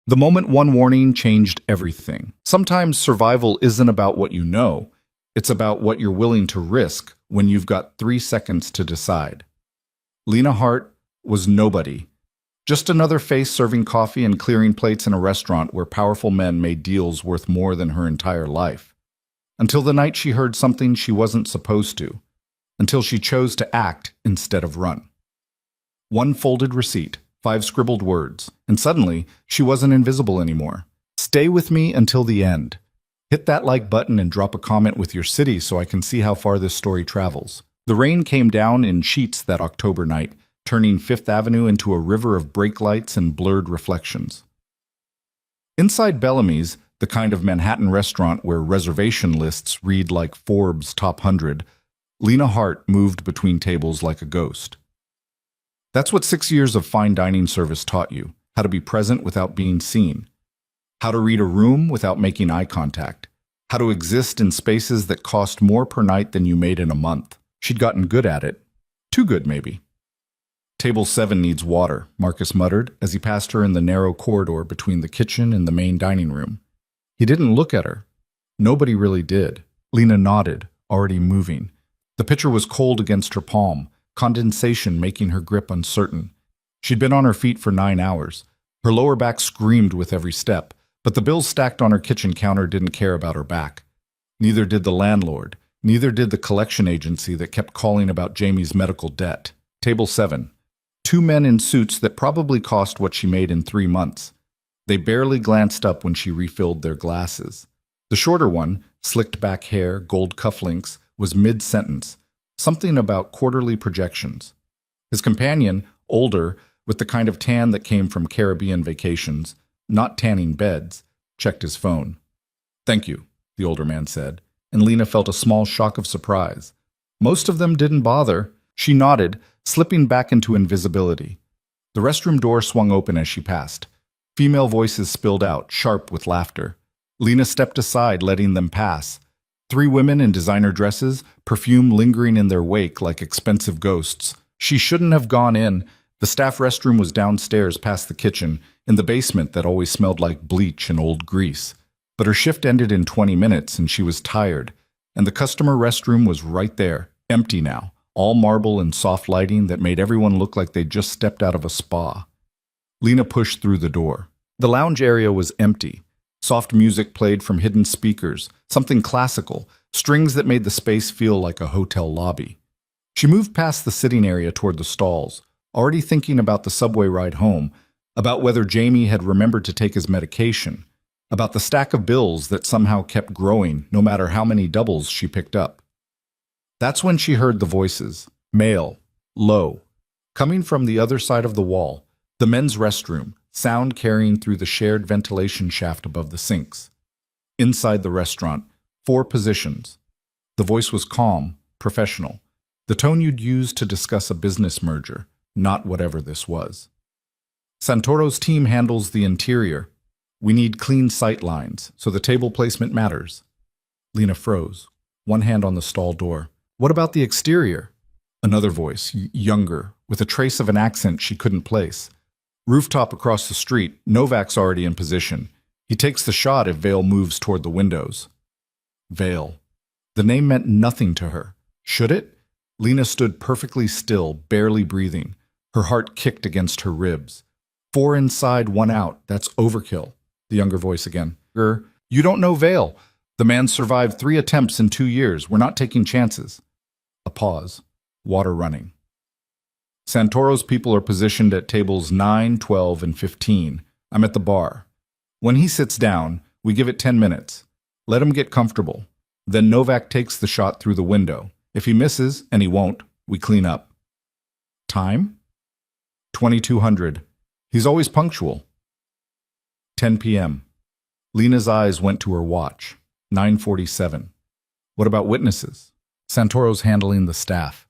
The moment one warning changed everything. Sometimes survival isn't about what you know, it's about what you're willing to risk when you've got 3 seconds to decide. Lena Hart was nobody. Just another face serving coffee and clearing plates in a restaurant where powerful men made deals worth more than her entire life. Until the night she heard something she wasn't supposed to. Until she chose to act instead of run. One folded receipt, 5 scribbled words, and suddenly she wasn't invisible anymore. Stay with me until the end. Hit that like button and drop a comment with your city so I can see how far this story travels. The rain came down in sheets that October night, turning Fifth Avenue into a river of brake lights and blurred reflections. Inside Bellamy's, the kind of Manhattan restaurant where reservation lists read like Forbes' Top 100, Lena Hart moved between tables like a ghost. That's what 6 years of fine dining service taught you, how to be present without being seen, how to read a room without making eye contact, how to exist in spaces that cost more per night than you made in a month. She'd gotten good at it. Too good, maybe. Table 7 needs water, Marcus muttered as he passed her in the narrow corridor between the kitchen and the main dining room. He didn't look at her. Nobody really did. Lena nodded, already moving. The pitcher was cold against her palm, condensation making her grip uncertain. She'd been on her feet for 9 hours. Her lower back screamed with every step, but the bills stacked on her kitchen counter didn't care about her back. Neither did the landlord. Neither did the collection agency that kept calling about Jamie's medical debt. Table 7. 2 men in suits that probably cost what she made in 3 months. They barely glanced up when she refilled their glasses. The shorter one, slicked back hair, gold cufflinks, was mid-sentence, something about quarterly projections. His companion, older, with the kind of tan that came from Caribbean vacations, not tanning beds, checked his phone. "Thank you," the older man said, and Lena felt a small shock of surprise. Most of them didn't bother. She nodded, slipping back into invisibility. The restroom door swung open as she passed. Female voices spilled out, sharp with laughter. Lena stepped aside, letting them pass. 3 women in designer dresses, perfume lingering in their wake like expensive ghosts. She shouldn't have gone in. The staff restroom was downstairs past the kitchen, in the basement that always smelled like bleach and old grease. But her shift ended in 20 minutes and she was tired. And the customer restroom was right there, empty now, all marble and soft lighting that made everyone look like they'd just stepped out of a spa. Lena pushed through the door. The lounge area was empty. Soft music played from hidden speakers, something classical, strings that made the space feel like a hotel lobby. She moved past the sitting area toward the stalls, already thinking about the subway ride home, about whether Jamie had remembered to take his medication, about the stack of bills that somehow kept growing no matter how many doubles she picked up. That's when she heard the voices, male, low, coming from the other side of the wall, the men's restroom, sound carrying through the shared ventilation shaft above the sinks. Inside the restaurant, 4 positions. The voice was calm, professional, the tone you'd use to discuss a business merger, not whatever this was. Santoro's team handles the interior. We need clean sight lines, so the table placement matters. Lena froze, one hand on the stall door. What about the exterior? Another voice, younger, with a trace of an accent she couldn't place. Rooftop across the street, Novak's already in position. He takes the shot if Vale moves toward the windows. Vale. The name meant nothing to her. Should it? Lena stood perfectly still, barely breathing. Her heart kicked against her ribs. 4 inside, 1 out. That's overkill. The younger voice again. You don't know Vale. The man survived 3 attempts in 2 years. We're not taking chances. A pause. Water running. Santoro's people are positioned at tables 9, 12, and 15. I'm at the bar. When he sits down, we give it 10 minutes. Let him get comfortable. Then Novak takes the shot through the window. If he misses, and he won't, we clean up. Time? 2200. He's always punctual. 10 p.m. Lena's eyes went to her watch. 9:47. What about witnesses? Santoro's handling the staff.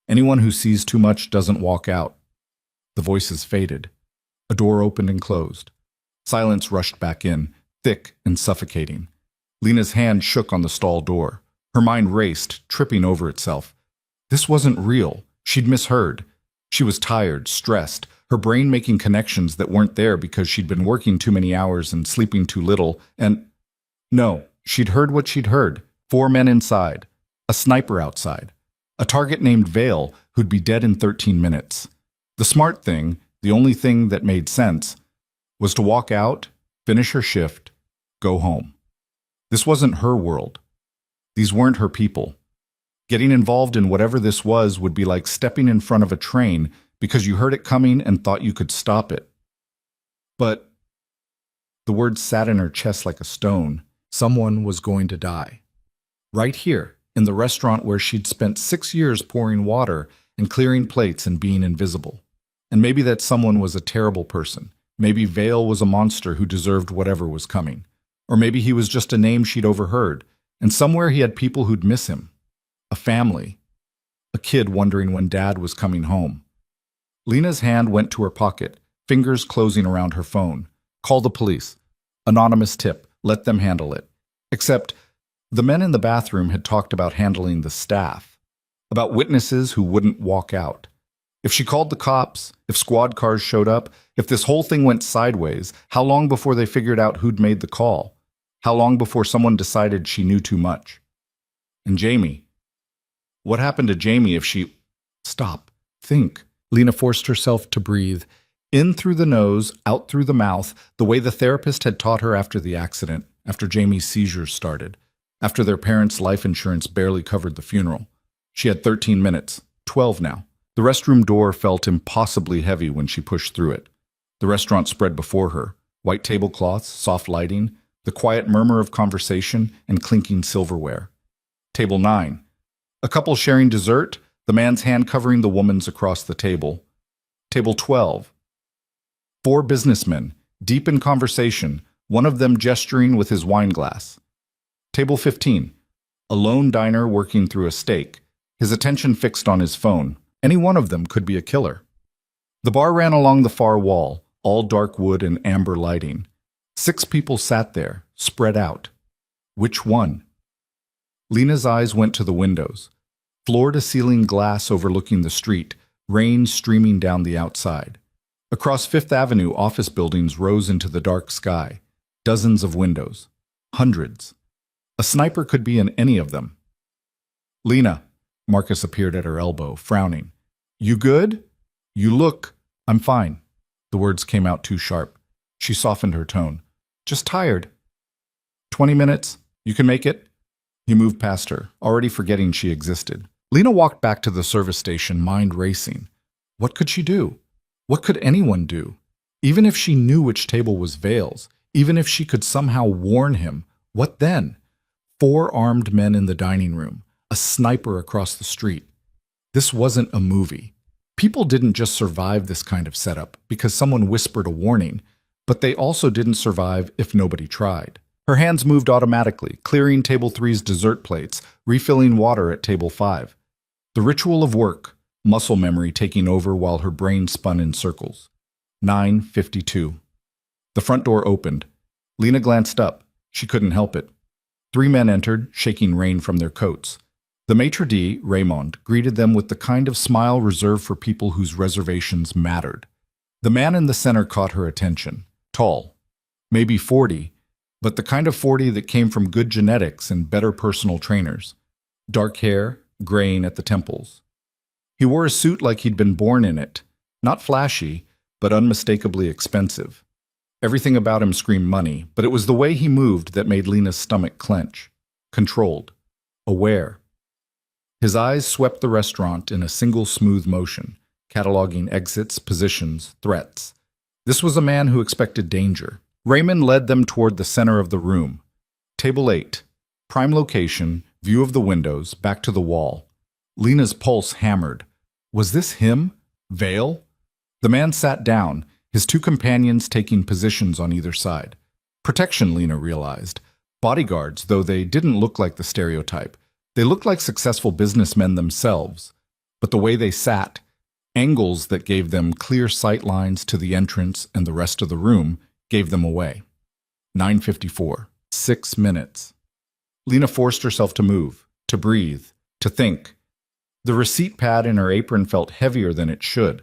Anyone who sees too much doesn't walk out. The voices faded. A door opened and closed. Silence rushed back in, thick and suffocating. Lena's hand shook on the stall door. Her mind raced, tripping over itself. This wasn't real. She'd misheard. She was tired, stressed. her brain making connections that weren't there because she'd been working too many hours and sleeping too little, and no, she'd heard what she'd heard. 4 men inside, a sniper outside, a target named Vale who'd be dead in 13 minutes. The smart thing, the only thing that made sense, was to walk out, finish her shift, go home. This wasn't her world. These weren't her people. Getting involved in whatever this was would be like stepping in front of a train because you heard it coming and thought you could stop it. But the words sat in her chest like a stone. Someone was going to die. Right here, in the restaurant where she'd spent 6 years pouring water and clearing plates and being invisible. And maybe that someone was a terrible person. Maybe Vale was a monster who deserved whatever was coming. Or maybe he was just a name she'd overheard, and somewhere he had people who'd miss him. A family. A kid wondering when Dad was coming home. Lena's hand went to her pocket, fingers closing around her phone. Call the police. Anonymous tip. Let them handle it. Except the men in the bathroom had talked about handling the staff. About witnesses who wouldn't walk out. If she called the cops, if squad cars showed up, if this whole thing went sideways, how long before they figured out who'd made the call? How long before someone decided she knew too much? And Jamie. What happened to Jamie if she... Stop. Think. Lena forced herself to breathe. In through the nose, out through the mouth, the way the therapist had taught her after the accident, after Jamie's seizures started, after their parents' life insurance barely covered the funeral. She had 13 minutes, 12 now. The restroom door felt impossibly heavy when she pushed through it. The restaurant spread before her, white tablecloths, soft lighting, the quiet murmur of conversation, and clinking silverware. Table 9. A couple sharing dessert, the man's hand covering the woman's across the table. Table 12. 4 businessmen, deep in conversation, one of them gesturing with his wine glass. Table 15. A lone diner working through a steak, his attention fixed on his phone. Any one of them could be a killer. The bar ran along the far wall, all dark wood and amber lighting. 6 people sat there, spread out. Which one? Lena's eyes went to the windows. Floor-to-ceiling glass overlooking the street, rain streaming down the outside. Across Fifth Avenue, office buildings rose into the dark sky. Dozens of windows. Hundreds. A sniper could be in any of them. Lena. Marcus appeared at her elbow, frowning. You good? You look. I'm fine. The words came out too sharp. She softened her tone. Just tired. 20 minutes? You can make it? He moved past her, already forgetting she existed. Lena walked back to the service station, mind racing. What could she do? What could anyone do? Even if she knew which table was Vale's, even if she could somehow warn him, what then? 4 armed men in the dining room. A sniper across the street. This wasn't a movie. People didn't just survive this kind of setup because someone whispered a warning, but they also didn't survive if nobody tried. Her hands moved automatically, clearing table 3's dessert plates, refilling water at table 5. The ritual of work, muscle memory taking over while her brain spun in circles. 9:52. The front door opened. Lena glanced up. She couldn't help it. 3 men entered, shaking rain from their coats. The maitre d', Raymond, greeted them with the kind of smile reserved for people whose reservations mattered. The man in the center caught her attention. Tall. Maybe 40, but the kind of 40 that came from good genetics and better personal trainers. Dark hair, graying at the temples. He wore a suit like he'd been born in it. Not flashy, but unmistakably expensive. Everything about him screamed money, but it was the way he moved that made Lena's stomach clench. Controlled. Aware. His eyes swept the restaurant in a single smooth motion, cataloging exits, positions, threats. This was a man who expected danger. Raymond led them toward the center of the room. Table 8. Prime location, view of the windows, back to the wall. Lena's pulse hammered. Was this him? Vale? The man sat down, his 2 companions taking positions on either side. Protection, Lena realized. Bodyguards, though they didn't look like the stereotype. They looked like successful businessmen themselves, but the way they sat, angles that gave them clear sight lines to the entrance and the rest of the room, gave them away. 9:54. 6 minutes. Lena forced herself to move, to breathe, to think. The receipt pad in her apron felt heavier than it should.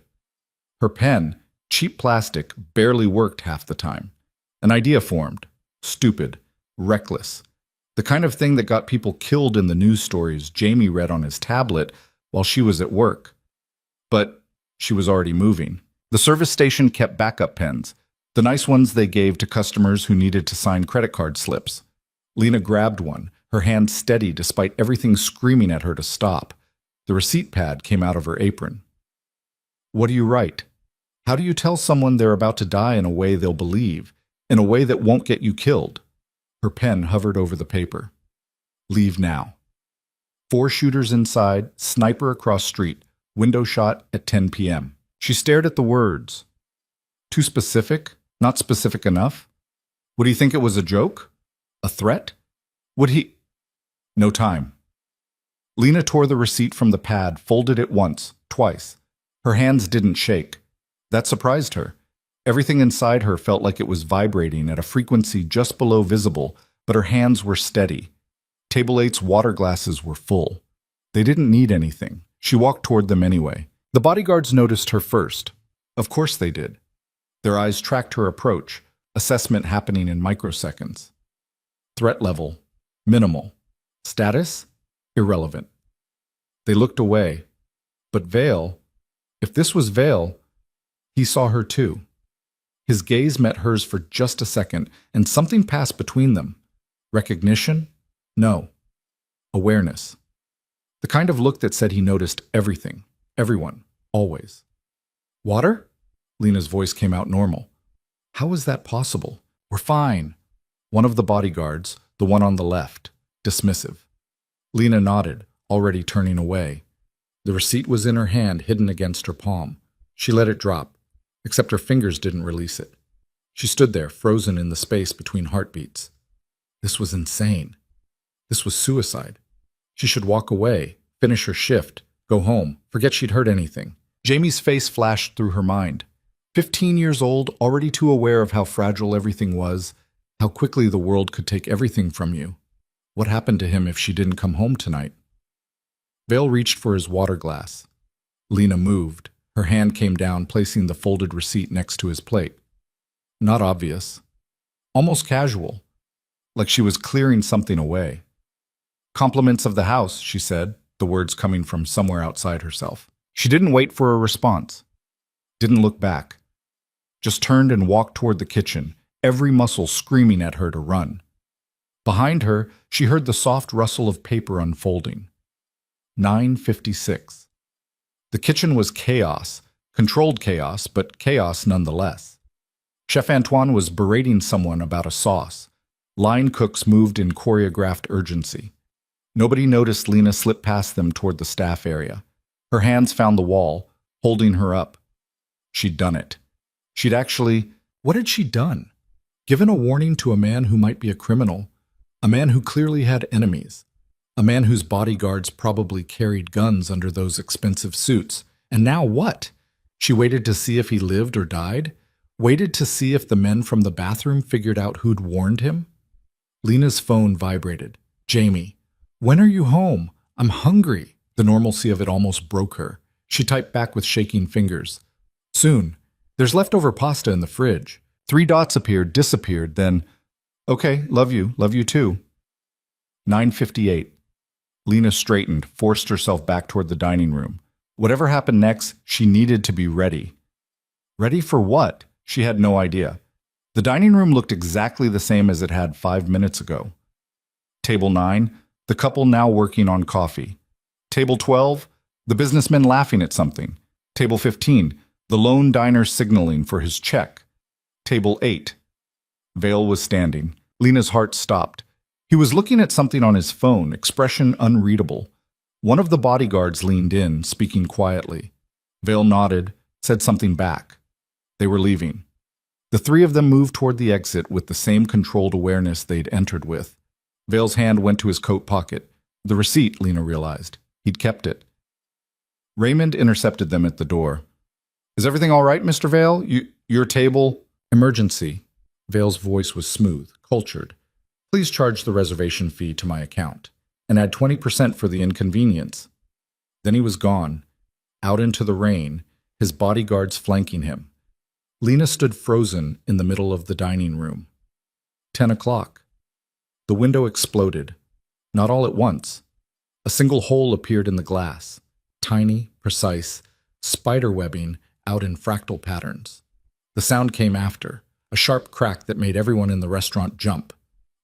Her pen, Cheap plastic barely worked half the time. An idea formed. Stupid. Reckless. The kind of thing that got people killed in the news stories Jamie read on his tablet while she was at work. But she was already moving. The service station kept backup pens, the nice ones they gave to customers who needed to sign credit card slips. Lena grabbed one, her hand steady despite everything screaming at her to stop. The receipt pad came out of her apron. What do you write? How do you tell someone they're about to die in a way they'll believe, in a way that won't get you killed? Her pen hovered over the paper. Leave now. 4 shooters inside, sniper across street, window shot at 10 p.m. She stared at the words. Too specific? Not specific enough? Would he think it was a joke? A threat? Would he... No time. Lena tore the receipt from the pad, folded it once, twice. Her hands didn't shake. That surprised her. Everything inside her felt like it was vibrating at a frequency just below visible, but her hands were steady. Table 8's water glasses were full. They didn't need anything. She walked toward them anyway. The bodyguards noticed her first. Of course they did. Their eyes tracked her approach, assessment happening in microseconds. Threat level, minimal. Status, irrelevant. They looked away. But Vale, if this was Vale, he saw her too. His gaze met hers for just a second, and something passed between them. Recognition? No. Awareness. The kind of look that said he noticed everything, everyone, always. Water? Lena's voice came out normal. How is that possible? We're fine. One of the bodyguards, the one on the left, dismissive. Lena nodded, already turning away. The receipt was in her hand, hidden against her palm. She let it drop, except her fingers didn't release it. She stood there, frozen in the space between heartbeats. This was insane. This was suicide. She should walk away, finish her shift, go home, forget she'd heard anything. Jamie's face flashed through her mind. 15 years old, already too aware of how fragile everything was, how quickly the world could take everything from you. What happened to him if she didn't come home tonight? Vale reached for his water glass. Lena moved. Her hand came down, placing the folded receipt next to his plate. Not obvious. Almost casual. Like she was clearing something away. Compliments of the house, she said, the words coming from somewhere outside herself. She didn't wait for a response. Didn't look back. Just turned and walked toward the kitchen, every muscle screaming at her to run. Behind her, she heard the soft rustle of paper unfolding. 9:56. The kitchen was chaos, controlled chaos, but chaos nonetheless. Chef Antoine was berating someone about a sauce. Line cooks moved in choreographed urgency. Nobody noticed Lena slip past them toward the staff area. Her hands found the wall, holding her up. She'd done it. What had she done? Given a warning to a man who might be a criminal, a man who clearly had enemies, a man whose bodyguards probably carried guns under those expensive suits. And now what? She waited to see if he lived or died? Waited to see if the men from the bathroom figured out who'd warned him? Lena's phone vibrated. Jamie, when are you home? I'm hungry. The normalcy of it almost broke her. She typed back with shaking fingers. Soon. There's leftover pasta in the fridge. 3 dots appeared, disappeared, then, okay, love you too. 9:58. Lena straightened, forced herself back toward the dining room. Whatever happened next, she needed to be ready. Ready for what? She had no idea. The dining room looked exactly the same as it had 5 minutes ago. Table 9, the couple now working on coffee. Table 12, the businessman laughing at something. Table 15, the lone diner signaling for his check. Table 8. Vale was standing. Lena's heart stopped. He was looking at something on his phone, expression unreadable. One of the bodyguards leaned in, speaking quietly. Vale nodded, said something back. They were leaving. The 3 of them moved toward the exit with the same controlled awareness they'd entered with. Vale's hand went to his coat pocket. The receipt, Lena realized. He'd kept it. Raymond intercepted them at the door. Is everything all right, Mr. Vale? Your table? Emergency. Vale's voice was smooth, cultured. Please charge the reservation fee to my account, and add 20% for the inconvenience. Then he was gone, out into the rain, his bodyguards flanking him. Lena stood frozen in the middle of the dining room. 10 o'clock. The window exploded. Not all at once. A single hole appeared in the glass. Tiny, precise, spider webbing out in fractal patterns. The sound came after, a sharp crack that made everyone in the restaurant jump.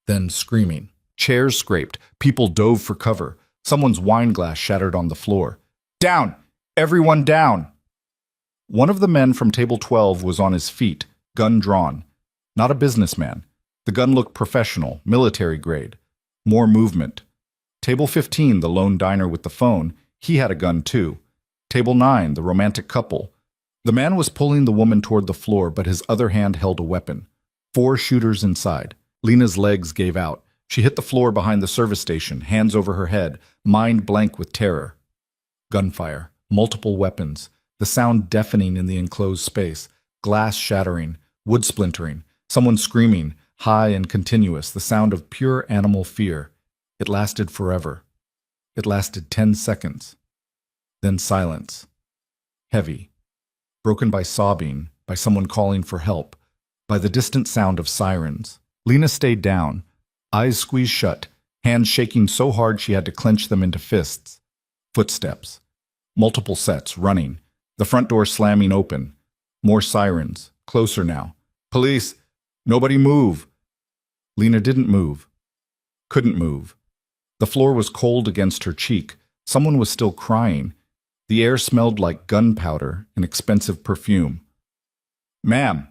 Then screaming. Chairs scraped. People dove for cover. Someone's wine glass shattered on the floor. Down! Everyone down! One of the men from table 12 was on his feet, gun drawn. Not a businessman. The gun looked professional, military grade. More movement. Table 15, the lone diner with the phone, he had a gun too. Table 9, the romantic couple. The man was pulling the woman toward the floor, but his other hand held a weapon. 4 shooters inside. Lena's legs gave out. She hit the floor behind the service station, hands over her head, mind blank with terror. Gunfire. Multiple weapons. The sound deafening in the enclosed space. Glass shattering. Wood splintering. Someone screaming, high and continuous, the sound of pure animal fear. It lasted forever. It lasted 10 seconds. Then silence. Heavy. Broken by sobbing, by someone calling for help, by the distant sound of sirens. Lena stayed down, eyes squeezed shut, hands shaking so hard she had to clench them into fists. Footsteps. Multiple sets, running. The front door slamming open. More sirens. Closer now. Police! Nobody move! Lena didn't move. Couldn't move. The floor was cold against her cheek. Someone was still crying. The air smelled like gunpowder and expensive perfume. Ma'am!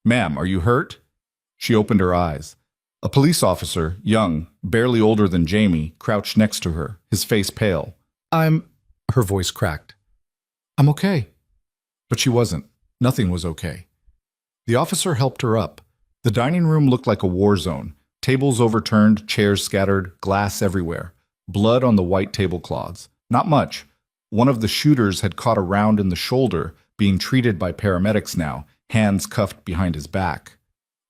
Ma'am, are you hurt? She opened her eyes. A police officer, young, barely older than Jamie, crouched next to her, his face pale. Her voice cracked. I'm okay. But she wasn't. Nothing was okay. The officer helped her up. The dining room looked like a war zone. Tables overturned, chairs scattered, glass everywhere. Blood on the white tablecloths. Not much. One of the shooters had caught a round in the shoulder, being treated by paramedics now, hands cuffed behind his back.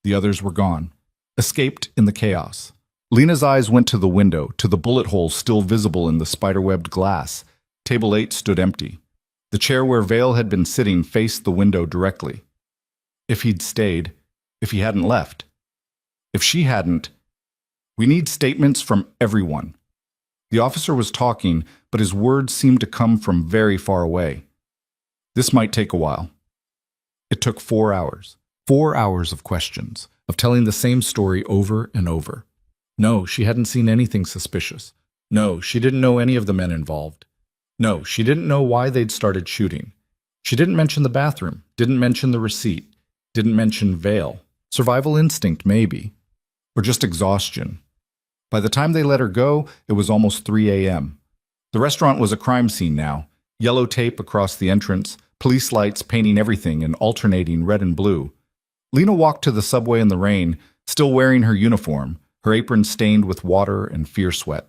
The others were gone. Escaped in the chaos. Lena's eyes went to the window, to the bullet holes still visible in the spiderwebbed glass. Table 8 stood empty. The chair where Vale had been sitting faced the window directly. If he'd stayed, if he hadn't left, if she hadn't, we need statements from everyone. The officer was talking, but his words seemed to come from very far away. This might take a while. It took 4 hours. 4 hours of questions, of telling the same story over and over. No, she hadn't seen anything suspicious. No, she didn't know any of the men involved. No, she didn't know why they'd started shooting. She didn't mention the bathroom, didn't mention the receipt, didn't mention Vale. Survival instinct, maybe. Or just exhaustion. By the time they let her go, it was almost 3 a.m. The restaurant was a crime scene now. Yellow tape across the entrance, police lights painting everything in alternating red and blue. Lena walked to the subway in the rain, still wearing her uniform, her apron stained with water and fear sweat.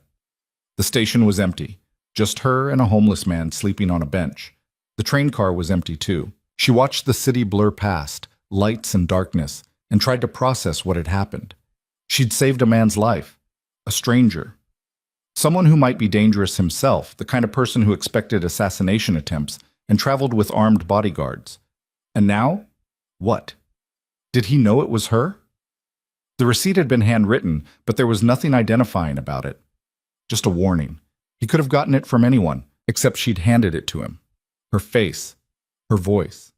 The station was empty. Just her and a homeless man sleeping on a bench. The train car was empty too. She watched the city blur past, lights and darkness, and tried to process what had happened. She'd saved a man's life. A stranger. Someone who might be dangerous himself, the kind of person who expected assassination attempts and traveled with armed bodyguards. And now? What? Did he know it was her? The receipt had been handwritten, but there was nothing identifying about it. Just a warning. He could have gotten it from anyone, except she'd handed it to him. Her face. Her voice.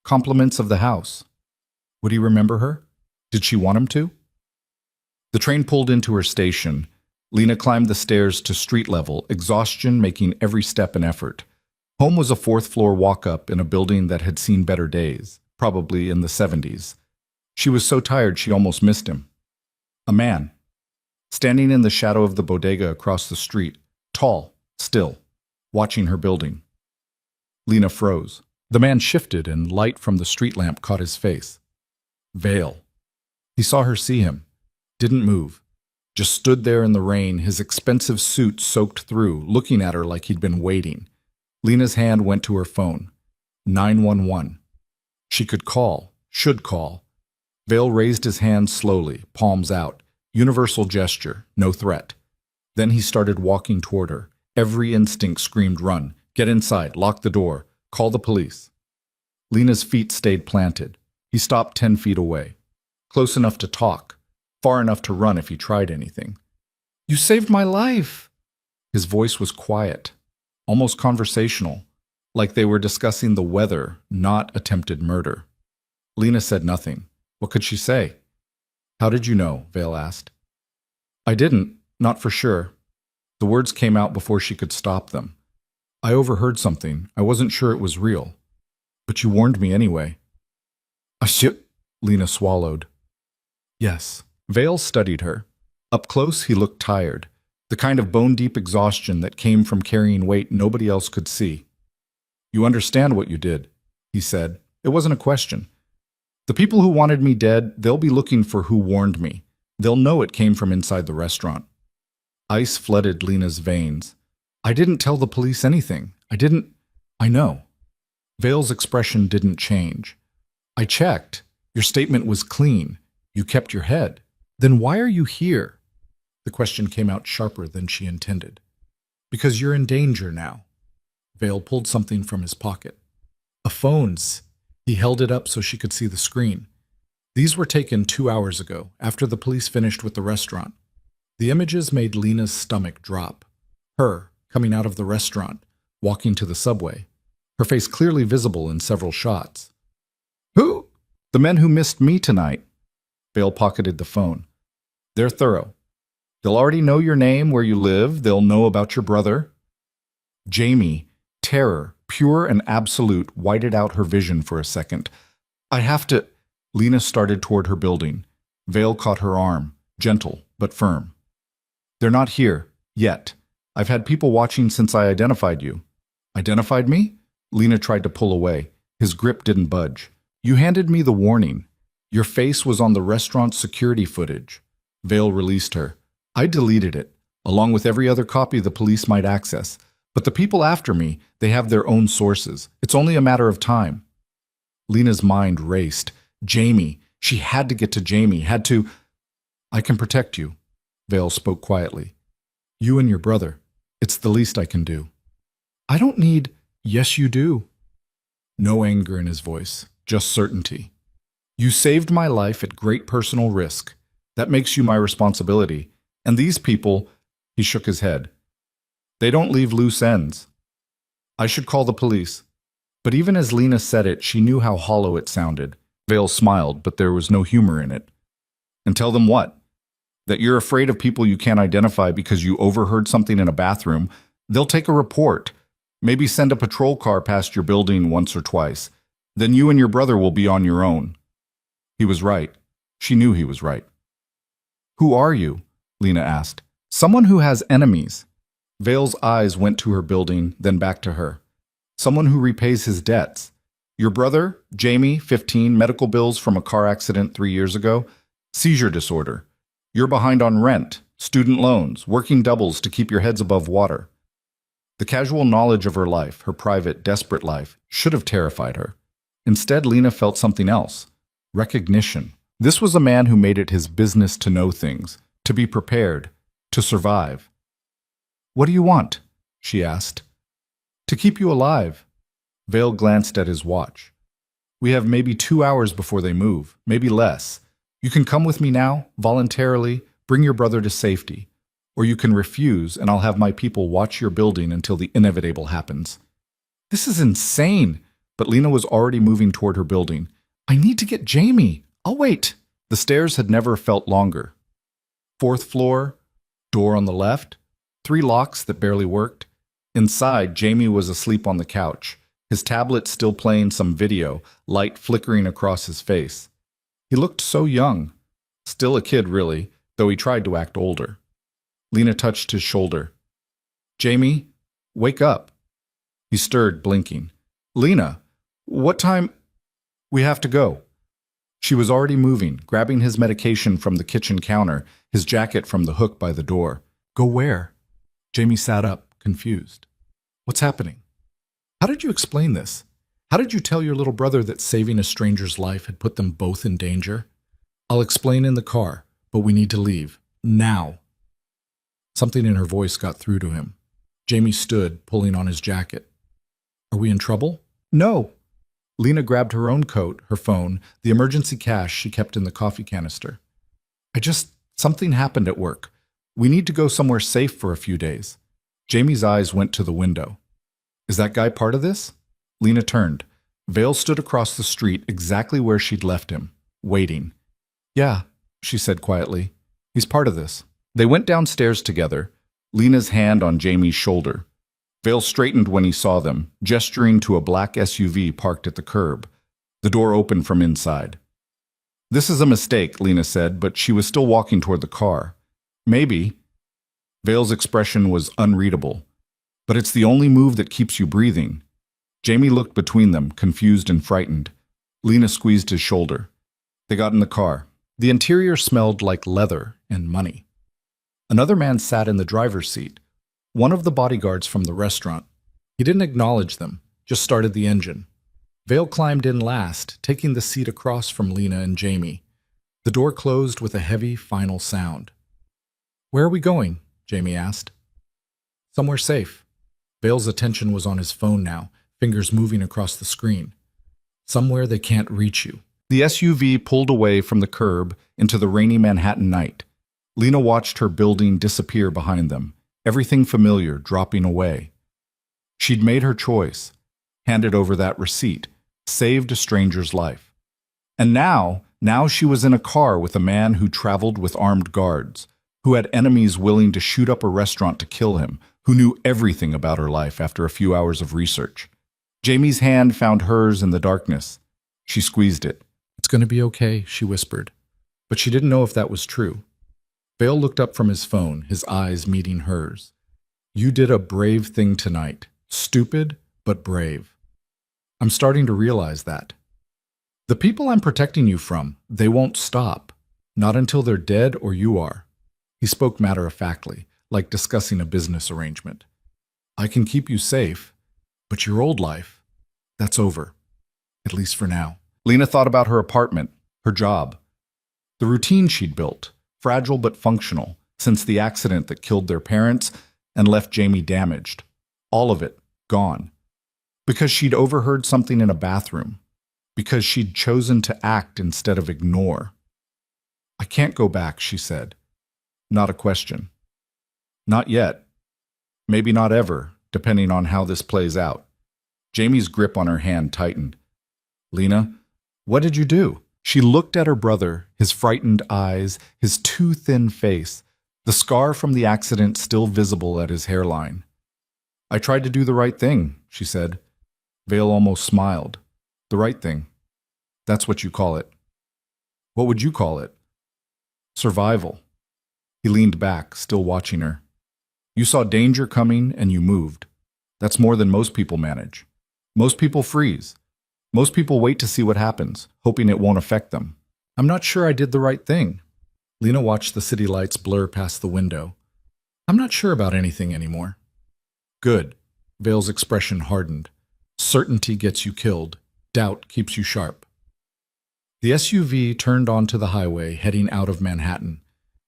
Compliments of the house. Would he remember her? Did she want him to? The train pulled into her station. Lena climbed the stairs to street level, exhaustion making every step an effort. Home was a 4th-floor walk-up in a building that had seen better days, probably in the 70s. She was so tired she almost missed him. A man. Standing in the shadow of the bodega across the street, tall, still, watching her building. Lena froze. The man shifted and light from the street lamp caught his face. Vale. He saw her see him. Didn't move. Just stood there in the rain, his expensive suit soaked through, looking at her like he'd been waiting. Lena's hand went to her phone. 911. She could call, should call. Vale raised his hand slowly, palms out. Universal gesture, no threat. Then he started walking toward her. Every instinct screamed run. Get inside, lock the door, call the police. Lena's feet stayed planted. He stopped 10 feet away. Close enough to talk, far enough to run if he tried anything. "You saved my life!" His voice was quiet, almost conversational, like they were discussing the weather, not attempted murder. Lena said nothing. What could she say? "How did you know?" Vale asked. "I didn't, not for sure." The words came out before she could stop them. "I overheard something. I wasn't sure it was real. But you warned me anyway." "A ship?" Lena swallowed. "Yes." Vale studied her. Up close, he looked tired, the kind of bone-deep exhaustion that came from carrying weight nobody else could see. "You understand what you did," he said. It wasn't a question. "The people who wanted me dead, they'll be looking for who warned me. They'll know it came from inside the restaurant." Ice flooded Lena's veins. "I didn't tell the police anything. I know." Vale's expression didn't change. "I checked. Your statement was clean. You kept your head. Then why are you here?" The question came out sharper than she intended. "Because you're in danger now." Vale pulled something from his pocket. "A phone's." He held it up so she could see the screen. "These were taken 2 hours ago, after the police finished with the restaurant." The images made Lena's stomach drop. Her, coming out of the restaurant, walking to the subway. Her face clearly visible in several shots. "Who?" "The men who missed me tonight." Vale pocketed the phone. "They're thorough. They'll already know your name, where you live. They'll know about your brother." Jamie, terror, pure and absolute, whited out her vision for a second. "I have to—" Lena started toward her building. Vale caught her arm, gentle but firm. "They're not here, yet. I've had people watching since I identified you." "Identified me?" Lena tried to pull away. His grip didn't budge. "You handed me the warning. Your face was on the restaurant's security footage." Vale released her. "I deleted it, along with every other copy the police might access. But the people after me, they have their own sources. It's only a matter of time." Lena's mind raced. Jamie. She had to get to Jamie, had to— "I can protect you," Vale spoke quietly. "You and your brother. It's the least I can do." "I don't need—" "Yes, you do." No anger in his voice, just certainty. "You saved my life at great personal risk. That makes you my responsibility. And these people—" He shook his head. "They don't leave loose ends. I should call the police." But even as Lena said it, she knew how hollow it sounded. Vale smiled, but there was no humor in it. "And tell them what? That you're afraid of people you can't identify because you overheard something in a bathroom. They'll take a report. Maybe send a patrol car past your building once or twice. Then you and your brother will be on your own." He was right. She knew he was right. "Who are you?" Lena asked. "Someone who has enemies." Vale's eyes went to her building, then back to her. "Someone who repays his debts. Your brother, Jamie, 15, medical bills from a car accident 3 years ago, seizure disorder. You're behind on rent, student loans, working doubles to keep your heads above water." The casual knowledge of her life, her private, desperate life, should have terrified her. Instead, Lena felt something else. Recognition. This was a man who made it his business to know things, to be prepared, to survive. "What do you want?" she asked. "To keep you alive." Vale glanced at his watch. "We have maybe 2 hours before they move, maybe less. You can come with me now, voluntarily, bring your brother to safety. Or you can refuse, and I'll have my people watch your building until the inevitable happens." "This is insane!" But Lena was already moving toward her building. "I need to get Jamie. I'll wait." The stairs had never felt longer. 4th floor, door on the left, 3 locks that barely worked. Inside, Jamie was asleep on the couch, his tablet still playing some video, light flickering across his face. He looked so young. Still a kid, really, though he tried to act older. Lena touched his shoulder. "Jamie, wake up." He stirred, blinking. "Lena, what time—" "We have to go." She was already moving, grabbing his medication from the kitchen counter, his jacket from the hook by the door. "Go where?" Jamie sat up, confused. "What's happening? How did you explain this? How did you tell your little brother that saving a stranger's life had put them both in danger?" "I'll explain in the car, but we need to leave. Now." Something in her voice got through to him. Jamie stood, pulling on his jacket. "Are we in trouble?" "No." Lena grabbed her own coat, her phone, the emergency cash she kept in the coffee canister. Something happened at work. We need to go somewhere safe for a few days. Jamie's eyes went to the window. Is that guy part of this? Lena turned. Vale stood across the street exactly where she'd left him, waiting. Yeah, she said quietly. He's part of this. They went downstairs together, Lena's hand on Jamie's shoulder. Vale straightened when he saw them, gesturing to a black SUV parked at the curb. The door opened from inside. This is a mistake, Lena said, but she was still walking toward the car. Maybe. Vale's expression was unreadable. But it's the only move that keeps you breathing. Jamie looked between them, confused and frightened. Lena squeezed his shoulder. They got in the car. The interior smelled like leather and money. Another man sat in the driver's seat, one of the bodyguards from the restaurant. He didn't acknowledge them, just started the engine. Vale climbed in last, taking the seat across from Lena and Jamie. The door closed with a heavy, final sound. Where are we going? Jamie asked. Somewhere safe. Vale's attention was on his phone now, fingers moving across the screen. Somewhere they can't reach you. The SUV pulled away from the curb into the rainy Manhattan night. Lena watched her building disappear behind them, everything familiar dropping away. She'd made her choice, handed over that receipt, saved a stranger's life. And now she was in a car with a man who traveled with armed guards, who had enemies willing to shoot up a restaurant to kill him, who knew everything about her life after a few hours of research. Jamie's hand found hers in the darkness. She squeezed it. It's going to be okay, she whispered. But she didn't know if that was true. Vale looked up from his phone, his eyes meeting hers. You did a brave thing tonight. Stupid, but brave. I'm starting to realize that. The people I'm protecting you from, they won't stop. Not until they're dead or you are. He spoke matter-of-factly, like discussing a business arrangement. I can keep you safe, but your old life, that's over. At least for now. Lena thought about her apartment, her job, the routine she'd built, fragile but functional, since the accident that killed their parents and left Jamie damaged. All of it, gone. Because she'd overheard something in a bathroom. Because she'd chosen to act instead of ignore. I can't go back, she said. Not a question. Not yet. Maybe not ever, depending on how this plays out. Jamie's grip on her hand tightened. Lena, what did you do? She looked at her brother, his frightened eyes, his too thin face, the scar from the accident still visible at his hairline. I tried to do the right thing, she said. Vale almost smiled. The right thing. That's what you call it. What would you call it? Survival. He leaned back, still watching her. You saw danger coming and you moved. That's more than most people manage. Most people freeze. Most people wait to see what happens, hoping it won't affect them. I'm not sure I did the right thing. Lena watched the city lights blur past the window. I'm not sure about anything anymore. Good. Vale's expression hardened. Certainty gets you killed. Doubt keeps you sharp. The SUV turned onto the highway, heading out of Manhattan.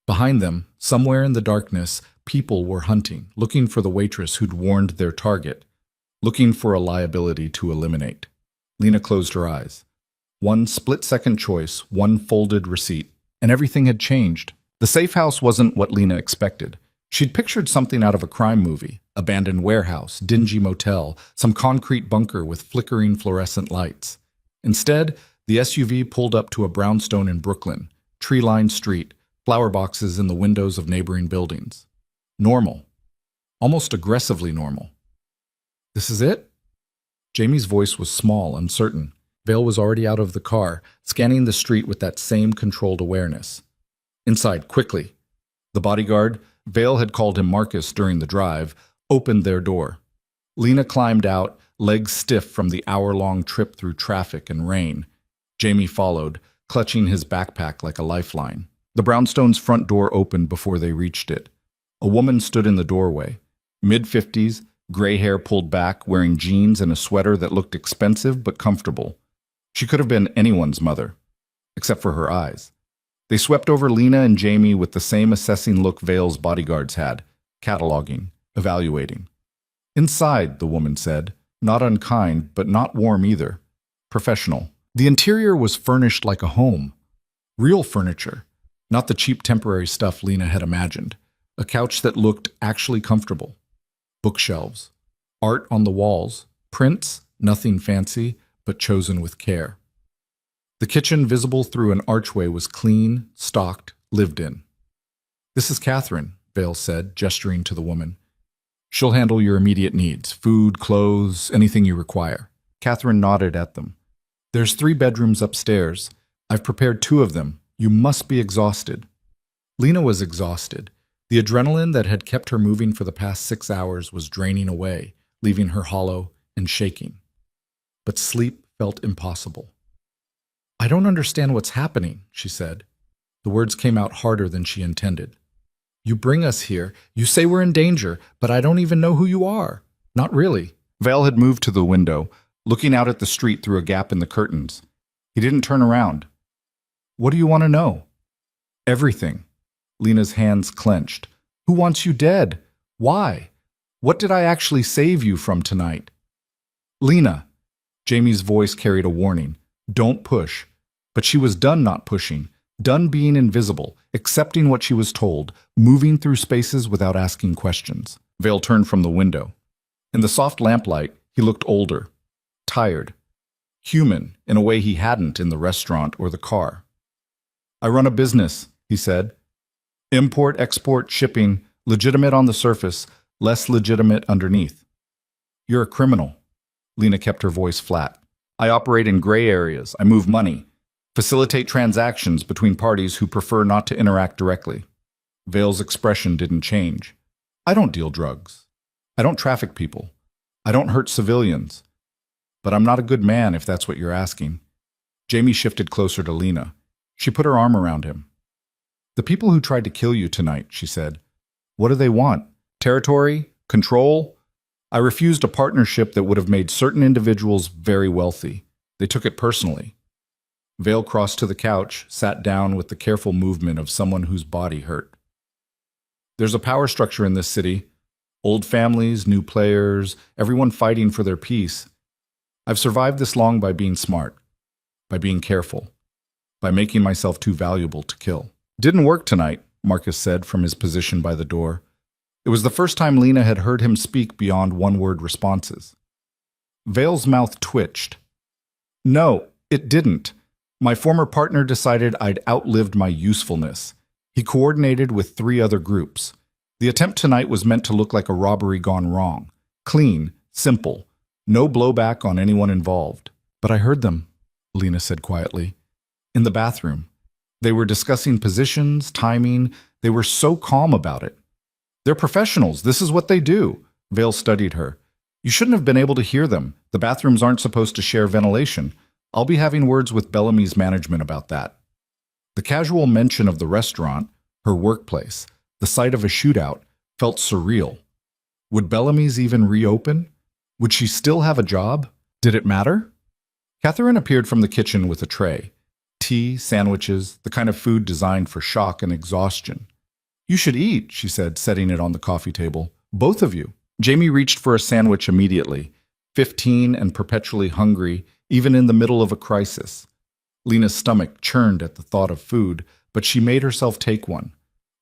Behind them, somewhere in the darkness, people were hunting, looking for the waitress who'd warned their target, looking for a liability to eliminate. Lena closed her eyes. One split-second choice, one folded receipt, and everything had changed. The safe house wasn't what Lena expected. She'd pictured something out of a crime movie, abandoned warehouse, dingy motel, some concrete bunker with flickering fluorescent lights. Instead, the SUV pulled up to a brownstone in Brooklyn, tree-lined street, flower boxes in the windows of neighboring buildings. Normal. Almost aggressively normal. This is it? Jamie's voice was small, uncertain. Vale was already out of the car, scanning the street with that same controlled awareness. Inside, quickly. The bodyguard, Vale had called him Marcus during the drive, opened their door. Lena climbed out, legs stiff from the hour-long trip through traffic and rain. Jamie followed, clutching his backpack like a lifeline. The brownstone's front door opened before they reached it. A woman stood in the doorway, mid-50s, gray hair pulled back, wearing jeans and a sweater that looked expensive but comfortable. She could have been anyone's mother, except for her eyes. They swept over Lena and Jamie with the same assessing look Vale's bodyguards had, cataloging, evaluating. Inside, the woman said, not unkind, but not warm either. professional. The interior was furnished like a home. Real furniture, not the cheap temporary stuff Lena had imagined. A couch that looked actually comfortable. Bookshelves. Art on the walls. Prints, nothing fancy, but chosen with care. The kitchen, visible through an archway, was clean, stocked, lived in. "This is Catherine," Vale said, gesturing to the woman. "She'll handle your immediate needs, food, clothes, anything you require." Catherine nodded at them. "There's 3 bedrooms upstairs. I've prepared 2 of them. You must be exhausted." Lena was exhausted. The adrenaline that had kept her moving for the past 6 hours was draining away, leaving her hollow and shaking. But sleep felt impossible. "I don't understand what's happening," she said. The words came out harder than she intended. "You bring us here, you say we're in danger, but I don't even know who you are." "Not really." Vale had moved to the window, looking out at the street through a gap in the curtains. He didn't turn around. "What do you want to know?" "Everything." Lena's hands clenched. "Who wants you dead? Why? What did I actually save you from tonight?" "Lena." Jamie's voice carried a warning. "Don't push." But she was done not pushing, done being invisible, accepting what she was told, moving through spaces without asking questions. Vale turned from the window. In the soft lamplight, he looked older, tired, human in a way he hadn't in the restaurant or the car. "I run a business," he said. "Import, export, shipping, legitimate on the surface, less legitimate underneath." "You're a criminal." Lena kept her voice flat. "I operate in gray areas. I move money, facilitate transactions between parties who prefer not to interact directly." Vale's expression didn't change. "I don't deal drugs. I don't traffic people. I don't hurt civilians. But I'm not a good man if that's what you're asking." Jamie shifted closer to Lena. She put her arm around him. "The people who tried to kill you tonight," she said. "What do they want? Territory? Control? I refused a partnership that would have made certain individuals very wealthy. They took it personally." Vale crossed to the couch, sat down with the careful movement of someone whose body hurt. "There's a power structure in this city. Old families, new players, everyone fighting for their peace. I've survived this long by being smart, by being careful, by making myself too valuable to kill." "Didn't work tonight," Marcus said from his position by the door. It was the first time Lena had heard him speak beyond one-word responses. Vale's mouth twitched. "No, it didn't. My former partner decided I'd outlived my usefulness. He coordinated with 3 other groups. The attempt tonight was meant to look like a robbery gone wrong. Clean, simple, no blowback on anyone involved." "But I heard them," Lena said quietly. "In the bathroom. They were discussing positions, timing. They were so calm about it. They're professionals. This is what they do." Vale studied her. "You shouldn't have been able to hear them. The bathrooms aren't supposed to share ventilation. I'll be having words with Bellamy's management about that." The casual mention of the restaurant, her workplace, the site of a shootout, felt surreal. Would Bellamy's even reopen? Would she still have a job? Did it matter? Catherine appeared from the kitchen with a tray. Tea, sandwiches, the kind of food designed for shock and exhaustion. "You should eat," she said, setting it on the coffee table. "Both of you." Jamie reached for a sandwich immediately, 15 and perpetually hungry, even in the middle of a crisis. Lena's stomach churned at the thought of food, but she made herself take one.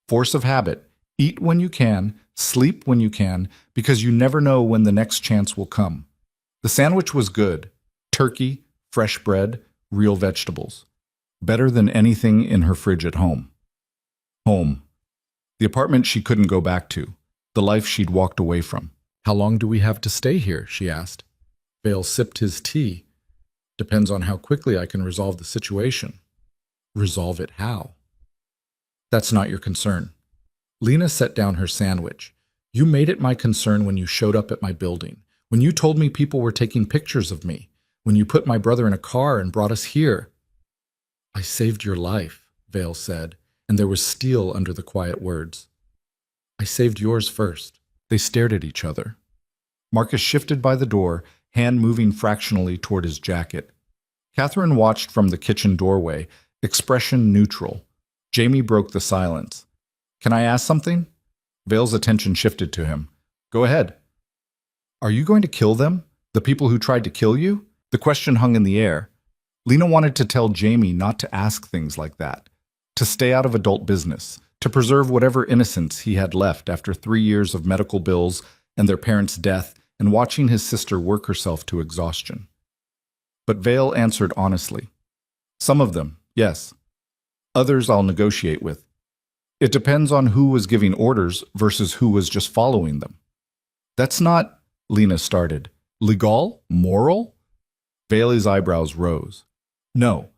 Force of habit. Eat when you can, sleep when you can, because you never know when the next chance will come. The sandwich was good. Turkey, fresh bread, real vegetables. Better than anything in her fridge at home. Home. The apartment she couldn't go back to. The life she'd walked away from. "How long do we have to stay here?" she asked. Vale sipped his tea. "Depends on how quickly I can resolve the situation." "Resolve it how?" "That's not your concern." Lena set down her sandwich. "You made it my concern when you showed up at my building, when you told me people were taking pictures of me, when you put my brother in a car and brought us here." "I saved your life," Vale said, and there was steel under the quiet words. "I saved yours first." They stared at each other. Marcus shifted by the door, hand moving fractionally toward his jacket. Catherine watched from the kitchen doorway, expression neutral. Jamie broke the silence. "Can I ask something?" Vale's attention shifted to him. "Go ahead." "Are you going to kill them? The people who tried to kill you?" The question hung in the air. Lena wanted to tell Jamie not to ask things like that, to stay out of adult business, to preserve whatever innocence he had left after 3 years of medical bills and their parents' death and watching his sister work herself to exhaustion. But Vale answered honestly. Some of them, yes. Others I'll negotiate with. It depends on who was giving orders versus who was just following them. That's not, Lena started. Legal? Moral? Vale's eyebrows rose. No,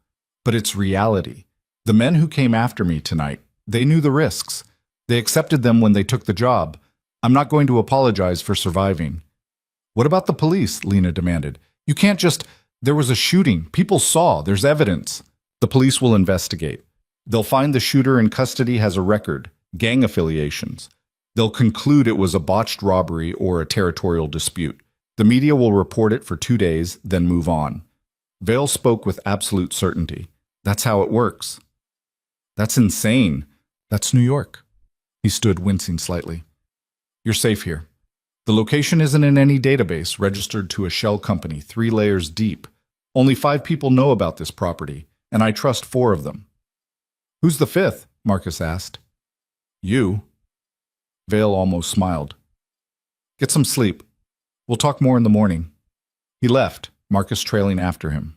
but it's reality. The men who came after me tonight, they knew the risks. They accepted them when they took the job. I'm not going to apologize for surviving. What about the police? Lena demanded. You can't just... There was a shooting. People saw. There's evidence. The police will investigate. They'll find the shooter in custody has a record, gang affiliations. They'll conclude it was a botched robbery or a territorial dispute. The media will report it for 2 days, then move on. Vale spoke with absolute certainty. That's how it works. That's insane. That's New York. He stood wincing slightly. You're safe here. The location isn't in any database registered to a shell company 3 layers deep. Only 5 people know about this property, and I trust 4 of them. Who's the 5th? Marcus asked. You. Vale almost smiled. Get some sleep. We'll talk more in the morning. He left, Marcus trailing after him.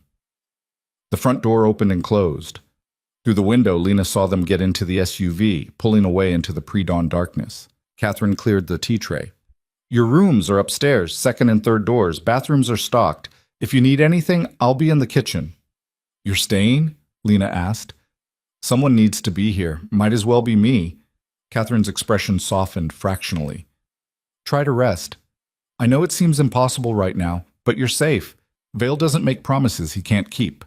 The front door opened and closed. Through the window, Lena saw them get into the SUV, pulling away into the pre-dawn darkness. Catherine cleared the tea tray. Your rooms are upstairs, 2nd and 3rd doors. Bathrooms are stocked. If you need anything, I'll be in the kitchen. You're staying? Lena asked. Someone needs to be here. Might as well be me. Catherine's expression softened fractionally. Try to rest. I know it seems impossible right now, but you're safe. Vale doesn't make promises he can't keep.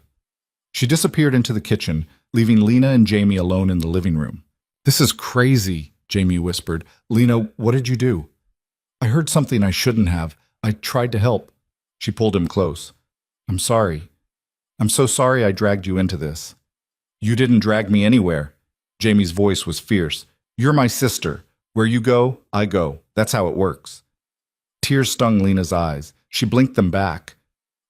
She disappeared into the kitchen, leaving Lena and Jamie alone in the living room. This is crazy, Jamie whispered. Lena, what did you do? I heard something I shouldn't have. I tried to help. She pulled him close. I'm sorry. I'm so sorry I dragged you into this. You didn't drag me anywhere. Jamie's voice was fierce. You're my sister. Where you go, I go. That's how it works. Tears stung Lena's eyes. She blinked them back.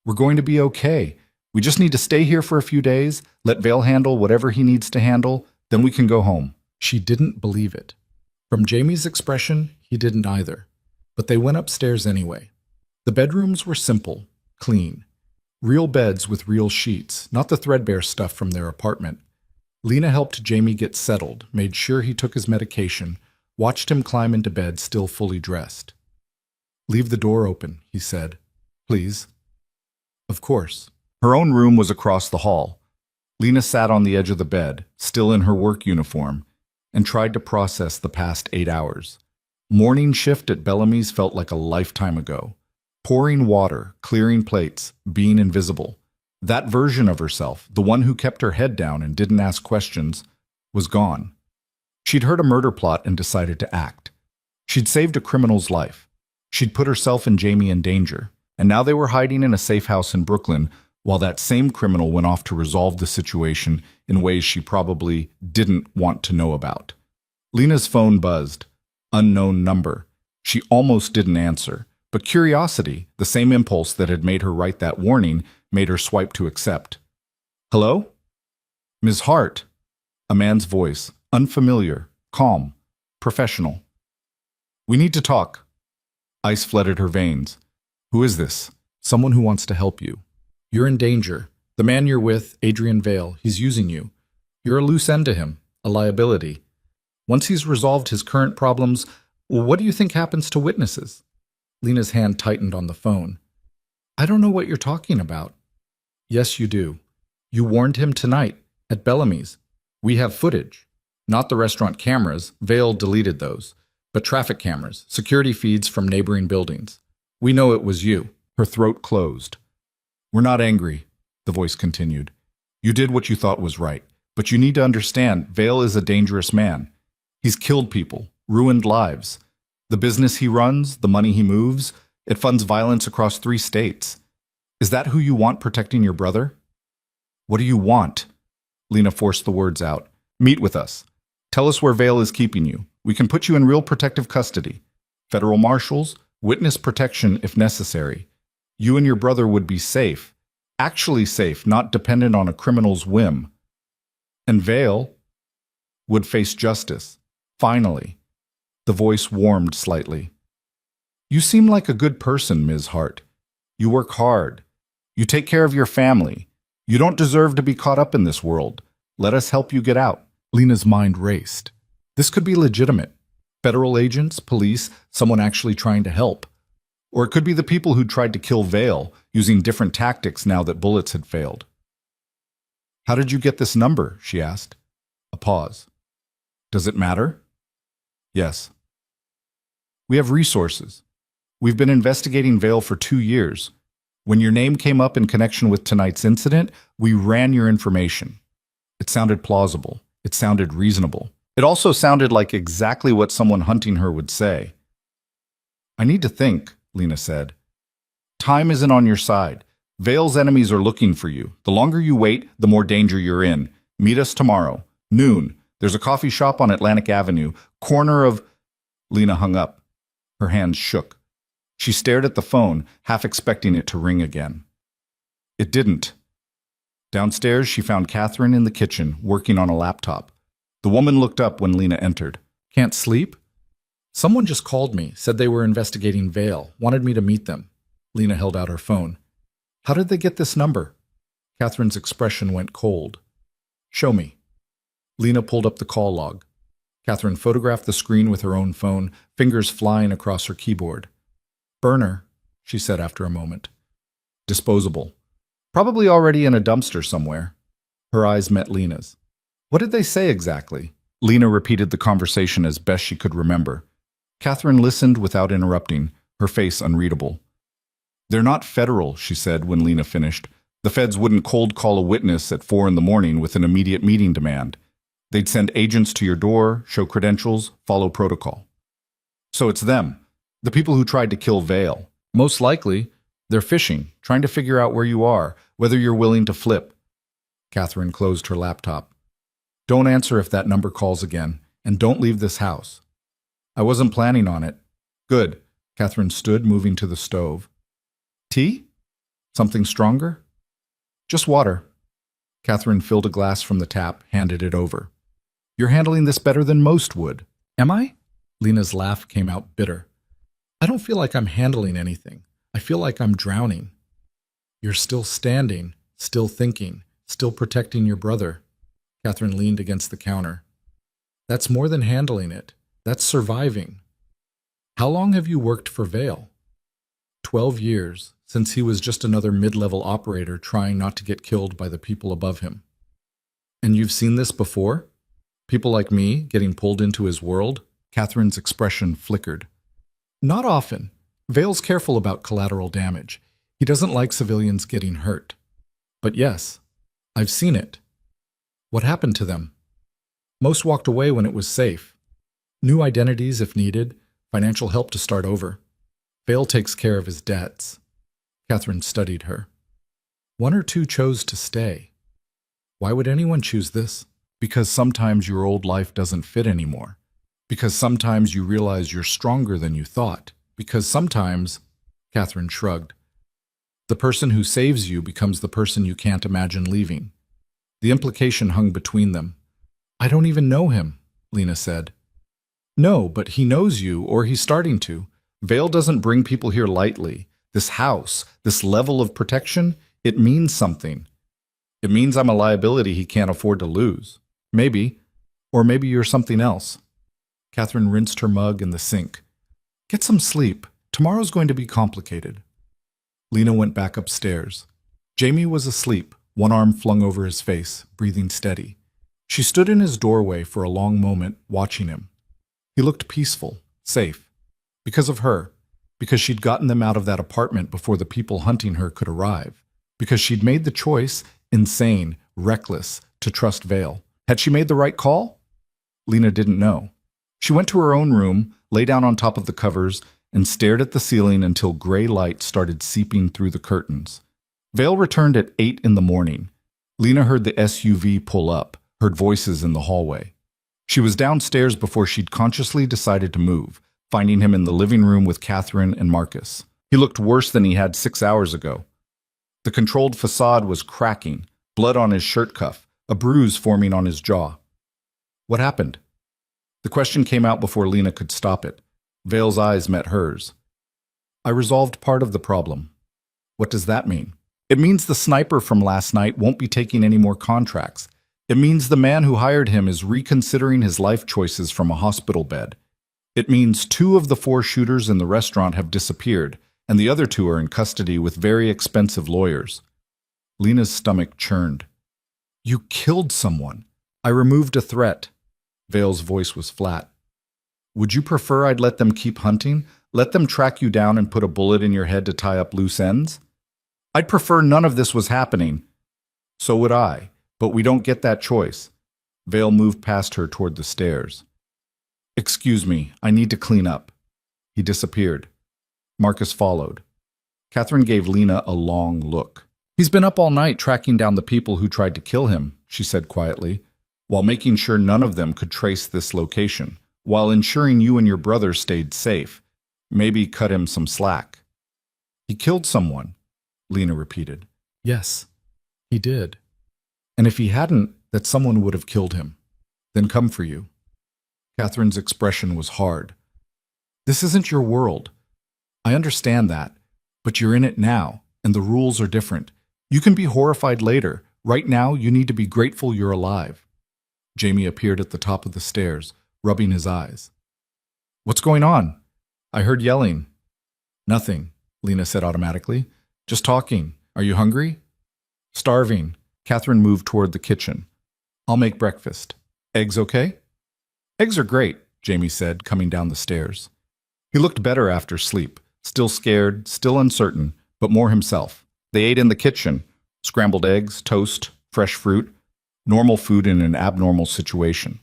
We're going to be okay. We just need to stay here for a few days, let Vale handle whatever he needs to handle, then we can go home. She didn't believe it. From Jamie's expression, he didn't either. But they went upstairs anyway. The bedrooms were simple, clean. Real beds with real sheets, not the threadbare stuff from their apartment. Lena helped Jamie get settled, made sure he took his medication, watched him climb into bed still fully dressed. Leave the door open, he said. Please. Of course. Her own room was across the hall. Lena sat on the edge of the bed, still in her work uniform, and tried to process the past 8 hours. Morning shift at Bellamy's felt like a lifetime ago. Pouring water, clearing plates, being invisible. That version of herself, the one who kept her head down and didn't ask questions, was gone. She'd heard a murder plot and decided to act. She'd saved a criminal's life. She'd put herself and Jamie in danger, and now they were hiding in a safe house in Brooklyn while that same criminal went off to resolve the situation in ways she probably didn't want to know about. Lena's phone buzzed. Unknown number. She almost didn't answer. But curiosity, the same impulse that had made her write that warning, made her swipe to accept. Hello? Ms. Hart. A man's voice, unfamiliar, calm, professional. We need to talk. Ice flooded her veins. Who is this? Someone who wants to help you. You're in danger. The man you're with, Adrian Vale, he's using you. You're a loose end to him, a liability. Once he's resolved his current problems, what do you think happens to witnesses? Lena's hand tightened on the phone. I don't know what you're talking about. Yes, you do. You warned him tonight, at Bellamy's. We have footage. Not the restaurant cameras, Vale deleted those, but traffic cameras, security feeds from neighboring buildings. We know it was you. Her throat closed. We're not angry, the voice continued. You did what you thought was right, but you need to understand Vale is a dangerous man. He's killed people, ruined lives. The business he runs, the money he moves, it funds violence across 3 states. Is that who you want protecting your brother? What do you want? Lena forced the words out. Meet with us. Tell us where Vale is keeping you. We can put you in real protective custody. Federal marshals, witness protection if necessary. You and your brother would be safe. Actually safe, not dependent on a criminal's whim. And Vale would face justice. Finally. The voice warmed slightly. You seem like a good person, Ms. Hart. You work hard. You take care of your family. You don't deserve to be caught up in this world. Let us help you get out. Lena's mind raced. This could be legitimate. Federal agents, police, someone actually trying to help. Or it could be the people who tried to kill Vale, using different tactics now that bullets had failed. How did you get this number? She asked. A pause. Does it matter? Yes. We have resources. We've been investigating Vale for 2 years. When your name came up in connection with tonight's incident, we ran your information. It sounded plausible. It sounded reasonable. It also sounded like exactly what someone hunting her would say. I need to think, Lena said. Time isn't on your side. Vale's enemies are looking for you. The longer you wait, the more danger you're in. Meet us tomorrow, noon. There's a coffee shop on Atlantic Avenue, corner of... Lena hung up. Her hands shook. She stared at the phone, half expecting it to ring again. It didn't. Downstairs, she found Catherine in the kitchen, working on a laptop. The woman looked up when Lena entered. Can't sleep? Someone just called me, said they were investigating Vale, wanted me to meet them. Lena held out her phone. How did they get this number? Catherine's expression went cold. Show me. Lena pulled up the call log. Catherine photographed the screen with her own phone, fingers flying across her keyboard. Burner, she said after a moment. Disposable. Probably already in a dumpster somewhere. Her eyes met Lena's. What did they say exactly? Lena repeated the conversation as best she could remember. Catherine listened without interrupting, her face unreadable. They're not federal, she said when Lena finished. The feds wouldn't cold call a witness at 4 a.m. with an immediate meeting demand. They'd send agents to your door, show credentials, follow protocol. So it's them, the people who tried to kill Vale. Most likely, they're fishing, trying to figure out where you are, whether you're willing to flip. Catherine closed her laptop. Don't answer if that number calls again, and don't leave this house. I wasn't planning on it. Good. Catherine stood, moving to the stove. Tea? Something stronger? Just water. Catherine filled a glass from the tap, handed it over. You're handling this better than most would. Am I? Lena's laugh came out bitter. I don't feel like I'm handling anything. I feel like I'm drowning. You're still standing, still thinking, still protecting your brother. Catherine leaned against the counter. That's more than handling it. That's surviving. How long have you worked for Vale? 12 years, since he was just another mid-level operator trying not to get killed by the people above him. And you've seen this before? People like me getting pulled into his world? Catherine's expression flickered. Not often. Vale's careful about collateral damage. He doesn't like civilians getting hurt. But yes, I've seen it. What happened to them? Most walked away when it was safe. New identities if needed, financial help to start over. Vale takes care of his debts. Catherine studied her. 1 or 2 chose to stay. Why would anyone choose this? Because sometimes your old life doesn't fit anymore. Because sometimes you realize you're stronger than you thought. Because sometimes, Catherine shrugged, the person who saves you becomes the person you can't imagine leaving. The implication hung between them. I don't even know him, Lena said. No, but he knows you, or he's starting to. Vale doesn't bring people here lightly. This house, this level of protection, it means something. It means I'm a liability he can't afford to lose. Maybe. Or maybe you're something else. Catherine rinsed her mug in the sink. Get some sleep. Tomorrow's going to be complicated. Lena went back upstairs. Jamie was asleep, one arm flung over his face, breathing steady. She stood in his doorway for a long moment, watching him. He looked peaceful, safe. Because of her. Because she'd gotten them out of that apartment before the people hunting her could arrive. Because she'd made the choice, insane, reckless, to trust Vale. Had she made the right call? Lena didn't know. She went to her own room, lay down on top of the covers, and stared at the ceiling until gray light started seeping through the curtains. Vale returned at 8 in the morning. Lena heard the SUV pull up, heard voices in the hallway. She was downstairs before she'd consciously decided to move, finding him in the living room with Catherine and Marcus. He looked worse than he had 6 hours ago. The controlled facade was cracking, blood on his shirt cuff, a bruise forming on his jaw. What happened? The question came out before Lena could stop it. Vale's eyes met hers. I resolved part of the problem. What does that mean? It means the sniper from last night won't be taking any more contracts. It means the man who hired him is reconsidering his life choices from a hospital bed. It means 2 of the 4 shooters in the restaurant have disappeared, and the other 2 are in custody with very expensive lawyers. Lena's stomach churned. You killed someone. I removed a threat. Vale's voice was flat. Would you prefer I'd let them keep hunting? Let them track you down and put a bullet in your head to tie up loose ends? I'd prefer none of this was happening. So would I, but we don't get that choice. Vale moved past her toward the stairs. Excuse me, I need to clean up. He disappeared. Marcus followed. Catherine gave Lena a long look. He's been up all night tracking down the people who tried to kill him, she said quietly, while making sure none of them could trace this location, while ensuring you and your brother stayed safe. Maybe cut him some slack. He killed someone, Lena repeated. Yes, he did. And if he hadn't, that someone would have killed him. Then come for you. Catherine's expression was hard. This isn't your world. I understand that, but you're in it now, and the rules are different. You can be horrified later. Right now, you need to be grateful you're alive. Jamie appeared at the top of the stairs, rubbing his eyes. What's going on? I heard yelling. Nothing, Lena said automatically. Just talking. Are you hungry? Starving. Catherine moved toward the kitchen. I'll make breakfast. Eggs okay? Eggs are great, Jamie said, coming down the stairs. He looked better after sleep, still scared, still uncertain, but more himself. They ate in the kitchen. Scrambled eggs, toast, fresh fruit. Normal food in an abnormal situation.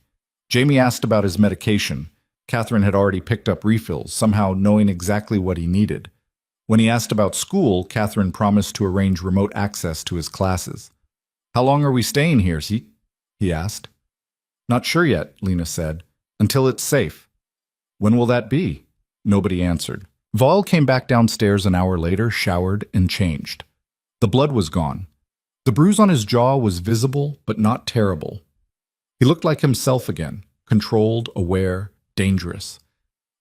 Jamie asked about his medication. Catherine had already picked up refills, somehow knowing exactly what he needed. When he asked about school, Catherine promised to arrange remote access to his classes. How long are we staying here, he asked. Not sure yet, Lena said. Until it's safe. When will that be? Nobody answered. Val came back downstairs an hour later, showered and changed. The blood was gone. The bruise on his jaw was visible, but not terrible. He looked like himself again, controlled, aware, dangerous.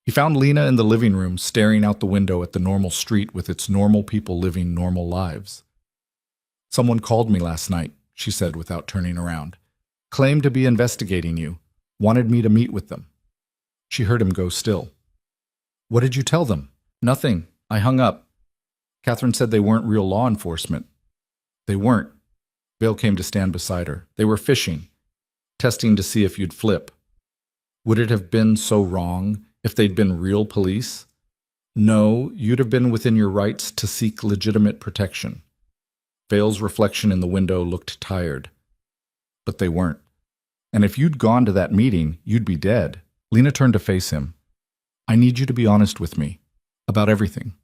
He found Lena in the living room, staring out the window at the normal street with its normal people living normal lives. Someone called me last night, she said without turning around. Claimed to be investigating you. Wanted me to meet with them. She heard him go still. What did you tell them? Nothing. I hung up. Catherine said they weren't real law enforcement. They weren't. Vale came to stand beside her. They were fishing. Testing to see if you'd flip. Would it have been so wrong if they'd been real police? No, you'd have been within your rights to seek legitimate protection. Vale's reflection in the window looked tired. But they weren't. And if you'd gone to that meeting, you'd be dead. Lena turned to face him. I need you to be honest with me. About everything.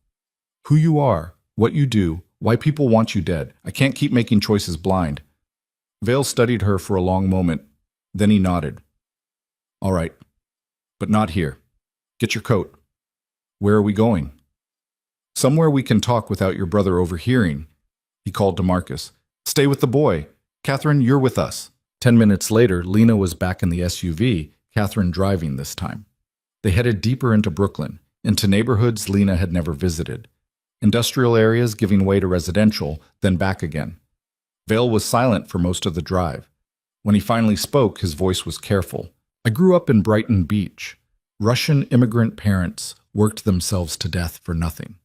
Who you are, what you do, why people want you dead. I can't keep making choices blind. Vale studied her for a long moment. Then he nodded. All right. But not here. Get your coat. Where are we going? Somewhere we can talk without your brother overhearing. He called to Marcus. Stay with the boy. Catherine, you're with us. 10 minutes later, Lena was back in the SUV, Catherine driving this time. They headed deeper into Brooklyn, into neighborhoods Lena had never visited. Industrial areas giving way to residential, then back again. Vale was silent for most of the drive. When he finally spoke, his voice was careful. I grew up in Brighton Beach. Russian immigrant parents worked themselves to death for nothing.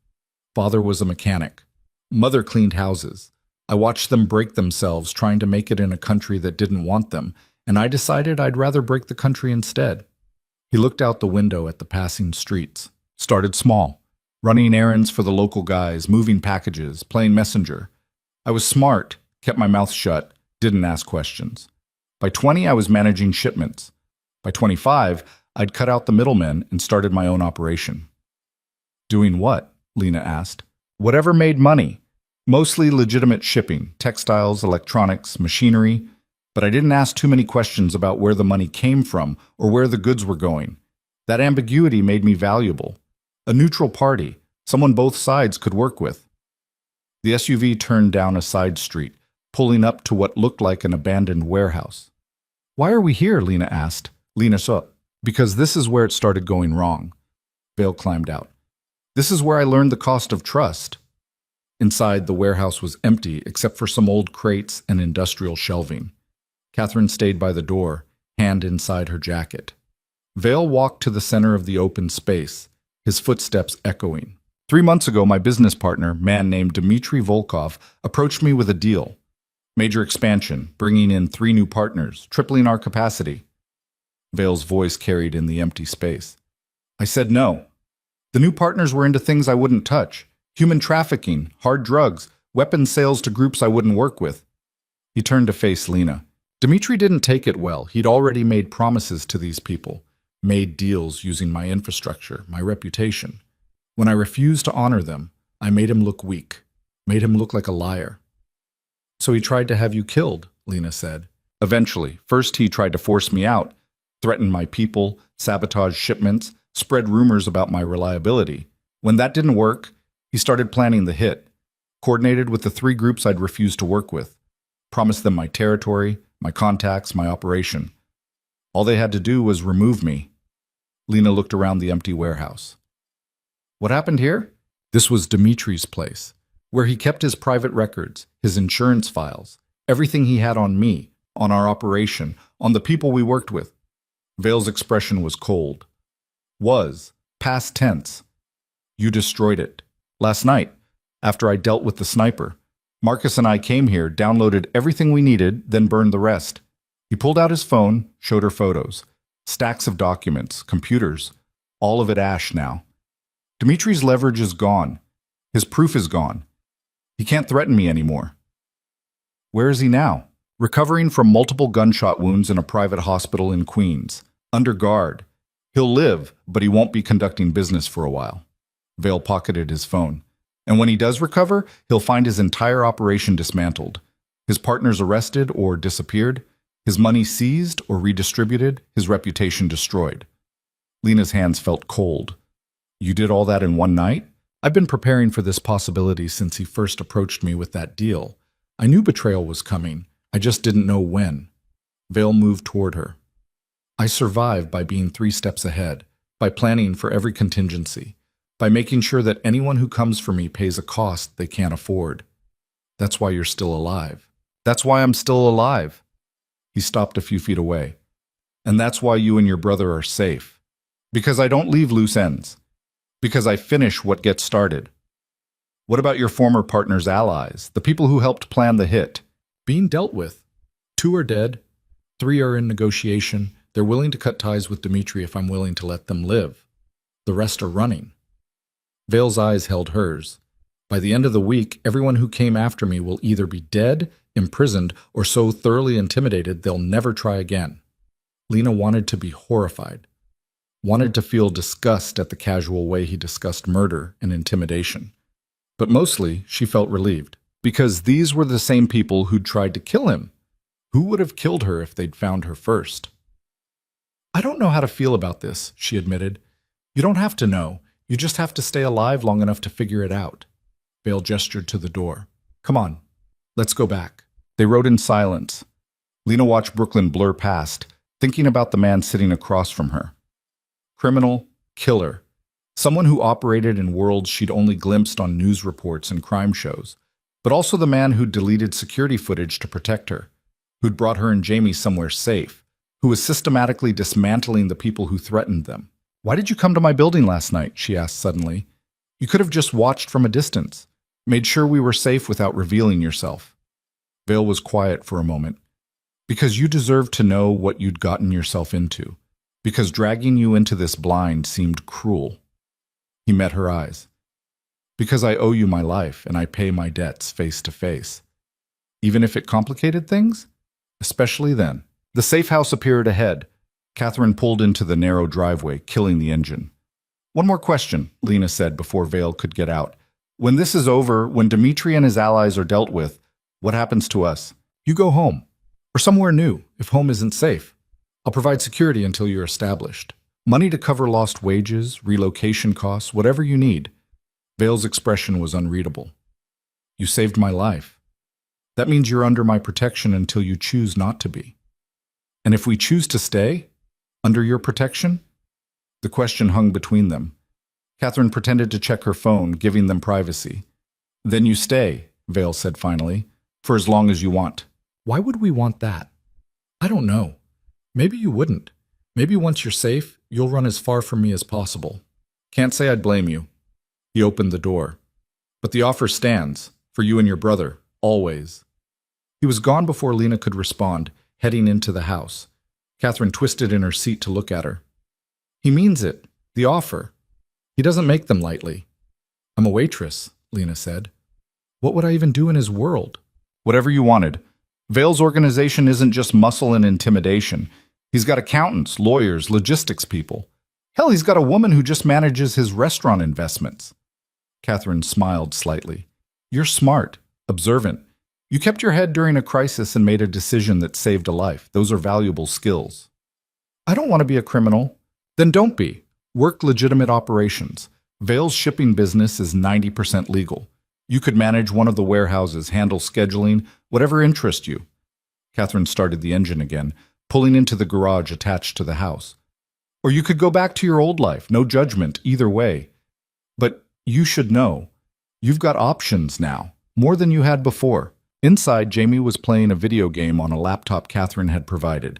Father was a mechanic. Mother cleaned houses. I watched them break themselves trying to make it in a country that didn't want them, and I decided I'd rather break the country instead. He looked out the window at the passing streets. Started small. Running errands for the local guys, moving packages, playing messenger. I was smart, kept my mouth shut, didn't ask questions. By 20, I was managing shipments. By 25, I'd cut out the middlemen and started my own operation. Doing what? Lena asked. Whatever made money. Mostly legitimate shipping, textiles, electronics, machinery. But I didn't ask too many questions about where the money came from or where the goods were going. That ambiguity made me valuable. A neutral party, someone both sides could work with. The SUV turned down a side street, pulling up to what looked like an abandoned warehouse. Why are we here? Lena asked. Lena saw. Because this is where it started going wrong. Vale climbed out. This is where I learned the cost of trust. Inside, the warehouse was empty except for some old crates and industrial shelving. Catherine stayed by the door, hand inside her jacket. Vale walked to the center of the open space, his footsteps echoing. 3 months ago, my business partner, man named Dmitry Volkov, approached me with a deal. Major expansion, bringing in 3 new partners, tripling our capacity. Vale's voice carried in the empty space. I said no. The new partners were into things I wouldn't touch. Human trafficking, hard drugs, weapons sales to groups I wouldn't work with. He turned to face Lena. Dmitry didn't take it well. He'd already made promises to these people, made deals using my infrastructure, my reputation. When I refused to honor them, I made him look weak, made him look like a liar. So he tried to have you killed, Lena said. Eventually, first he tried to force me out, threaten my people, sabotage shipments, spread rumors about my reliability. When that didn't work, he started planning the hit, coordinated with the 3 groups I'd refused to work with, promised them my territory, my contacts, my operation. All they had to do was remove me. Lena looked around the empty warehouse. What happened here? This was Dmitry's place, where he kept his private records, his insurance files, everything he had on me, on our operation, on the people we worked with. Vale's expression was cold. Was, past tense. You destroyed it. Last night, after I dealt with the sniper, Marcus and I came here, downloaded everything we needed, then burned the rest. He pulled out his phone, showed her photos. Stacks of documents, computers, all of it ash now. Dmitry's leverage is gone. His proof is gone. He can't threaten me anymore. Where is he now? Recovering from multiple gunshot wounds in a private hospital in Queens. Under guard. He'll live, but he won't be conducting business for a while. Vale pocketed his phone. And when he does recover, he'll find his entire operation dismantled. His partners arrested or disappeared. His money seized or redistributed. His reputation destroyed. Lena's hands felt cold. You did all that in one night? I've been preparing for this possibility since he first approached me with that deal. I knew betrayal was coming. I just didn't know when. Vale moved toward her. I survive by being 3 steps ahead, by planning for every contingency, by making sure that anyone who comes for me pays a cost they can't afford. That's why you're still alive. That's why I'm still alive. He stopped a few feet away. And that's why you and your brother are safe. Because I don't leave loose ends. Because I finish what gets started. What about your former partner's allies, the people who helped plan the hit? Being dealt with. 2 are dead. 3 are in negotiation. They're willing to cut ties with Dmitry if I'm willing to let them live. The rest are running. Vale's eyes held hers. By the end of the week, everyone who came after me will either be dead, imprisoned, or so thoroughly intimidated they'll never try again. Lena wanted to be horrified. Wanted to feel disgust at the casual way he discussed murder and intimidation. But mostly, she felt relieved, because these were the same people who'd tried to kill him. Who would have killed her if they'd found her first? I don't know how to feel about this, she admitted. You don't have to know. You just have to stay alive long enough to figure it out. Vale gestured to the door. Come on, let's go back. They rode in silence. Lena watched Brooklyn blur past, thinking about the man sitting across from her. Criminal, killer, someone who operated in worlds she'd only glimpsed on news reports and crime shows, but also the man who'd deleted security footage to protect her, who'd brought her and Jamie somewhere safe, who was systematically dismantling the people who threatened them. Why did you come to my building last night? She asked suddenly. You could have just watched from a distance, made sure we were safe without revealing yourself. Vale was quiet for a moment. Because you deserved to know what you'd gotten yourself into. Because dragging you into this blind seemed cruel. He met her eyes. Because I owe you my life and I pay my debts face to face. Even if it complicated things? Especially then. The safe house appeared ahead. Catherine pulled into the narrow driveway, killing the engine. One more question, Lena said before Vale could get out. When this is over, when Dmitry and his allies are dealt with, what happens to us? You go home. Or somewhere new, if home isn't safe. I'll provide security until you're established. Money to cover lost wages, relocation costs, whatever you need. Vale's expression was unreadable. You saved my life. That means you're under my protection until you choose not to be. And if we choose to stay under your protection? The question hung between them. Catherine pretended to check her phone, giving them privacy. Then you stay, Vale said finally, for as long as you want. Why would we want that? I don't know. Maybe you wouldn't. Maybe once you're safe, you'll run as far from me as possible. Can't say I'd blame you. He opened the door. But the offer stands, for you and your brother, always. He was gone before Lena could respond, heading into the house. Catherine twisted in her seat to look at her. He means it. The offer. He doesn't make them lightly. I'm a waitress, Lena said. What would I even do in his world? Whatever you wanted. Vale's organization isn't just muscle and intimidation. He's got accountants, lawyers, logistics people. Hell, he's got a woman who just manages his restaurant investments. Catherine smiled slightly. You're smart, observant. You kept your head during a crisis and made a decision that saved a life. Those are valuable skills. I don't want to be a criminal. Then don't be. Work legitimate operations. Vale's shipping business is 90% legal. You could manage one of the warehouses, handle scheduling, whatever interests you. Catherine started the engine again, pulling into the garage attached to the house. Or you could go back to your old life, no judgment, either way. But you should know, you've got options now, more than you had before. Inside, Jamie was playing a video game on a laptop Catherine had provided.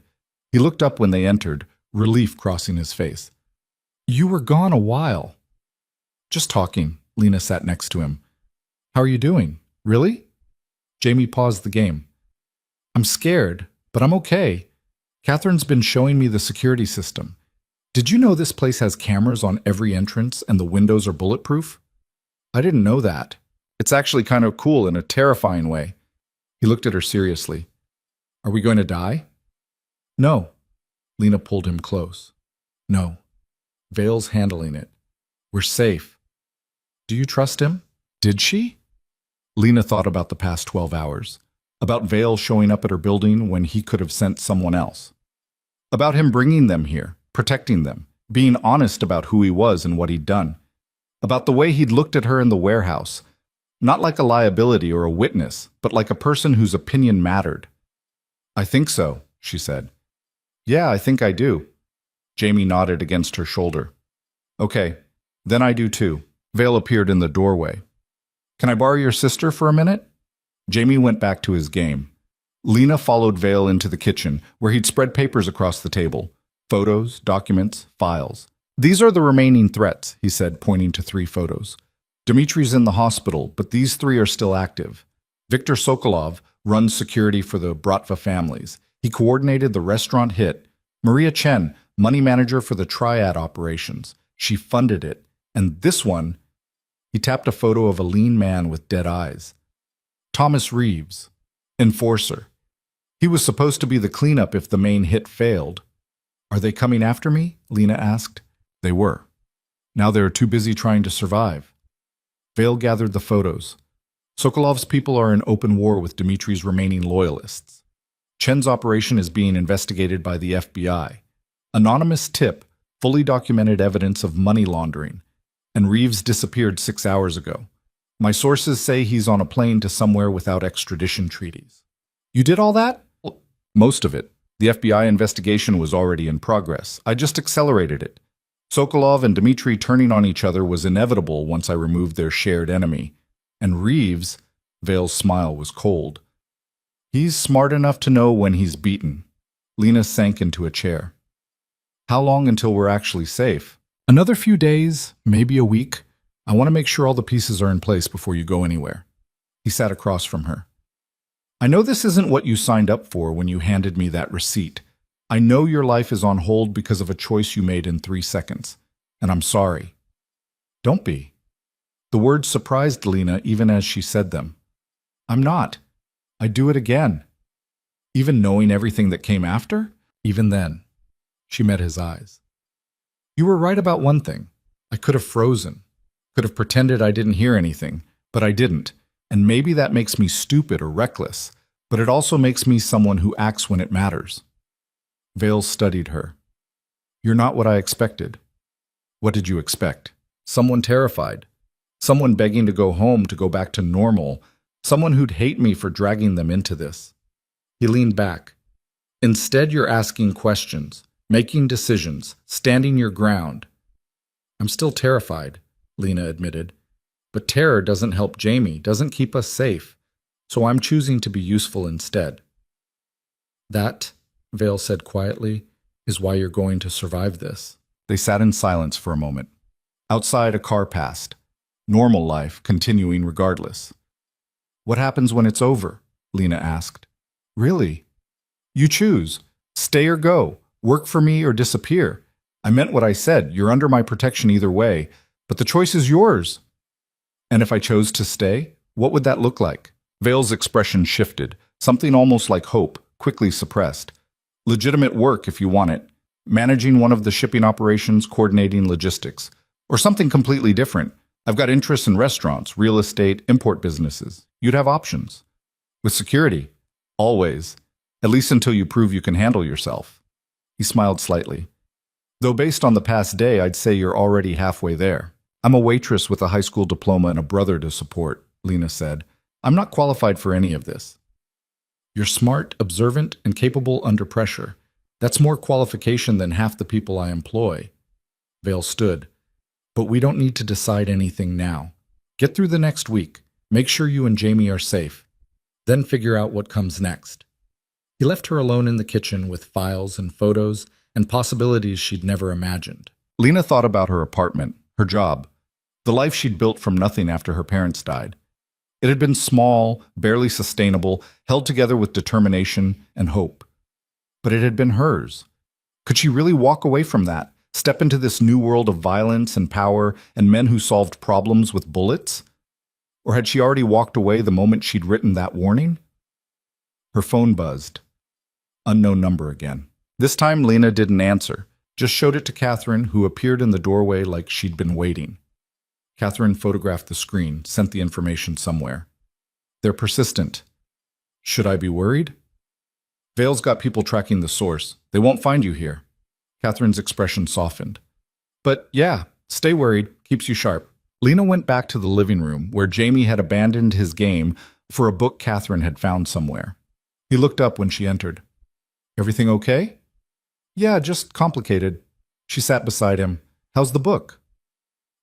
He looked up when they entered, relief crossing his face. You were gone a while. Just talking. Lena sat next to him. How are you doing? Really? Jamie paused the game. I'm scared, but I'm okay. Catherine's been showing me the security system. Did you know this place has cameras on every entrance and the windows are bulletproof? I didn't know that. It's actually kind of cool in a terrifying way. He looked at her seriously. Are we going to die? No. Lena pulled him close. No. Vale's handling it. We're safe. Do you trust him? Did she? Lena thought about the past 12 hours. About Vale showing up at her building when he could have sent someone else. About him bringing them here, protecting them, being honest about who he was and what he'd done. About the way he'd looked at her in the warehouse. Not like a liability or a witness, but like a person whose opinion mattered. I think so, she said. Yeah, I think I do. Jamie nodded against her shoulder. Okay, then I do too. Vale appeared in the doorway. Can I borrow your sister for a minute? Jamie went back to his game. Lena followed Vale into the kitchen, where he'd spread papers across the table. Photos, documents, files. These are the remaining threats, he said, pointing to 3 photos. Dmitri's in the hospital, but these 3 are still active. Viktor Sokolov runs security for the Bratva families. He coordinated the restaurant hit. Maria Chen, money manager for the Triad operations. She funded it. And this one, he tapped a photo of a lean man with dead eyes. Thomas Reeves, enforcer. He was supposed to be the cleanup if the main hit failed. Are they coming after me? Lena asked. They were. Now they're too busy trying to survive. Vale gathered the photos. Sokolov's people are in open war with Dmitri's remaining loyalists. Chen's operation is being investigated by the FBI. Anonymous tip, fully documented evidence of money laundering. And Reeves disappeared 6 hours ago. My sources say he's on a plane to somewhere without extradition treaties. You did all that? Most of it. The FBI investigation was already in progress. I just accelerated it. Sokolov and Dmitri turning on each other was inevitable once I removed their shared enemy. And Reeves, Vale's smile was cold. He's smart enough to know when he's beaten. Lena sank into a chair. How long until we're actually safe? Another few days, maybe a week. I want to make sure all the pieces are in place before you go anywhere. He sat across from her. I know this isn't what you signed up for when you handed me that receipt. I know your life is on hold because of a choice you made in 3 seconds. And I'm sorry. Don't be. The words surprised Lena even as she said them. I'm not. I'd do it again. Even knowing everything that came after? Even then. She met his eyes. You were right about one thing. I could have frozen. Could have pretended I didn't hear anything, but I didn't. And maybe that makes me stupid or reckless, but it also makes me someone who acts when it matters. Vale studied her. You're not what I expected. What did you expect? Someone terrified. Someone begging to go home, to go back to normal. Someone who'd hate me for dragging them into this. He leaned back. Instead, you're asking questions, making decisions, standing your ground. I'm still terrified, Lena admitted. But terror doesn't help Jamie, doesn't keep us safe. So I'm choosing to be useful instead. That, Vale said quietly, is why you're going to survive this. They sat in silence for a moment. Outside, a car passed. Normal life continuing regardless. What happens when it's over? Lena asked. Really? You choose. Stay or go. Work for me or disappear. I meant what I said. You're under my protection either way, but the choice is yours. And if I chose to stay, what would that look like? Vale's expression shifted, something almost like hope, quickly suppressed. Legitimate work if you want it. Managing one of the shipping operations, coordinating logistics. Or something completely different. I've got interests in restaurants, real estate, import businesses. You'd have options. With security. Always. At least until you prove you can handle yourself. He smiled slightly. Though based on the past day, I'd say you're already halfway there. I'm a waitress with a high school diploma and a brother to support, Lena said. I'm not qualified for any of this. You're smart, observant, and capable under pressure. That's more qualification than half the people I employ. Vale stood. But we don't need to decide anything now. Get through the next week. Make sure you and Jamie are safe. Then figure out what comes next. He left her alone in the kitchen with files and photos and possibilities she'd never imagined. Lena thought about her apartment, her job, the life she'd built from nothing after her parents died. It had been small, barely sustainable, held together with determination and hope. But it had been hers. Could she really walk away from that, step into this new world of violence and power and men who solved problems with bullets? Or had she already walked away the moment she'd written that warning? Her phone buzzed. Unknown number again. This time Lena didn't answer, just showed it to Catherine, who appeared in the doorway like she'd been waiting. Catherine photographed the screen, sent the information somewhere. They're persistent. Should I be worried? Vale's got people tracking the source. They won't find you here. Catherine's expression softened. But yeah, stay worried, keeps you sharp. Lena went back to the living room, where Jamie had abandoned his game for a book Catherine had found somewhere. He looked up when she entered. Everything okay? Yeah, just complicated. She sat beside him. How's the book?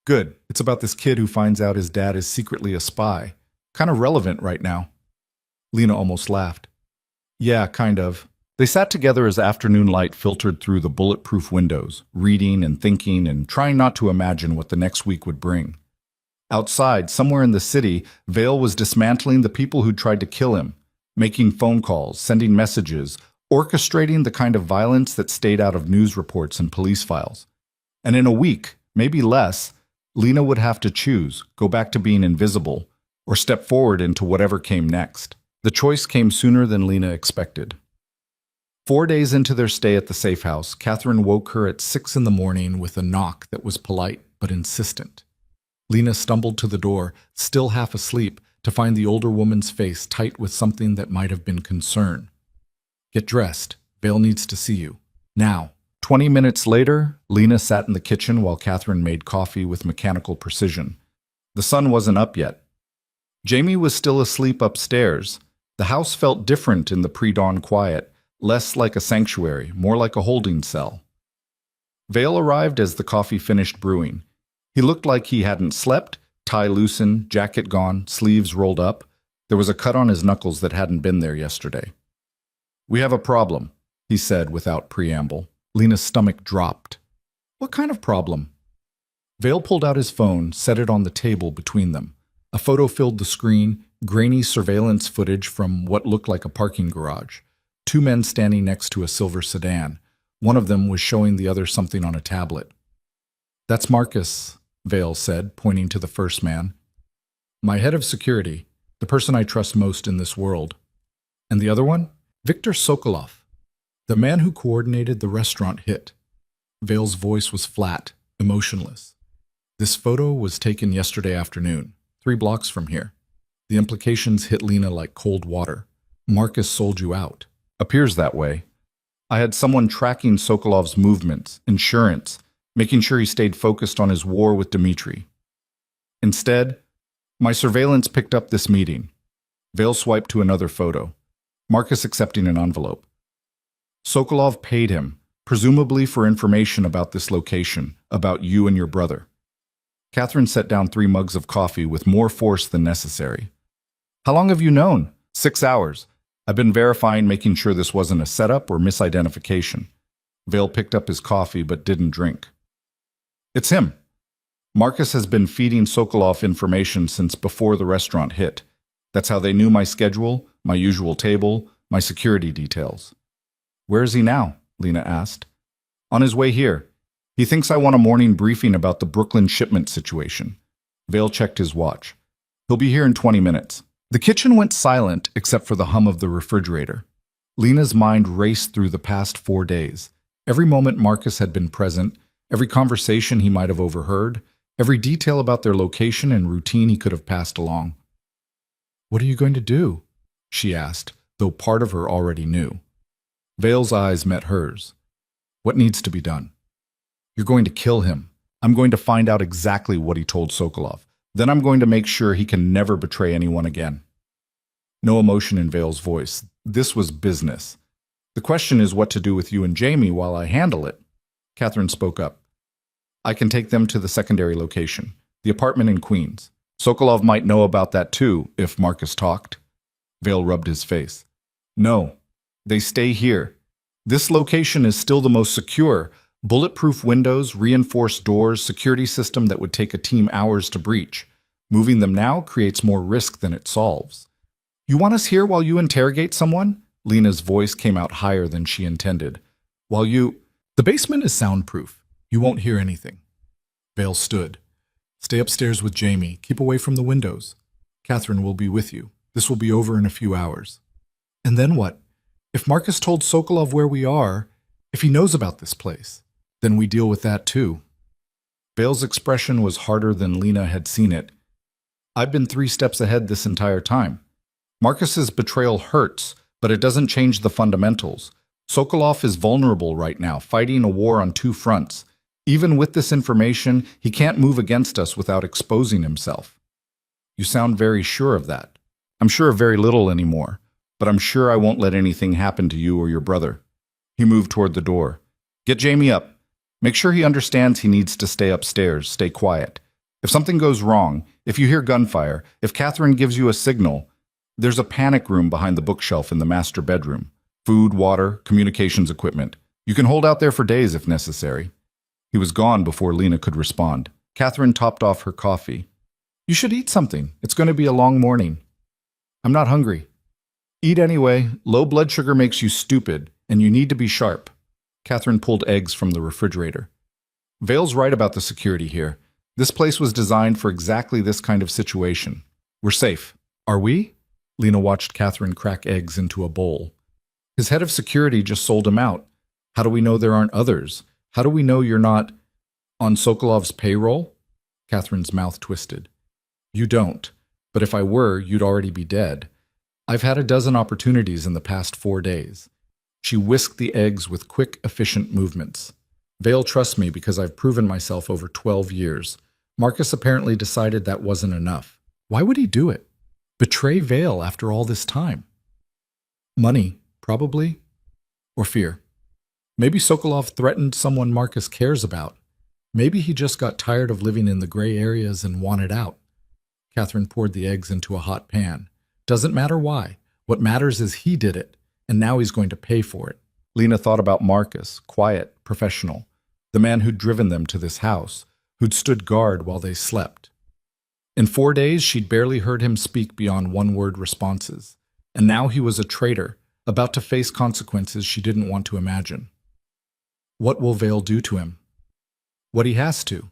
Good. It's about this kid who finds out his dad is secretly a spy. Kind of relevant right now. Lena almost laughed. Yeah, kind of. They sat together as afternoon light filtered through the bulletproof windows, reading and thinking and trying not to imagine what the next week would bring. Outside, somewhere in the city, Vale was dismantling the people who'd tried to kill him, making phone calls, sending messages, orchestrating the kind of violence that stayed out of news reports and police files. And in a week, maybe less, Lena would have to choose, go back to being invisible, or step forward into whatever came next. The choice came sooner than Lena expected. 4 days into their stay at the safe house, Catherine woke her at 6 a.m. with a knock that was polite but insistent. Lena stumbled to the door, still half asleep, to find the older woman's face tight with something that might have been concern. Get dressed. Vale needs to see you. Now. 20 minutes later, Lena sat in the kitchen while Catherine made coffee with mechanical precision. The sun wasn't up yet. Jamie was still asleep upstairs. The house felt different in the pre-dawn quiet, less like a sanctuary, more like a holding cell. Vale arrived as the coffee finished brewing. He looked like he hadn't slept, tie loosened, jacket gone, sleeves rolled up. There was a cut on his knuckles that hadn't been there yesterday. We have a problem, he said without preamble. Lena's stomach dropped. What kind of problem? Vale pulled out his phone, set it on the table between them. A photo filled the screen, grainy surveillance footage from what looked like a parking garage. 2 men standing next to a silver sedan. One of them was showing the other something on a tablet. That's Marcus, Vale said, pointing to the first man. My head of security, the person I trust most in this world. And the other one? Viktor Sokolov, the man who coordinated the restaurant hit. Vale's voice was flat, emotionless. This photo was taken yesterday afternoon, 3 blocks from here. The implications hit Lena like cold water. Marcus sold you out. Appears that way. I had someone tracking Sokolov's movements, insurance, making sure he stayed focused on his war with Dmitri. Instead, my surveillance picked up this meeting. Vale swiped to another photo. Marcus accepting an envelope. Sokolov paid him, presumably for information about this location, about you and your brother. Catherine set down 3 mugs of coffee with more force than necessary. How long have you known? 6 hours. I've been verifying, making sure this wasn't a setup or misidentification. Vale picked up his coffee but didn't drink. It's him. Marcus has been feeding Sokolov information since before the restaurant hit. That's how they knew my schedule, my usual table, my security details. Where is he now? Lena asked. On his way here. He thinks I want a morning briefing about the Brooklyn shipment situation. Vale checked his watch. He'll be here in 20 minutes. The kitchen went silent except for the hum of the refrigerator. Lena's mind raced through the past 4 days. Every moment Marcus had been present, every conversation he might have overheard, every detail about their location and routine he could have passed along. What are you going to do? She asked, though part of her already knew. Vale's eyes met hers. What needs to be done? You're going to kill him. I'm going to find out exactly what he told Sokolov. Then I'm going to make sure he can never betray anyone again. No emotion in Vale's voice. This was business. The question is what to do with you and Jamie while I handle it. Catherine spoke up. I can take them to the secondary location, the apartment in Queens. Sokolov might know about that too, if Marcus talked. Vale rubbed his face. No, they stay here. This location is still the most secure. Bulletproof windows, reinforced doors, security system that would take a team hours to breach. Moving them now creates more risk than it solves. You want us here while you interrogate someone? Lena's voice came out higher than she intended. The basement is soundproof. You won't hear anything. Vale stood. Stay upstairs with Jamie. Keep away from the windows. Catherine will be with you. This will be over in a few hours. And then what? If Marcus told Sokolov where we are, if he knows about this place, then we deal with that too. Vale's expression was harder than Lena had seen it. I've been 3 steps ahead this entire time. Marcus's betrayal hurts, but it doesn't change the fundamentals. Sokolov is vulnerable right now, fighting a war on 2 fronts. Even with this information, he can't move against us without exposing himself. You sound very sure of that. I'm sure of very little anymore, but I'm sure I won't let anything happen to you or your brother. He moved toward the door. Get Jamie up. Make sure he understands he needs to stay upstairs, stay quiet. If something goes wrong, if you hear gunfire, if Catherine gives you a signal, there's a panic room behind the bookshelf in the master bedroom. Food, water, communications equipment. You can hold out there for days if necessary. He was gone before Lena could respond. Catherine topped off her coffee. You should eat something. It's going to be a long morning. I'm not hungry. Eat anyway. Low blood sugar makes you stupid, and you need to be sharp. Catherine pulled eggs from the refrigerator. Vale's right about the security here. This place was designed for exactly this kind of situation. We're safe. Are we? Lena watched Catherine crack eggs into a bowl. His head of security just sold him out. How do we know there aren't others? How do we know you're not on Sokolov's payroll? Catherine's mouth twisted. You don't. But if I were, you'd already be dead. I've had a dozen opportunities in the past 4 days. She whisked the eggs with quick, efficient movements. Vale trusts me because I've proven myself over 12 years. Marcus apparently decided that wasn't enough. Why would he do it? Betray Vale after all this time? Money, probably. Or fear. Maybe Sokolov threatened someone Marcus cares about. Maybe he just got tired of living in the gray areas and wanted out. Catherine poured the eggs into a hot pan. Doesn't matter why. What matters is he did it, and now he's going to pay for it. Lena thought about Marcus, quiet, professional, the man who'd driven them to this house, who'd stood guard while they slept. In 4 days, she'd barely heard him speak beyond one-word responses, and now he was a traitor, about to face consequences she didn't want to imagine. What will Vale do to him? What he has to.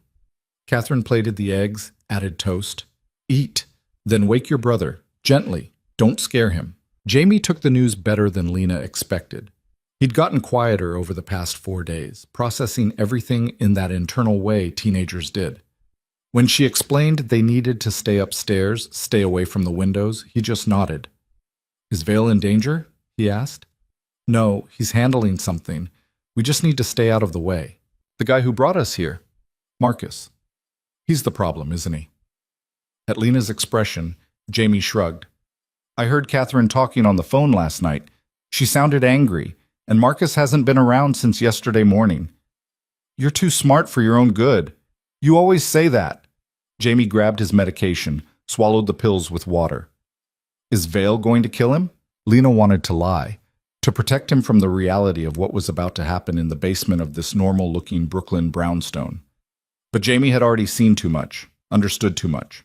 Catherine plated the eggs, added toast. Eat, then wake your brother, gently. Don't scare him. Jamie took the news better than Lena expected. He'd gotten quieter over the past 4 days, processing everything in that internal way teenagers did. When she explained they needed to stay upstairs, stay away from the windows, he just nodded. Is Vale in danger? He asked. No, he's handling something. We just need to stay out of the way. The guy who brought us here, Marcus. He's the problem, isn't he? At Lena's expression, Jamie shrugged. I heard Catherine talking on the phone last night. She sounded angry, and Marcus hasn't been around since yesterday morning. You're too smart for your own good. You always say that. Jamie grabbed his medication, swallowed the pills with water. Is Vale going to kill him? Lena wanted to lie, to protect him from the reality of what was about to happen in the basement of this normal-looking Brooklyn brownstone. But Jamie had already seen too much, understood too much.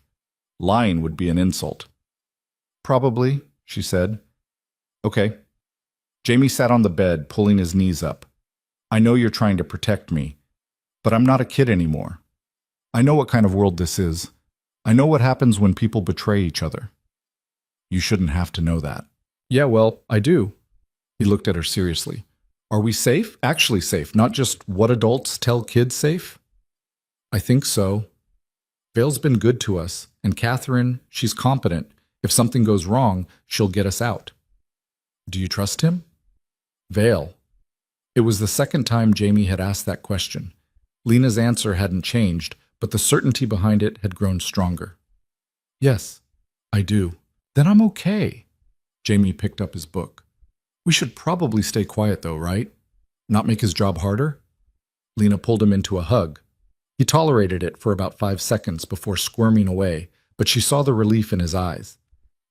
Lying would be an insult. Probably, she said. Okay. Jamie sat on the bed, pulling his knees up. I know you're trying to protect me, but I'm not a kid anymore. I know what kind of world this is. I know what happens when people betray each other. You shouldn't have to know that. Yeah, well, I do. He looked at her seriously. Are we safe? Actually safe, not just what adults tell kids safe? I think so. Vale's been good to us, and Catherine, she's competent. If something goes wrong, she'll get us out. Do you trust him? Vale. It was the second time Jamie had asked that question. Lena's answer hadn't changed, but the certainty behind it had grown stronger. Yes, I do. Then I'm okay. Jamie picked up his book. We should probably stay quiet though, right? Not make his job harder? Lena pulled him into a hug. He tolerated it for about 5 seconds before squirming away, but she saw the relief in his eyes.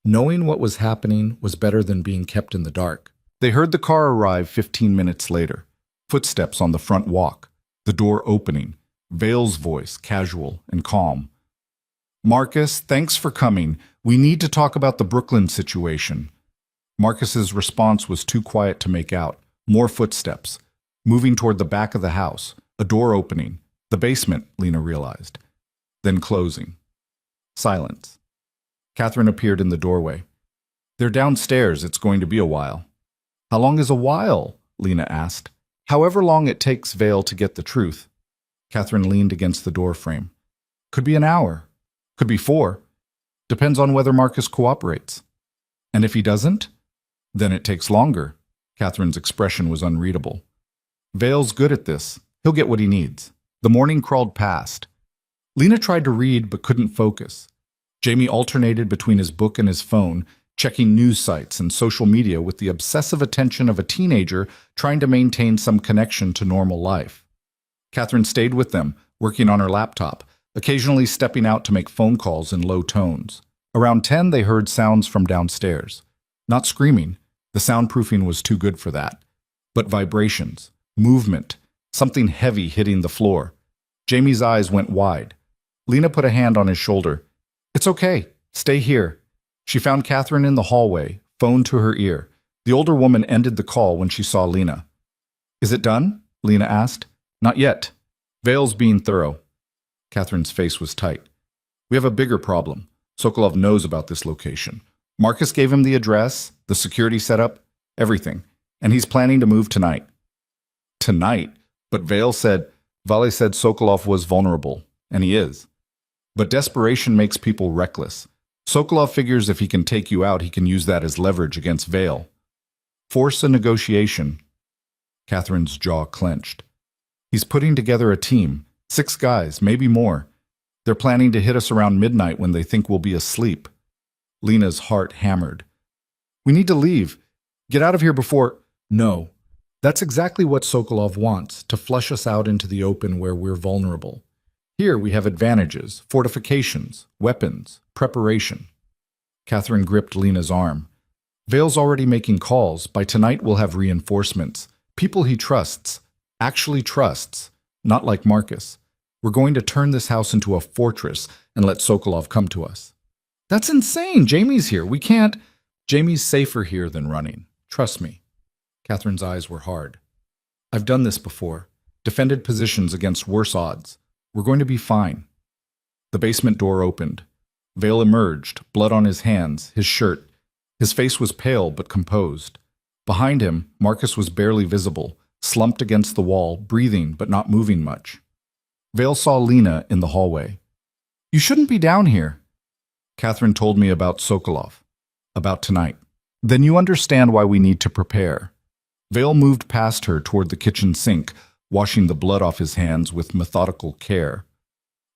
Knowing what was happening was better than being kept in the dark. They heard the car arrive 15 minutes later. Footsteps on the front walk, the door opening, Vale's voice, casual and calm. Marcus, thanks for coming. We need to talk about the Brooklyn situation. Marcus's response was too quiet to make out. More footsteps. Moving toward the back of the house. A door opening. The basement, Lena realized. Then closing. Silence. Catherine appeared in the doorway. They're downstairs. It's going to be a while. How long is a while? Lena asked. However long it takes Vale to get the truth. Catherine leaned against the door frame. Could be an hour. Could be 4. Depends on whether Marcus cooperates. And if he doesn't? Then it takes longer. Catherine's expression was unreadable. Vale's good at this. He'll get what he needs. The morning crawled past. Lena tried to read but couldn't focus. Jamie alternated between his book and his phone, checking news sites and social media with the obsessive attention of a teenager trying to maintain some connection to normal life. Catherine stayed with them, working on her laptop, occasionally stepping out to make phone calls in low tones. Around 10, they heard sounds from downstairs. Not screaming. The soundproofing was too good for that. But vibrations, movement, something heavy hitting the floor. Jamie's eyes went wide. Lena put a hand on his shoulder. It's okay. Stay here. She found Catherine in the hallway, phone to her ear. The older woman ended the call when she saw Lena. Is it done? Lena asked. Not yet. Vale's being thorough. Catherine's face was tight. We have a bigger problem. Sokolov knows about this location. Marcus gave him the address, the security setup, everything, and he's planning to move tonight. Tonight? But Vale said Sokolov was vulnerable, and he is. But desperation makes people reckless. Sokolov figures if he can take you out, he can use that as leverage against Vale. Force a negotiation. Catherine's jaw clenched. He's putting together a team, 6 guys, maybe more. They're planning to hit us around midnight when they think we'll be asleep. Lena's heart hammered. We need to leave. Get out of here before... No. That's exactly what Sokolov wants, to flush us out into the open where we're vulnerable. Here we have advantages, fortifications, weapons, preparation. Catherine gripped Lena's arm. Vale's already making calls. By tonight we'll have reinforcements. People he trusts. Actually trusts. Not like Marcus. We're going to turn this house into a fortress and let Sokolov come to us. That's insane. Jamie's here. We can't... Jamie's safer here than running. Trust me. Catherine's eyes were hard. I've done this before. Defended positions against worse odds. We're going to be fine. The basement door opened. Vale emerged, blood on his hands, his shirt. His face was pale but composed. Behind him, Marcus was barely visible, slumped against the wall, breathing but not moving much. Vale saw Lena in the hallway. You shouldn't be down here. Catherine told me about Sokolov. About tonight. Then you understand why we need to prepare. Vale moved past her toward the kitchen sink, washing the blood off his hands with methodical care.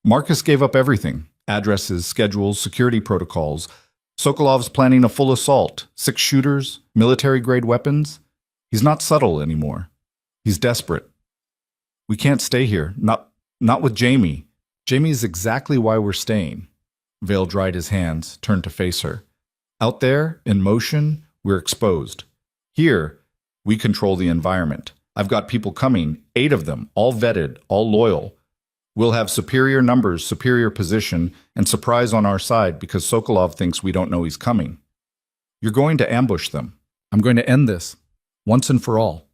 Marcus gave up everything. Addresses, schedules, security protocols. Sokolov's planning a full assault, 6 shooters, military-grade weapons. He's not subtle anymore. He's desperate. We can't stay here, not with Jamie. Jamie is exactly why we're staying. Vale dried his hands, turned to face her. Out there, in motion, we're exposed. Here, we control the environment. I've got people coming, 8 of them, all vetted, all loyal. We'll have superior numbers, superior position, and surprise on our side because Sokolov thinks we don't know he's coming. You're going to ambush them. I'm going to end this, once and for all.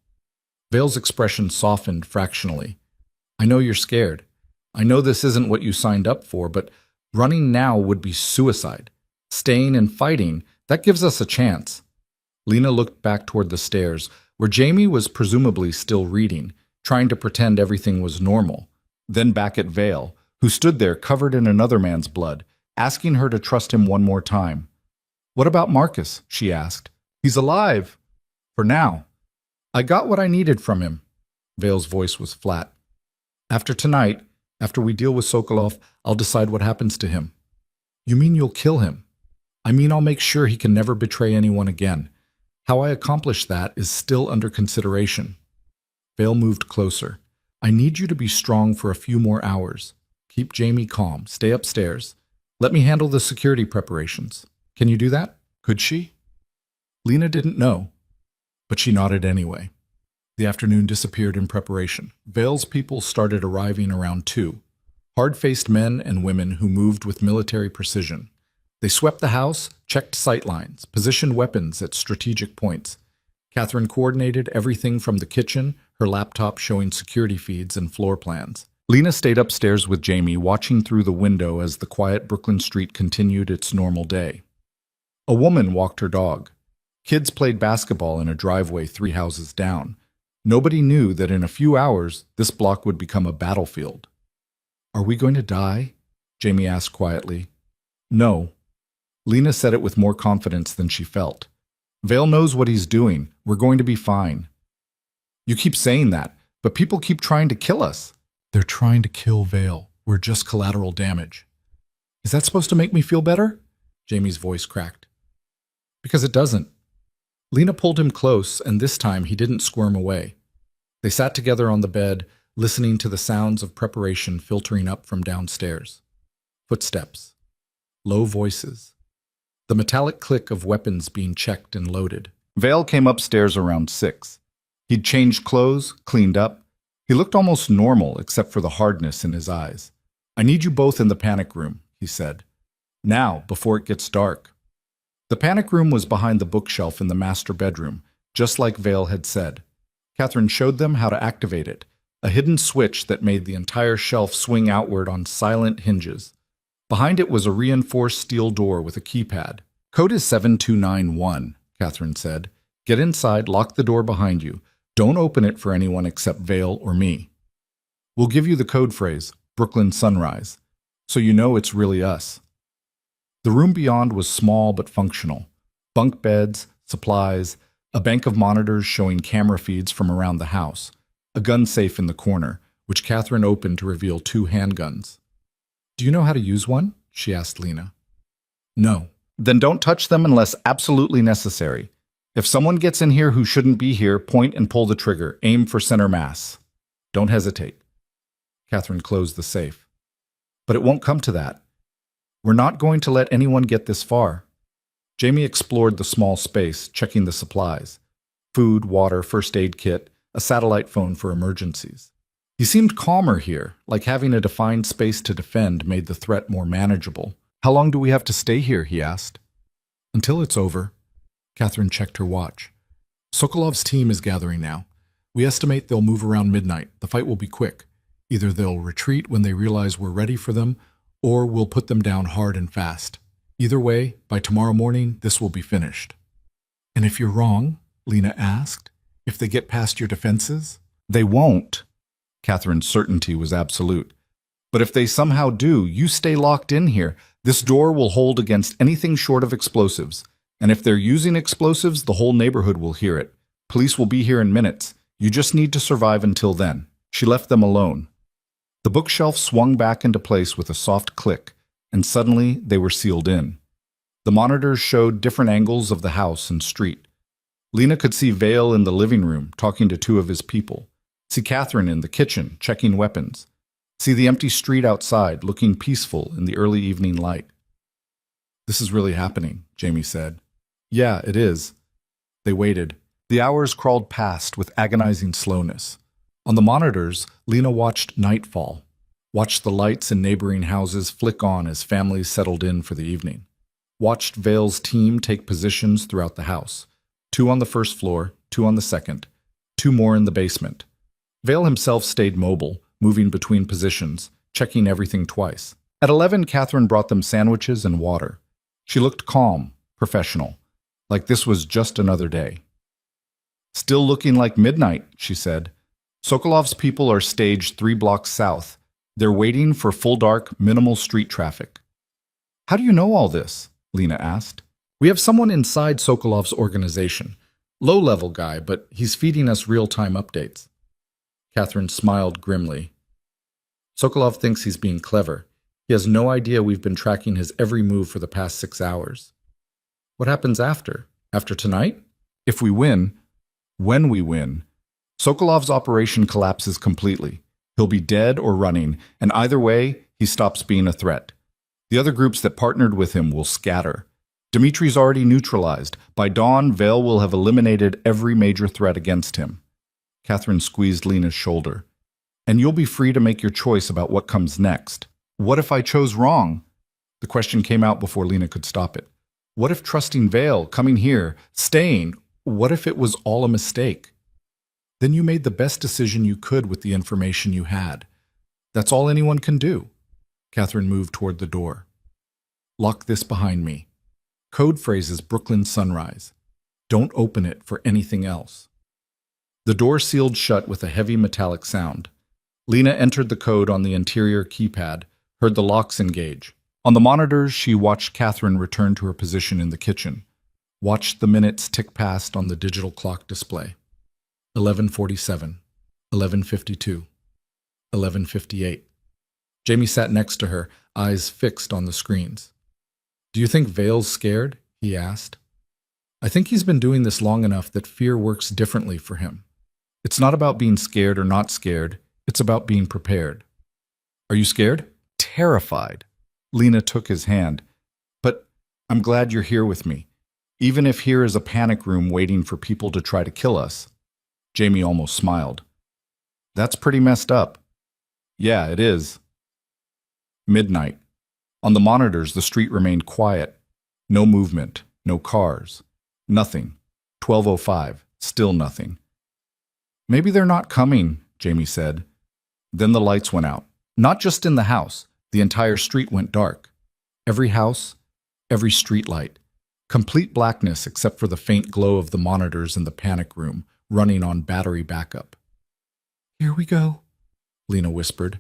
Vale's expression softened fractionally. I know you're scared. I know this isn't what you signed up for, but running now would be suicide. Staying and fighting, that gives us a chance. Lena looked back toward the stairs, where Jamie was presumably still reading, trying to pretend everything was normal. Then back at Vale, who stood there covered in another man's blood, asking her to trust him one more time. What about Marcus? She asked. He's alive. For now. I got what I needed from him. Vale's voice was flat. After tonight, after we deal with Sokolov, I'll decide what happens to him. You mean you'll kill him? I mean I'll make sure he can never betray anyone again. How I accomplish that is still under consideration. Vale moved closer. I need you to be strong for a few more hours. Keep Jamie calm. Stay upstairs. Let me handle the security preparations. Can you do that? Could she? Lena didn't know, but she nodded anyway. The afternoon disappeared in preparation. Vale's people started arriving around 2. Hard-faced men and women who moved with military precision. They swept the house, checked sightlines, positioned weapons at strategic points. Catherine coordinated everything from the kitchen, her laptop showing security feeds and floor plans. Lena stayed upstairs with Jamie, watching through the window as the quiet Brooklyn street continued its normal day. A woman walked her dog. Kids played basketball in a driveway 3 houses down. Nobody knew that in a few hours, this block would become a battlefield. Are we going to die? Jamie asked quietly. No. Lena said it with more confidence than she felt. Vale knows what he's doing. We're going to be fine. You keep saying that, but people keep trying to kill us. They're trying to kill Vale. We're just collateral damage. Is that supposed to make me feel better? Jamie's voice cracked. Because it doesn't. Lena pulled him close, and this time he didn't squirm away. They sat together on the bed, listening to the sounds of preparation filtering up from downstairs. Footsteps. Low voices. The metallic click of weapons being checked and loaded. Vale came upstairs around 6. He'd changed clothes, cleaned up. He looked almost normal except for the hardness in his eyes. I need you both in the panic room, he said. Now, before it gets dark. The panic room was behind the bookshelf in the master bedroom, just like Vale had said. Catherine showed them how to activate it, a hidden switch that made the entire shelf swing outward on silent hinges. Behind it was a reinforced steel door with a keypad. Code is 7291, Catherine said. Get inside, lock the door behind you. Don't open it for anyone except Vale or me. We'll give you the code phrase, Brooklyn Sunrise, so you know it's really us. The room beyond was small but functional. Bunk beds, supplies, a bank of monitors showing camera feeds from around the house, a gun safe in the corner, which Catherine opened to reveal 2 handguns. Do you know how to use one? She asked Lena. No. Then don't touch them unless absolutely necessary. If someone gets in here who shouldn't be here, point and pull the trigger. Aim for center mass. Don't hesitate. Catherine closed the safe. But it won't come to that. We're not going to let anyone get this far. Jamie explored the small space, checking the supplies. Food, water, first aid kit, a satellite phone for emergencies. He seemed calmer here, like having a defined space to defend made the threat more manageable. How long do we have to stay here, he asked. Until it's over. Catherine checked her watch. Sokolov's team is gathering now. We estimate they'll move around midnight. The fight will be quick. Either they'll retreat when they realize we're ready for them, or we'll put them down hard and fast. Either way, by tomorrow morning, this will be finished. And if you're wrong, Lena asked, if they get past your defenses? They won't. Catherine's certainty was absolute. But if they somehow do, you stay locked in here. This door will hold against anything short of explosives. And if they're using explosives, the whole neighborhood will hear it. Police will be here in minutes. You just need to survive until then. She left them alone. The bookshelf swung back into place with a soft click, and suddenly they were sealed in. The monitors showed different angles of the house and street. Lena could see Vale in the living room, talking to two of his people. See Catherine in the kitchen, checking weapons. See the empty street outside, looking peaceful in the early evening light. "This is really happening," Jamie said. "Yeah, it is." They waited. The hours crawled past with agonizing slowness. On the monitors, Lena watched nightfall, watched the lights in neighboring houses flick on as families settled in for the evening. Watched Vale's team take positions throughout the house. 2 on the first floor, 2 on the second, 2 more in the basement. Vale himself stayed mobile, moving between positions, checking everything twice. At 11, Catherine brought them sandwiches and water. She looked calm, professional, like this was just another day. "Still looking like midnight," she said. "Sokolov's people are staged 3 blocks south. They're waiting for full dark, minimal street traffic." "How do you know all this?" Lena asked. "We have someone inside Sokolov's organization. Low-level guy, but he's feeding us real-time updates." Catherine smiled grimly. "Sokolov thinks he's being clever. He has no idea we've been tracking his every move for the past 6 hours. What happens after? After tonight? If we win, when we win, Sokolov's operation collapses completely. He'll be dead or running, and either way, he stops being a threat. The other groups that partnered with him will scatter. Dimitri's already neutralized. By dawn, Vale will have eliminated every major threat against him." Catherine squeezed Lena's shoulder. "And you'll be free to make your choice about what comes next." "What if I chose wrong?" The question came out before Lena could stop it. "What if trusting Vale, coming here, staying, what if it was all a mistake?" "Then you made the best decision you could with the information you had. That's all anyone can do." Catherine moved toward the door. "Lock this behind me. Code phrase is Brooklyn Sunrise. Don't open it for anything else." The door sealed shut with a heavy metallic sound. Lena entered the code on the interior keypad, heard the locks engage. On the monitors, she watched Catherine return to her position in the kitchen, watched the minutes tick past on the digital clock display. 11:47, 11:52, 11:58. Jamie sat next to her, eyes fixed on the screens. "Do you think Vale's scared?" he asked. "I think he's been doing this long enough that fear works differently for him. It's not about being scared or not scared, it's about being prepared." "Are you scared?" "Terrified." Lena took his hand. "But I'm glad you're here with me. Even if here is a panic room waiting for people to try to kill us." Jamie almost smiled. "That's pretty messed up." "Yeah, it is." Midnight. On the monitors, the street remained quiet. No movement, no cars. Nothing. 12:05, still nothing. "Maybe they're not coming," Jamie said. Then the lights went out. Not just in the house. The entire street went dark. Every house, every street light. Complete blackness except for the faint glow of the monitors in the panic room, running on battery backup. "Here we go," Lena whispered.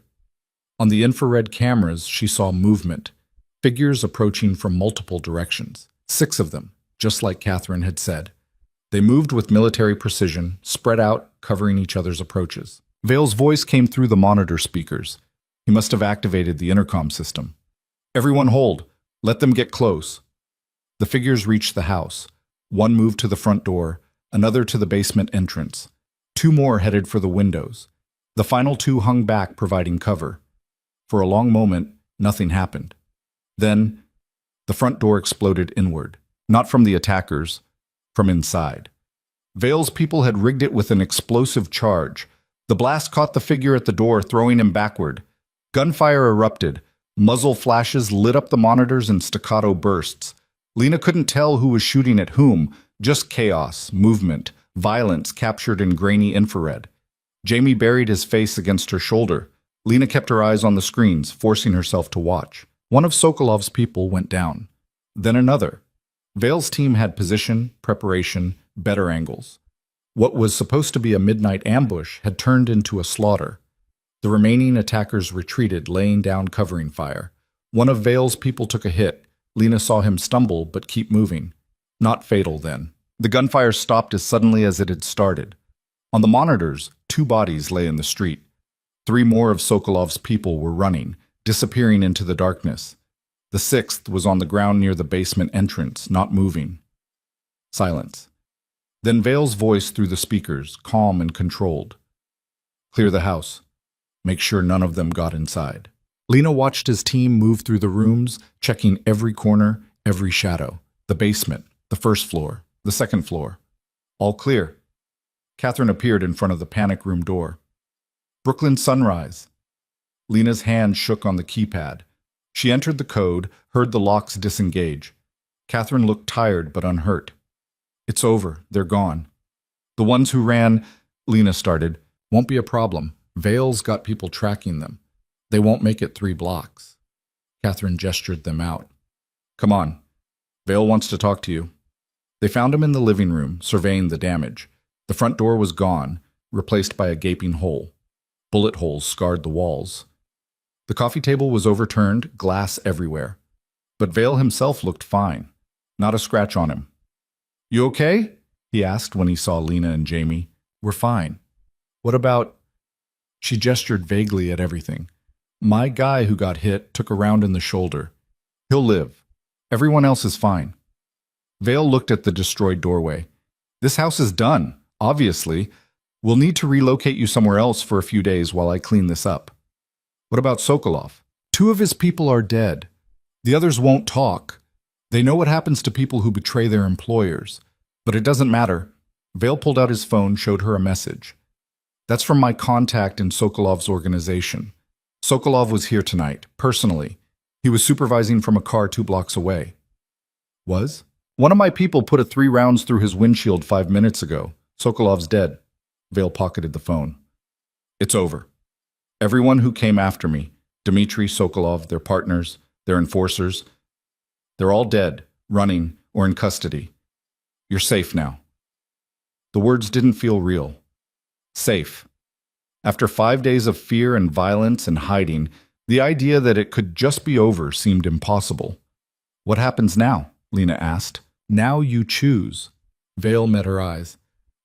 On the infrared cameras, she saw movement, figures approaching from multiple directions. 6 of them, just like Catherine had said. They moved with military precision, spread out, covering each other's approaches. Vale's voice came through the monitor speakers. He must have activated the intercom system. "Everyone hold. Let them get close." The figures reached the house. 1 moved to the front door, another to the basement entrance. 2 more headed for the windows. The final 2 hung back, providing cover. For a long moment, nothing happened. Then, the front door exploded inward, not from the attackers, from inside. Vale's people had rigged it with an explosive charge. The blast caught the figure at the door, throwing him backward. Gunfire erupted. Muzzle flashes lit up the monitors in staccato bursts. Lena couldn't tell who was shooting at whom, just chaos, movement, violence captured in grainy infrared. Jamie buried his face against her shoulder. Lena kept her eyes on the screens, forcing herself to watch. One of Sokolov's people went down. Then another. Vale's team had position, preparation, better angles. What was supposed to be a midnight ambush had turned into a slaughter. The remaining attackers retreated, laying down covering fire. One of Vale's people took a hit. Lena saw him stumble, but keep moving. Not fatal, then. The gunfire stopped as suddenly as it had started. On the monitors, 2 bodies lay in the street. 3 more of Sokolov's people were running, disappearing into the darkness. The sixth was on the ground near the basement entrance, not moving. Silence. Then Vale's voice through the speakers, calm and controlled. Clear the house. Make sure none of them got inside. Lena watched his team move through the rooms, checking every corner, every shadow. The basement, the first floor, the second floor. All clear. Catherine appeared in front of the panic room door. Brooklyn Sunrise. Lena's hand shook on the keypad. She entered the code, heard the locks disengage. Catherine looked tired but unhurt. It's over. They're gone. The ones who ran, Lena started, won't be a problem. Vale's got people tracking them. They won't make it 3 blocks. Catherine gestured them out. Come on. Vale wants to talk to you. They found him in the living room, surveying the damage. The front door was gone, replaced by a gaping hole. Bullet holes scarred the walls. The coffee table was overturned, glass everywhere. But Vale himself looked fine. Not a scratch on him. You okay? He asked when he saw Lena and Jamie. We're fine. What about... She gestured vaguely at everything. My guy who got hit took a round in the shoulder. He'll live. Everyone else is fine. Vale looked at the destroyed doorway. This house is done, obviously. We'll need to relocate you somewhere else for a few days while I clean this up. What about Sokolov? 2 of his people are dead. The others won't talk. They know what happens to people who betray their employers. But it doesn't matter. Vale pulled out his phone, showed her a message. That's from my contact in Sokolov's organization. Sokolov was here tonight, personally. He was supervising from a car 2 blocks away. Was? One of my people put 3 rounds through his windshield 5 minutes ago. Sokolov's dead. Vale pocketed the phone. It's over. Everyone who came after me, Dmitry, Sokolov, their partners, their enforcers, they're all dead, running, or in custody. You're safe now. The words didn't feel real. Safe. After 5 days of fear and violence and hiding, the idea that it could just be over seemed impossible. What happens now? Lena asked. Now you choose. Vale met her eyes.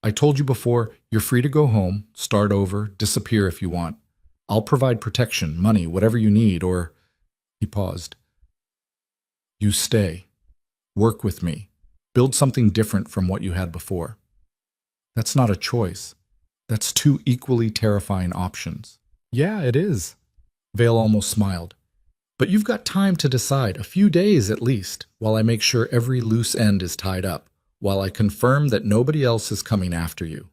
I told you before, you're free to go home, start over, disappear if you want. I'll provide protection, money, whatever you need, or... He paused. You stay. Work with me. Build something different from what you had before. That's not a choice. That's 2 equally terrifying options. Yeah, it is. Vale almost smiled. But you've got time to decide, a few days at least, while I make sure every loose end is tied up, while I confirm that nobody else is coming after you.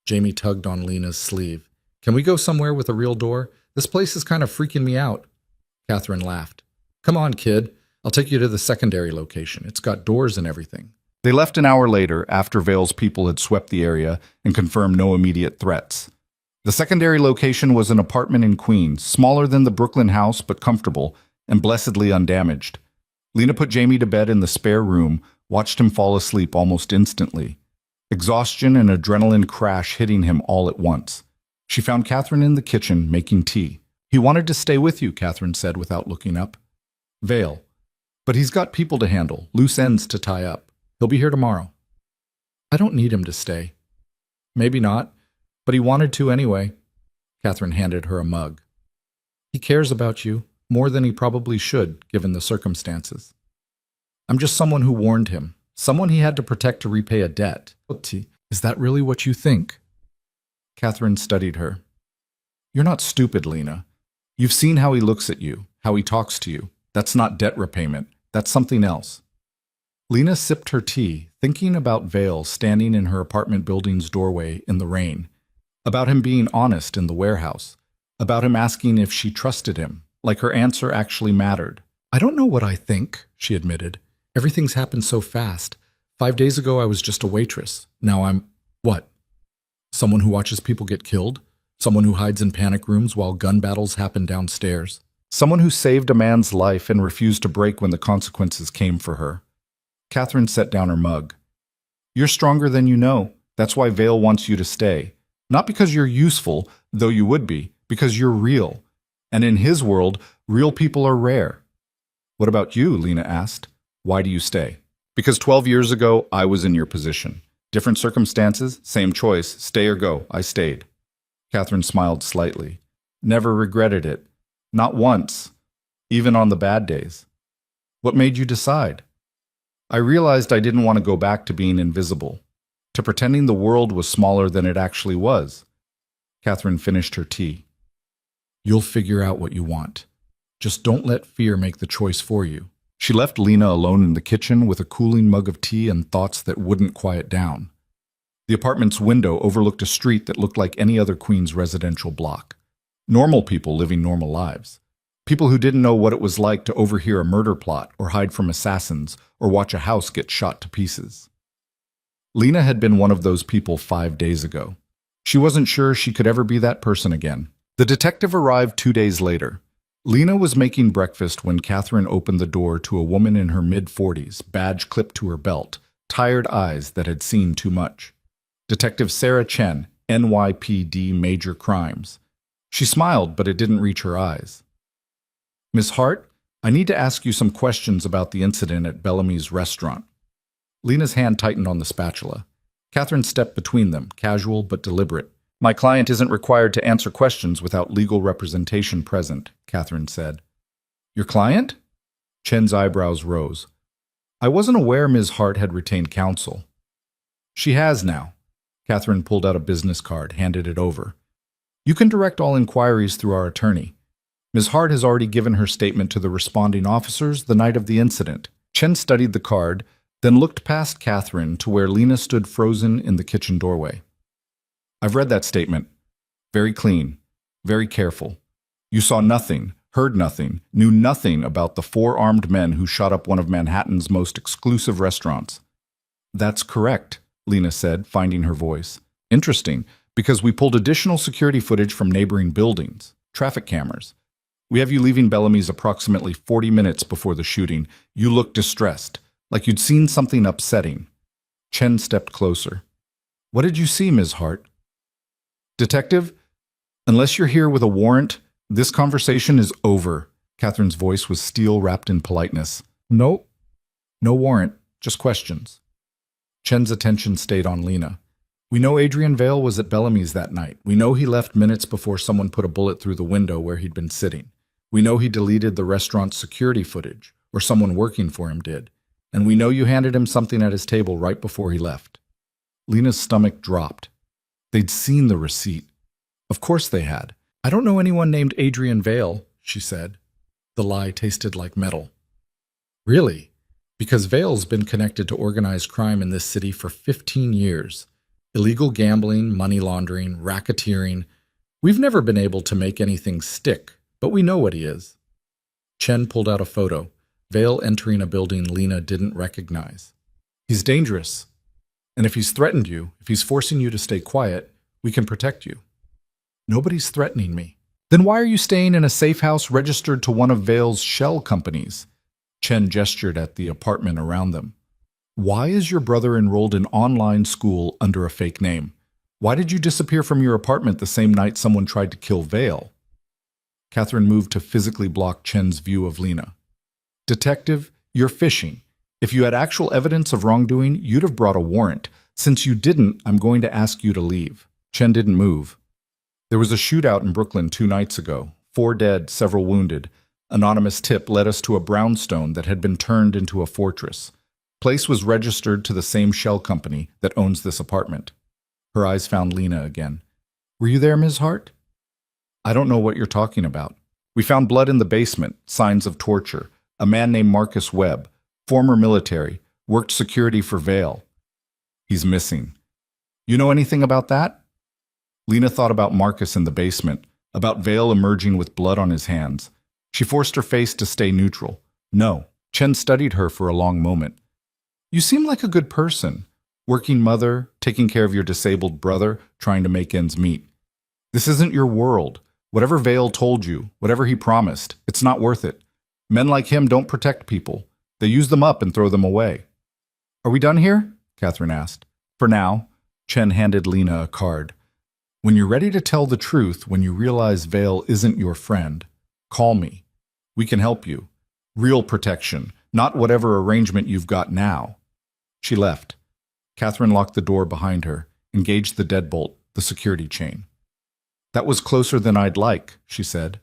Jamie tugged on Lena's sleeve. Can we go somewhere with a real door? This place is kind of freaking me out. Catherine laughed. Come on, kid. I'll take you to the secondary location. It's got doors and everything. They left an hour later, after Vale's people had swept the area and confirmed no immediate threats. The secondary location was an apartment in Queens, smaller than the Brooklyn house but comfortable and blessedly undamaged. Lena put Jamie to bed in the spare room, watched him fall asleep almost instantly. Exhaustion and adrenaline crash hitting him all at once. She found Catherine in the kitchen making tea. He wanted to stay with you, Catherine said without looking up. Vale. But he's got people to handle, loose ends to tie up. He'll be here tomorrow. I don't need him to stay. Maybe not, but he wanted to anyway. Catherine handed her a mug. He cares about you, more than he probably should, given the circumstances. I'm just someone who warned him, someone he had to protect to repay a debt. Is that really what you think? Catherine studied her. You're not stupid, Lena. You've seen how he looks at you, how he talks to you. That's not debt repayment. That's something else. Lena sipped her tea, thinking about Vale standing in her apartment building's doorway in the rain, about him being honest in the warehouse, about him asking if she trusted him, like her answer actually mattered. I don't know what I think, she admitted. Everything's happened so fast. 5 days ago I was just a waitress. Now I'm... what? Someone who watches people get killed? Someone who hides in panic rooms while gun battles happen downstairs? Someone who saved a man's life and refused to break when the consequences came for her? Catherine set down her mug. You're stronger than you know. That's why Vale wants you to stay. Not because you're useful, though you would be, because you're real. And in his world, real people are rare. What about you? Lena asked. Why do you stay? Because 12 years ago, I was in your position. Different circumstances, same choice, stay or go. I stayed. Catherine smiled slightly. Never regretted it. Not once. Even on the bad days. What made you decide? I realized I didn't want to go back to being invisible, to pretending the world was smaller than it actually was. Catherine finished her tea. You'll figure out what you want. Just don't let fear make the choice for you. She left Lena alone in the kitchen with a cooling mug of tea and thoughts that wouldn't quiet down. The apartment's window overlooked a street that looked like any other Queens residential block. Normal people living normal lives. People who didn't know what it was like to overhear a murder plot or hide from assassins or watch a house get shot to pieces. Lena had been one of those people 5 days ago. She wasn't sure she could ever be that person again. The detective arrived 2 days later. Lena was making breakfast when Catherine opened the door to a woman in her mid-40s, badge clipped to her belt, tired eyes that had seen too much. Detective Sarah Chen, NYPD Major Crimes. She smiled, but it didn't reach her eyes. Miss Hart, I need to ask you some questions about the incident at Bellamy's restaurant. Lena's hand tightened on the spatula. Catherine stepped between them, casual but deliberate. My client isn't required to answer questions without legal representation present, Catherine said. Your client? Chen's eyebrows rose. I wasn't aware Ms. Hart had retained counsel. She has now. Catherine pulled out a business card, handed it over. You can direct all inquiries through our attorney. Ms. Hart has already given her statement to the responding officers the night of the incident. Chen studied the card, then looked past Catherine to where Lena stood frozen in the kitchen doorway. I've read that statement. Very clean, very careful. You saw nothing, heard nothing, knew nothing about the 4 armed men who shot up one of Manhattan's most exclusive restaurants. That's correct, Lena said, finding her voice. Interesting, because we pulled additional security footage from neighboring buildings, traffic cameras. We have you leaving Bellamy's approximately 40 minutes before the shooting. You looked distressed, like you'd seen something upsetting. Chen stepped closer. What did you see, Ms. Hart? Detective, unless you're here with a warrant, this conversation is over. Catherine's voice was steel wrapped in politeness. No warrant, just questions. Chen's attention stayed on Lena. We know Adrian Vale was at Bellamy's that night. We know he left minutes before someone put a bullet through the window where he'd been sitting. We know he deleted the restaurant's security footage, or someone working for him did. And we know you handed him something at his table right before he left. Lena's stomach dropped. They'd seen the receipt. Of course they had. I don't know anyone named Adrian Vale, she said. The lie tasted like metal. Really? Because Vale's been connected to organized crime in this city for 15 years. Illegal gambling, money laundering, racketeering. We've never been able to make anything stick, but we know what he is. Chen pulled out a photo, Vale entering a building Lena didn't recognize. He's dangerous. And if he's threatened you, if he's forcing you to stay quiet, we can protect you. Nobody's threatening me. Then why are you staying in a safe house registered to one of Vale's shell companies? Chen gestured at the apartment around them. Why is your brother enrolled in online school under a fake name? Why did you disappear from your apartment the same night someone tried to kill Vale? Catherine moved to physically block Chen's view of Lena. Detective, you're fishing. If you had actual evidence of wrongdoing, you'd have brought a warrant. Since you didn't, I'm going to ask you to leave. Chen didn't move. There was a shootout in Brooklyn 2 nights ago. 4 dead, several wounded. Anonymous tip led us to a brownstone that had been turned into a fortress. Place was registered to the same shell company that owns this apartment. Her eyes found Lena again. Were you there, Ms. Hart? I don't know what you're talking about. We found blood in the basement, signs of torture. A man named Marcus Webb, former military, worked security for Vale. He's missing. You know anything about that? Lena thought about Marcus in the basement, about Vale emerging with blood on his hands. She forced her face to stay neutral. No. Chen studied her for a long moment. You seem like a good person. Working mother, taking care of your disabled brother, trying to make ends meet. This isn't your world. Whatever Vale told you, whatever he promised, it's not worth it. Men like him don't protect people. They use them up and throw them away. Are we done here? Catherine asked. For now. Chen handed Lena a card. When you're ready to tell the truth, when you realize Vale isn't your friend, call me. We can help you. Real protection, not whatever arrangement you've got now. She left. Catherine locked the door behind her, engaged the deadbolt, the security chain. That was closer than I'd like, she said.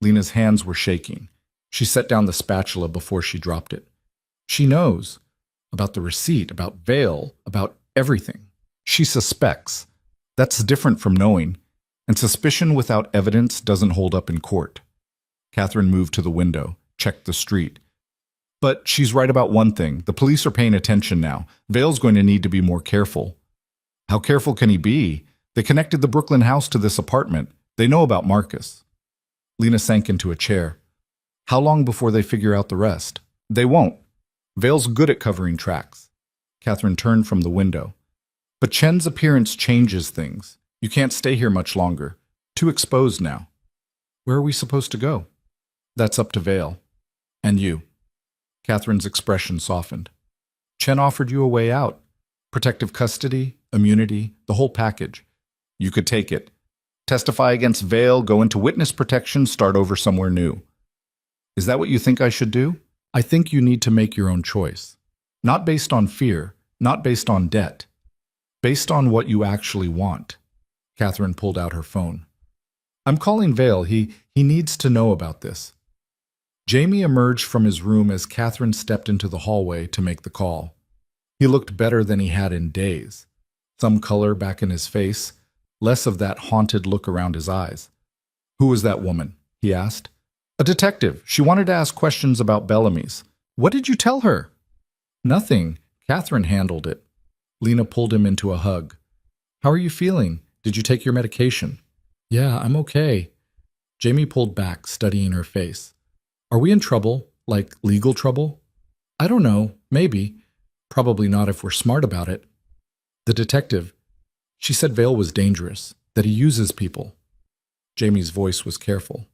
Lena's hands were shaking. She set down the spatula before she dropped it. She knows about the receipt, about Vale, about everything. She suspects. That's different from knowing, and suspicion without evidence doesn't hold up in court. Catherine moved to the window, checked the street. But she's right about one thing. The police are paying attention now. Vale's going to need to be more careful. How careful can he be? They connected the Brooklyn house to this apartment. They know about Marcus. Lena sank into a chair. How long before they figure out the rest? They won't. Vale's good at covering tracks. Catherine turned from the window. But Chen's appearance changes things. You can't stay here much longer. Too exposed now. Where are we supposed to go? That's up to Vale. And you. Catherine's expression softened. Chen offered you a way out. Protective custody, immunity, the whole package. You could take it. Testify against Vale, go into witness protection, start over somewhere new. Is that what you think I should do? I think you need to make your own choice. Not based on fear, not based on debt. Based on what you actually want. Catherine pulled out her phone. I'm calling Vale. He needs to know about this. Jamie emerged from his room as Catherine stepped into the hallway to make the call. He looked better than he had in days. Some color back in his face, less of that haunted look around his eyes. Who was that woman? He asked. A detective. She wanted to ask questions about Bellamy's. What did you tell her? Nothing. Catherine handled it. Lena pulled him into a hug. How are you feeling? Did you take your medication? Yeah, I'm okay. Jamie pulled back, studying her face. Are we in trouble? Like legal trouble? I don't know. Maybe. Probably not if we're smart about it. The detective. She said Vale was dangerous, that he uses people. Jamie's voice was careful.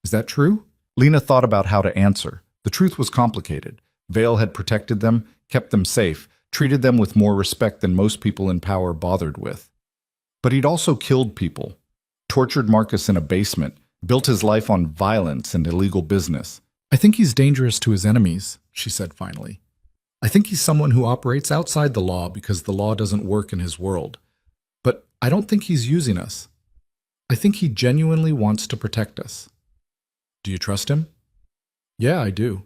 Is that true? Lena thought about how to answer. The truth was complicated. Vale had protected them, kept them safe, treated them with more respect than most people in power bothered with. But he'd also killed people, tortured Marcus in a basement, built his life on violence and illegal business. I think he's dangerous to his enemies, she said finally. I think he's someone who operates outside the law because the law doesn't work in his world. But I don't think he's using us. I think he genuinely wants to protect us. Do you trust him? Yeah, I do.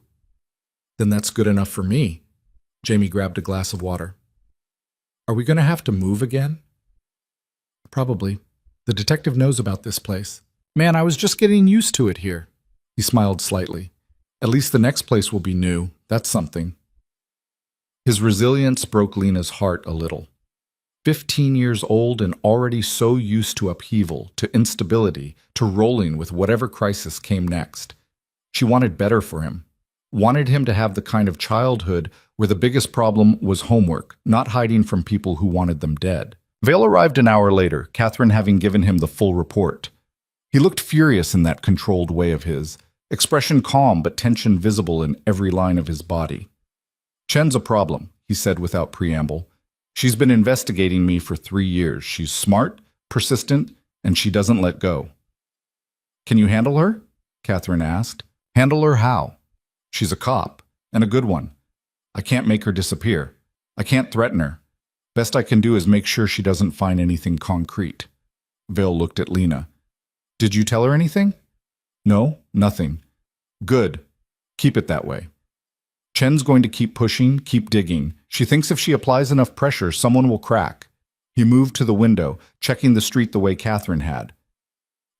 Then that's good enough for me. Jamie grabbed a glass of water. Are we going to have to move again? Probably. The detective knows about this place. Man, I was just getting used to it here. He smiled slightly. At least the next place will be new. That's something. His resilience broke Lena's heart a little. 15 years old and already so used to upheaval, to instability, to rolling with whatever crisis came next. She wanted better for him. Wanted him to have the kind of childhood where the biggest problem was homework, not hiding from people who wanted them dead. Vale arrived an hour later, Catherine having given him the full report. He looked furious in that controlled way of his, expression calm but tension visible in every line of his body. Chen's a problem, he said without preamble. She's been investigating me for 3 years. She's smart, persistent, and she doesn't let go. Can you handle her? Catherine asked. Handle her how? She's a cop, and a good one. I can't make her disappear. I can't threaten her. Best I can do is make sure she doesn't find anything concrete. Vale looked at Lena. Did you tell her anything? No, nothing. Good. Keep it that way. Chen's going to keep pushing, keep digging. She thinks if she applies enough pressure, someone will crack. He moved to the window, checking the street the way Catherine had.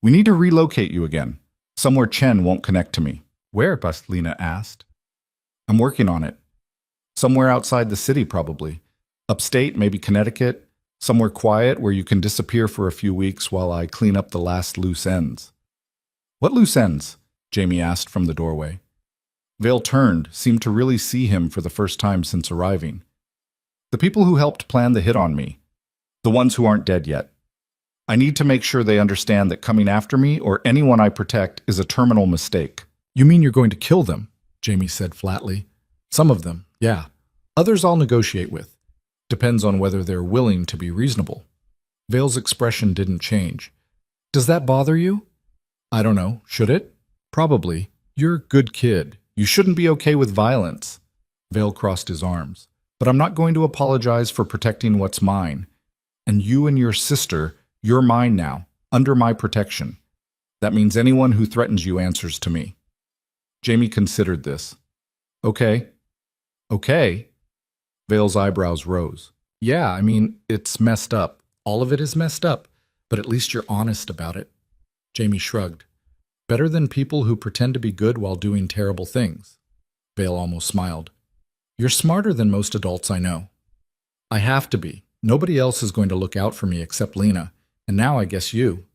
We need to relocate you again. Somewhere Chen won't connect to me. Where? Lena asked. I'm working on it. Somewhere outside the city, probably. Upstate, maybe Connecticut. Somewhere quiet where you can disappear for a few weeks while I clean up the last loose ends. What loose ends? Jamie asked from the doorway. Vale turned, seemed to really see him for the first time since arriving. The people who helped plan the hit on me. The ones who aren't dead yet. I need to make sure they understand that coming after me or anyone I protect is a terminal mistake. You mean you're going to kill them? Jamie said flatly. Some of them, yeah. Others I'll negotiate with. Depends on whether they're willing to be reasonable. Vale's expression didn't change. Does that bother you? I don't know. Should it? Probably. You're a good kid. You shouldn't be okay with violence. Vale crossed his arms. But I'm not going to apologize for protecting what's mine. And you and your sister, you're mine now, under my protection. That means anyone who threatens you answers to me. Jamie considered this. Okay. Okay. Vale's eyebrows rose. Yeah, I mean, it's messed up. All of it is messed up, but at least you're honest about it. Jamie shrugged. Better than people who pretend to be good while doing terrible things. Vale almost smiled. You're smarter than most adults I know. I have to be. Nobody else is going to look out for me except Lena, and now I guess you.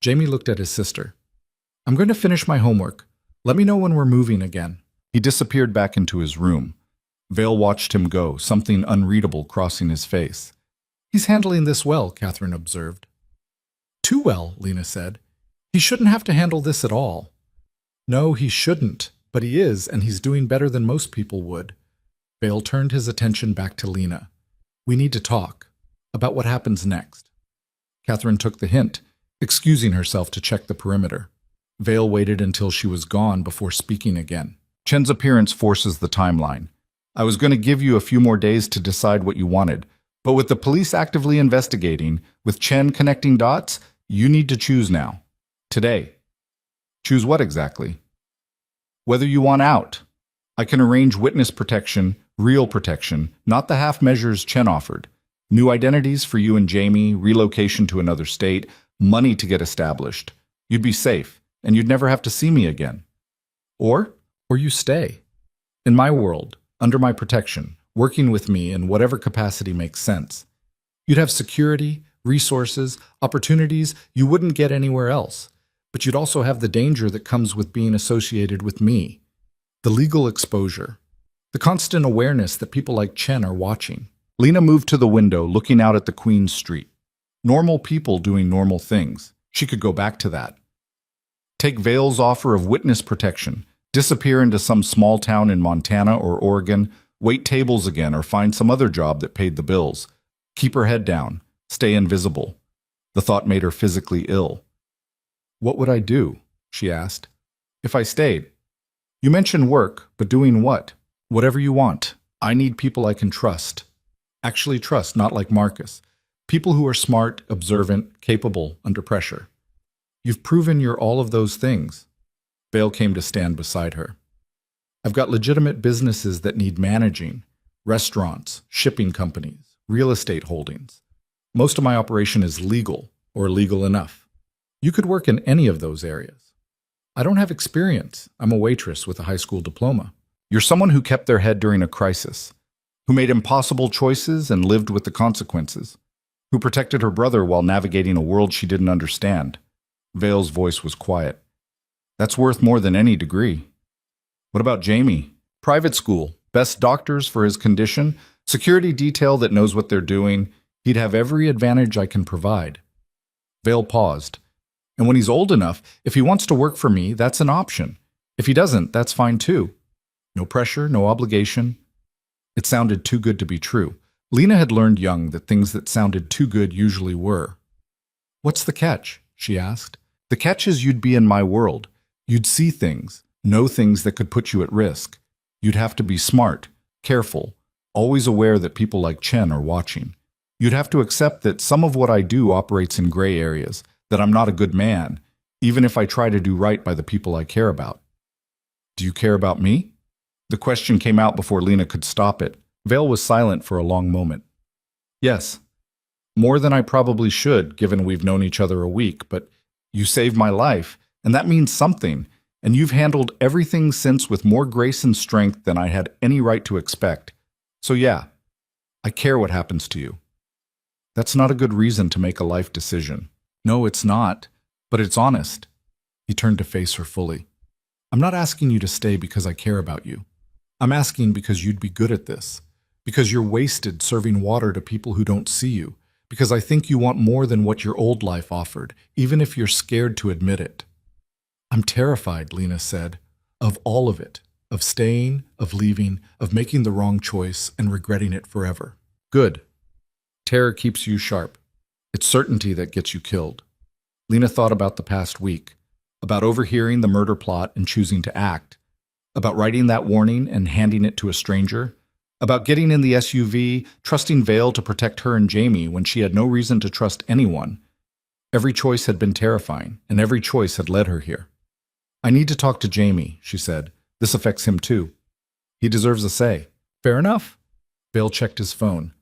Jamie looked at his sister. I'm going to finish my homework. Let me know when we're moving again. He disappeared back into his room. Vale watched him go, something unreadable crossing his face. He's handling this well, Catherine observed. Too well, Lena said. He shouldn't have to handle this at all. No, he shouldn't, but he is, and he's doing better than most people would. Vale turned his attention back to Lena. We need to talk about what happens next. Catherine took the hint, excusing herself to check the perimeter. Vale waited until she was gone before speaking again. Chen's appearance forces the timeline. I was going to give you a few more days to decide what you wanted, but with the police actively investigating, with Chen connecting dots, you need to choose now. Today. Choose what exactly? Whether you want out. I can arrange witness protection, real protection, not the half measures Chen offered. New identities for you and Jamie, relocation to another state, money to get established. You'd be safe, and you'd never have to see me again. Or you stay. In my world, under my protection, working with me in whatever capacity makes sense. You'd have security, resources, opportunities you wouldn't get anywhere else. But you'd also have the danger that comes with being associated with me. The legal exposure. The constant awareness that people like Chen are watching. Lena moved to the window, looking out at the Queen's Street. Normal people doing normal things. She could go back to that. Take Vale's offer of witness protection. Disappear into some small town in Montana or Oregon. Wait tables again or find some other job that paid the bills. Keep her head down. Stay invisible. The thought made her physically ill. What would I do? She asked. If I stayed. You mentioned work, but doing what? Whatever you want. I need people I can trust. Actually trust, not like Marcus. People who are smart, observant, capable under pressure. You've proven you're all of those things. Vale came to stand beside her. I've got legitimate businesses that need managing. Restaurants, shipping companies, real estate holdings. Most of my operation is legal, or legal enough. You could work in any of those areas. I don't have experience. I'm a waitress with a high school diploma. You're someone who kept their head during a crisis, who made impossible choices and lived with the consequences, who protected her brother while navigating a world she didn't understand. Vale's voice was quiet. That's worth more than any degree. What about Jamie? Private school, best doctors for his condition, security detail that knows what they're doing. He'd have every advantage I can provide. Vale paused. And when he's old enough, if he wants to work for me, that's an option. If he doesn't, that's fine too. No pressure, no obligation. It sounded too good to be true. Lena had learned young that things that sounded too good usually were. What's the catch? She asked. The catch is you'd be in my world. You'd see things, know things that could put you at risk. You'd have to be smart, careful, always aware that people like Chen are watching. You'd have to accept that some of what I do operates in gray areas, that I'm not a good man, even if I try to do right by the people I care about. Do you care about me? The question came out before Lena could stop it. Vale was silent for a long moment. Yes. More than I probably should, given we've known each other a week, but you saved my life, and that means something, and you've handled everything since with more grace and strength than I had any right to expect. So yeah, I care what happens to you. That's not a good reason to make a life decision. No, it's not, but it's honest. He turned to face her fully. I'm not asking you to stay because I care about you. I'm asking because you'd be good at this, because you're wasted serving water to people who don't see you, because I think you want more than what your old life offered, even if you're scared to admit it. I'm terrified, Lena said, of all of it, of staying, of leaving, of making the wrong choice and regretting it forever. Good. Terror keeps you sharp. It's certainty that gets you killed. Lena thought about the past week, about overhearing the murder plot and choosing to act, about writing that warning and handing it to a stranger, about getting in the SUV, trusting Vale to protect her and Jamie when she had no reason to trust anyone. Every choice had been terrifying, and every choice had led her here. I need to talk to Jamie, she said. This affects him too. He deserves a say. Fair enough. Vale checked his phone.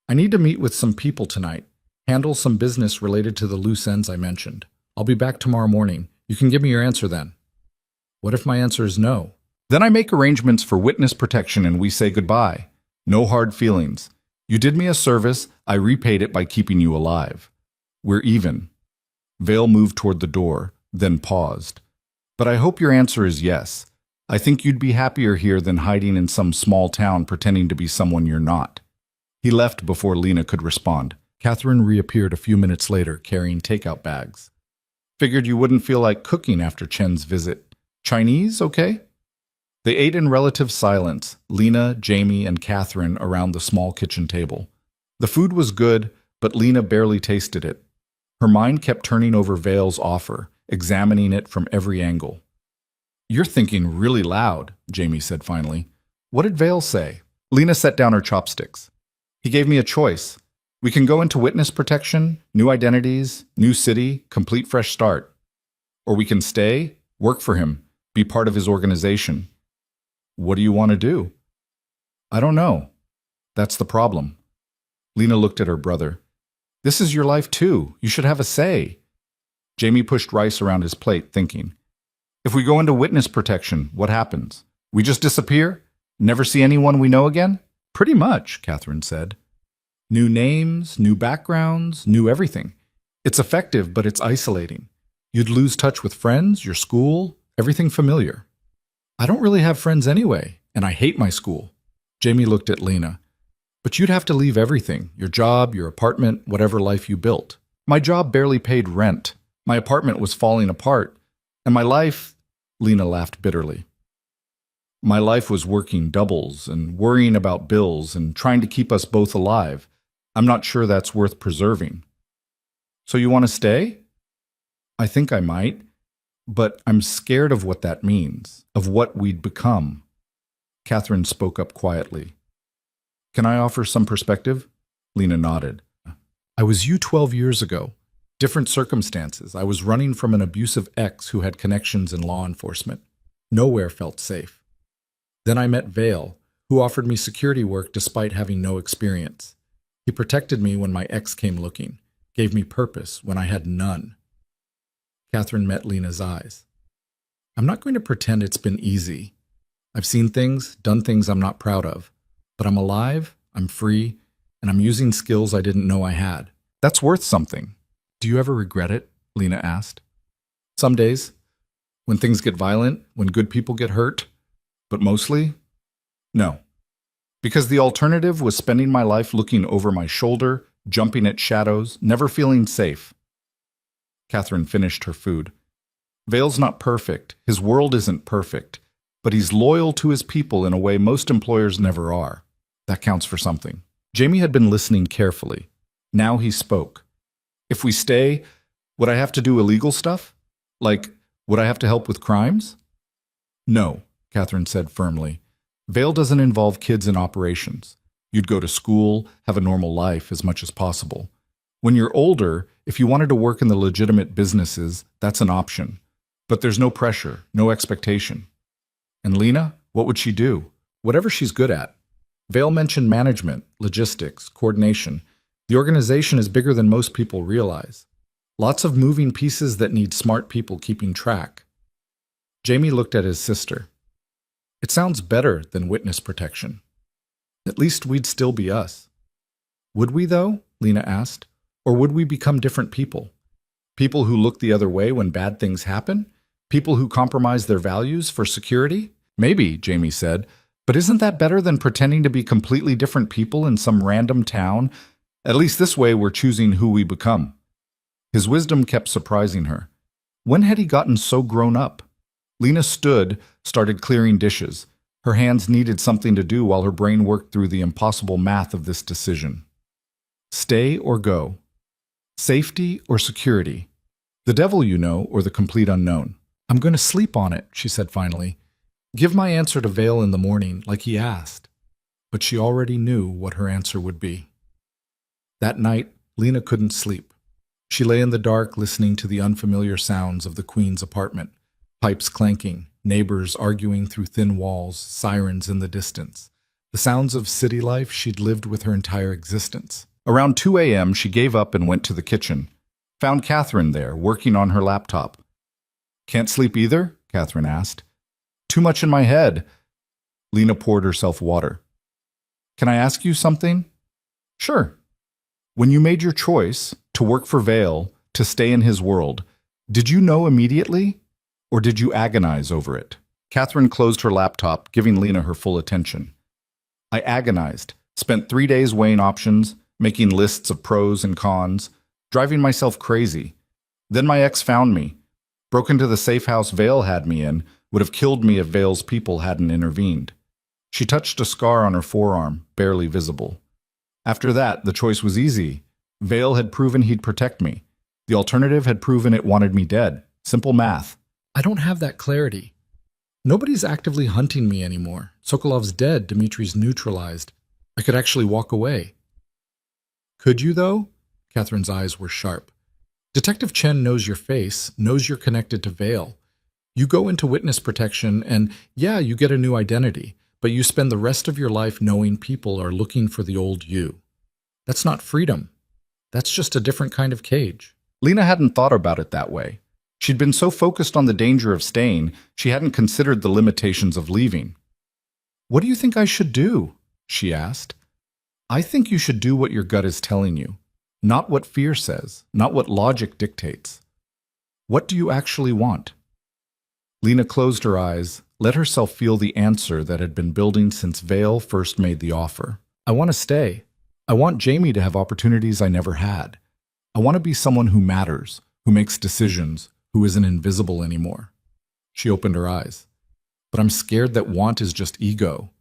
I need to meet with some people tonight. Handle some business related to the loose ends I mentioned. I'll be back tomorrow morning. You can give me your answer then. What if my answer is no? Then I make arrangements for witness protection and we say goodbye. No hard feelings. You did me a service, I repaid it by keeping you alive. We're even. Vale moved toward the door, then paused. But I hope your answer is yes. I think you'd be happier here than hiding in some small town pretending to be someone you're not. He left before Lena could respond. Catherine reappeared a few minutes later, carrying takeout bags. Figured you wouldn't feel like cooking after Chen's visit. Chinese, okay? They ate in relative silence, Lena, Jamie, and Catherine around the small kitchen table. The food was good, but Lena barely tasted it. Her mind kept turning over Vale's offer, examining it from every angle. You're thinking really loud, Jamie said finally. What did Vale say? Lena set down her chopsticks. He gave me a choice. We can go into witness protection, new identities, new city, complete fresh start. Or we can stay, work for him, be part of his organization. What do you want to do? I don't know. That's the problem. Lena looked at her brother. This is your life too. You should have a say. Jamie pushed rice around his plate, thinking. If we go into witness protection, what happens? We just disappear? Never see anyone we know again? Pretty much, Catherine said. New names, new backgrounds, new everything. It's effective, but it's isolating. You'd lose touch with friends, your school, everything familiar. I don't really have friends anyway, and I hate my school. Jamie looked at Lena. But you'd have to leave everything, your job, your apartment, whatever life you built. My job barely paid rent. My apartment was falling apart. And my life, Lena laughed bitterly. My life was working doubles and worrying about bills and trying to keep us both alive. I'm not sure that's worth preserving. So you want to stay? I think I might. But I'm scared of what that means, of what we'd become. Catherine spoke up quietly. Can I offer some perspective? Lena nodded. I was you 12 years ago. Different circumstances. I was running from an abusive ex who had connections in law enforcement. Nowhere felt safe. Then I met Vale, who offered me security work despite having no experience. He protected me when my ex came looking, gave me purpose when I had none. Catherine met Lena's eyes. I'm not going to pretend it's been easy. I've seen things, done things I'm not proud of. But I'm alive, I'm free, and I'm using skills I didn't know I had. That's worth something. Do you ever regret it? Lena asked. Some days. When things get violent, when good people get hurt. But mostly, no. Because the alternative was spending my life looking over my shoulder, jumping at shadows, never feeling safe. Catherine finished her food. Vale's not perfect. His world isn't perfect. But he's loyal to his people in a way most employers never are. That counts for something. Jamie had been listening carefully. Now he spoke. If we stay, would I have to do illegal stuff? Like, would I have to help with crimes? No, Catherine said firmly. Vale doesn't involve kids in operations. You'd go to school, have a normal life as much as possible. When you're older, if you wanted to work in the legitimate businesses, that's an option. But there's no pressure, no expectation. And Lena, what would she do? Whatever she's good at. Vale mentioned management, logistics, coordination. The organization is bigger than most people realize. Lots of moving pieces that need smart people keeping track. Jamie looked at his sister. It sounds better than witness protection. At least we'd still be us. Would we, though? Lena asked. Or would we become different people? People who look the other way when bad things happen? People who compromise their values for security? Maybe, Jamie said. But isn't that better than pretending to be completely different people in some random town? At least this way we're choosing who we become. His wisdom kept surprising her. When had he gotten so grown up? Lena stood, started clearing dishes. Her hands needed something to do while her brain worked through the impossible math of this decision. Stay or go? Safety or security? The devil you know or the complete unknown? I'm going to sleep on it, she said finally. Give my answer to Vale in the morning, like he asked. But she already knew what her answer would be. That night, Lena couldn't sleep. She lay in the dark listening to the unfamiliar sounds of the Queen's apartment. Pipes clanking, Neighbors arguing through thin walls, sirens in the distance. The sounds of city life she'd lived with her entire existence. Around 2 a.m., she gave up and went to the kitchen. Found Catherine there, working on her laptop. "Can't sleep either?" Catherine asked. "Too much in my head." Lena poured herself water. "Can I ask you something?" "Sure." "When you made your choice to work for Vale, to stay in his world, did you know immediately? Or did you agonize over it?" Catherine closed her laptop, giving Lena her full attention. "I agonized, spent 3 days weighing options, making lists of pros and cons, driving myself crazy. Then my ex found me, broke into the safe house Vale had me in, would have killed me if Vale's people hadn't intervened." She touched a scar on her forearm, barely visible. "After that, the choice was easy. Vale had proven he'd protect me. The alternative had proven it wanted me dead. Simple math." "I don't have that clarity. Nobody's actively hunting me anymore. Sokolov's dead, Dimitri's neutralized. I could actually walk away." "Could you, though?" Catherine's eyes were sharp. "Detective Chen knows your face, knows you're connected to Vale. You go into witness protection and, yeah, you get a new identity, but you spend the rest of your life knowing people are looking for the old you. That's not freedom. That's just a different kind of cage." Lena hadn't thought about it that way. She'd been so focused on the danger of staying, she hadn't considered the limitations of leaving. "What do you think I should do?" she asked. "I think you should do what your gut is telling you, not what fear says, not what logic dictates. What do you actually want?" Lena closed her eyes, let herself feel the answer that had been building since Vale first made the offer. "I want to stay. I want Jamie to have opportunities I never had. I want to be someone who matters, who makes decisions, who isn't invisible anymore." She opened her eyes. "But I'm scared that want is just ego,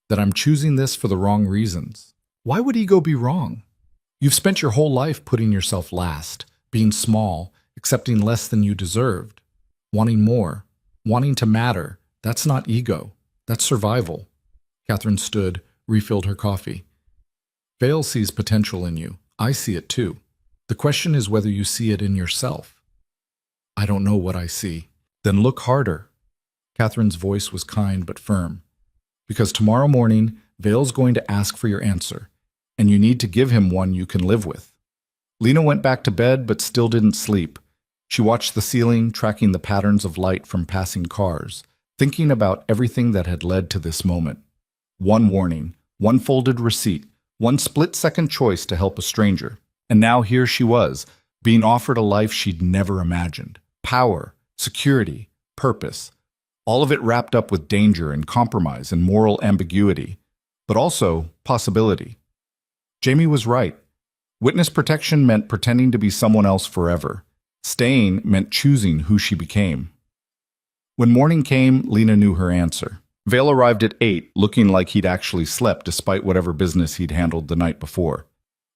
that I'm choosing this for the wrong reasons." "Why would ego be wrong? You've spent your whole life putting yourself last, being small, accepting less than you deserved, wanting more, wanting to matter. That's not ego. That's survival." Catherine stood, refilled her coffee. "Vale sees potential in you. I see it too. The question is whether you see it in yourself." "I don't know what I see." "Then look harder." Catherine's voice was kind but firm. "Because tomorrow morning, Vale's going to ask for your answer, and you need to give him one you can live with." Lena went back to bed but still didn't sleep. She watched the ceiling, tracking the patterns of light from passing cars, thinking about everything that had led to this moment. One warning, one folded receipt, one split-second choice to help a stranger. And now here she was, being offered a life she'd never imagined. Power, security, purpose. All of it wrapped up with danger and compromise and moral ambiguity, but also possibility. Jamie was right. Witness protection meant pretending to be someone else forever. Staying meant choosing who she became. When morning came, Lena knew her answer. Vale arrived at 8, looking like he'd actually slept despite whatever business he'd handled the night before.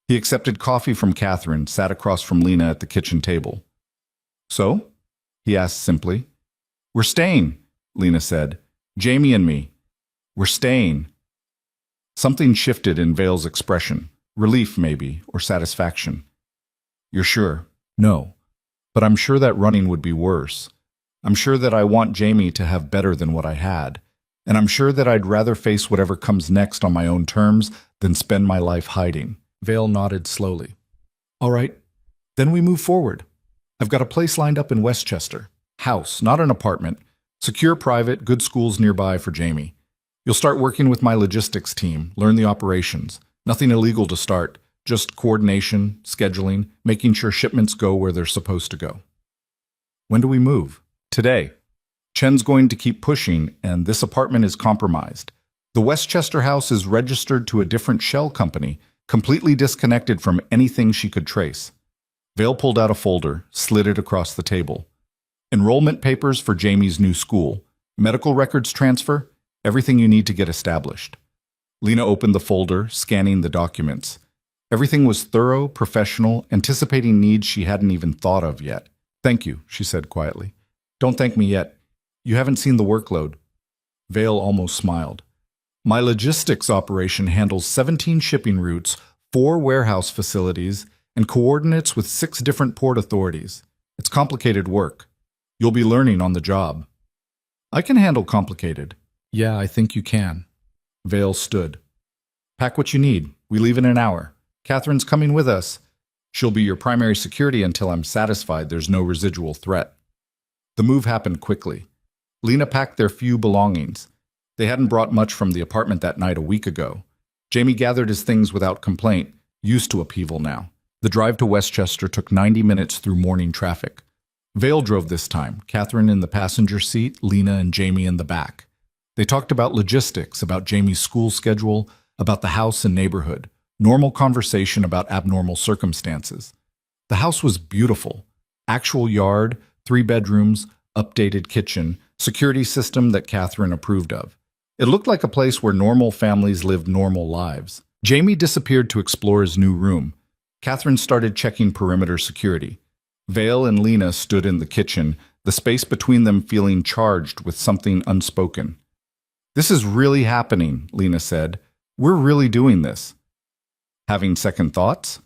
He accepted coffee from Catherine, sat across from Lena at the kitchen table. "So?" he asked simply. "We're staying," Lena said. "Jamie and me. We're staying." Something shifted in Vale's expression. Relief, maybe, or satisfaction. "You're sure?" "No. But I'm sure that running would be worse. I'm sure that I want Jamie to have better than what I had. And I'm sure that I'd rather face whatever comes next on my own terms than spend my life hiding." Vale nodded slowly. "All right, then we move forward. I've got a place lined up in Westchester. House, not an apartment. Secure, private, good schools nearby for Jamie. You'll start working with my logistics team, learn the operations. Nothing illegal to start, just coordination, scheduling, making sure shipments go where they're supposed to go." "When do we move?" "Today. Chen's going to keep pushing, and this apartment is compromised. The Westchester house is registered to a different shell company, completely disconnected from anything she could trace." Vale pulled out a folder, slid it across the table. "Enrollment papers for Jamie's new school, medical records transfer, everything you need to get established." Lena opened the folder, scanning the documents. Everything was thorough, professional, anticipating needs she hadn't even thought of yet. "Thank you," she said quietly. "Don't thank me yet. You haven't seen the workload." Vale almost smiled. "My logistics operation handles 17 shipping routes, 4 warehouse facilities, and coordinates with 6 different port authorities. It's complicated work. You'll be learning on the job." I can handle complicated. Yeah, I think you can. Vale stood. Pack what you need. We leave in an hour. Catherine's coming with us. She'll be your primary security until I'm satisfied there's no residual threat. The move happened quickly. Lena packed their few belongings. They hadn't brought much from the apartment that night a week ago. Jamie gathered his things without complaint, used to upheaval now. The drive to Westchester took 90 minutes through morning traffic. Vale drove this time, Catherine in the passenger seat, Lena and Jamie in the back. They talked about logistics, about Jamie's school schedule, about the house and neighborhood. Normal conversation about abnormal circumstances. The house was beautiful. Actual yard, 3 bedrooms, updated kitchen, security system that Catherine approved of. It looked like a place where normal families lived normal lives. Jamie disappeared to explore his new room. Catherine started checking perimeter security. Vale and Lena stood in the kitchen, the space between them feeling charged with something unspoken. This is really happening, Lena said. We're really doing this. Having second thoughts?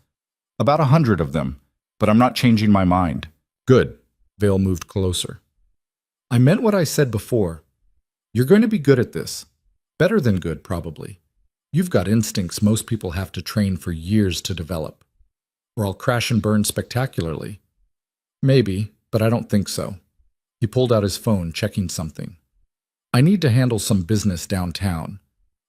About 100 of them, but I'm not changing my mind. Good. Vale moved closer. I meant what I said before. You're going to be good at this. Better than good, probably. You've got instincts most people have to train for years to develop. Or I'll crash and burn spectacularly. Maybe, but I don't think so. He pulled out his phone, checking something. I need to handle some business downtown.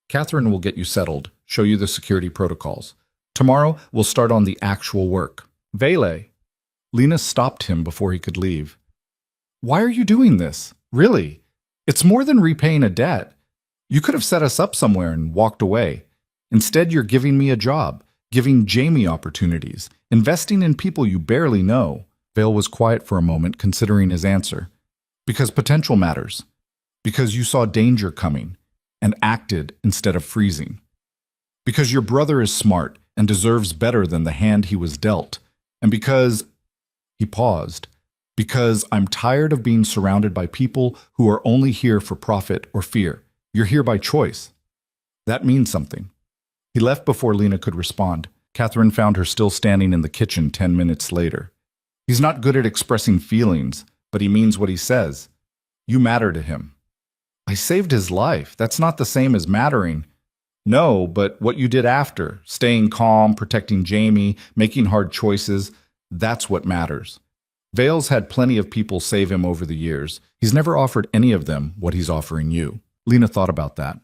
Catherine will get you settled, show you the security protocols. Tomorrow, we'll start on the actual work. Vele. Lena stopped him before he could leave. Why are you doing this? Really? It's more than repaying a debt. You could have set us up somewhere and walked away. Instead, you're giving me a job, giving Jamie opportunities, investing in people you barely know. Vale was quiet for a moment, considering his answer. Because potential matters. Because you saw danger coming and acted instead of freezing. Because your brother is smart and deserves better than the hand he was dealt. And because... He paused. Because I'm tired of being surrounded by people who are only here for profit or fear. You're here by choice. That means something. He left before Lena could respond. Catherine found her still standing in the kitchen 10 minutes later. He's not good at expressing feelings, but he means what he says. You matter to him. I saved his life. That's not the same as mattering. No, but what you did after, staying calm, protecting Jamie, making hard choices, that's what matters. Vale's had plenty of people save him over the years. He's never offered any of them what he's offering you. Lena thought about that.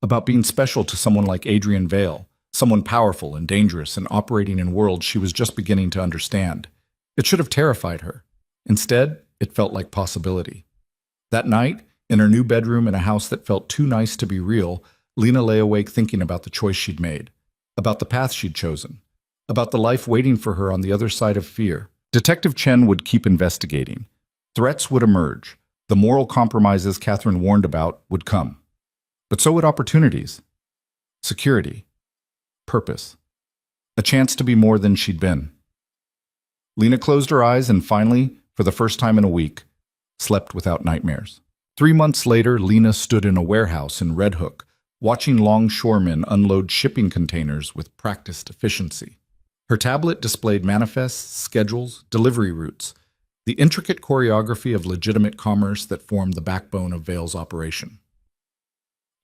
About being special to someone like Adrian Vale, someone powerful and dangerous and operating in worlds she was just beginning to understand. It should have terrified her. Instead, it felt like possibility. That night, in her new bedroom in a house that felt too nice to be real, Lena lay awake thinking about the choice she'd made, about the path she'd chosen, about the life waiting for her on the other side of fear. Detective Chen would keep investigating. Threats would emerge. The moral compromises Catherine warned about would come. But so would opportunities. Security. Purpose. A chance to be more than she'd been. Lena closed her eyes and finally, for the first time in a week, slept without nightmares. 3 months later, Lena stood in a warehouse in Red Hook, watching longshoremen unload shipping containers with practiced efficiency. Her tablet displayed manifests, schedules, delivery routes, the intricate choreography of legitimate commerce that formed the backbone of Vale's operation.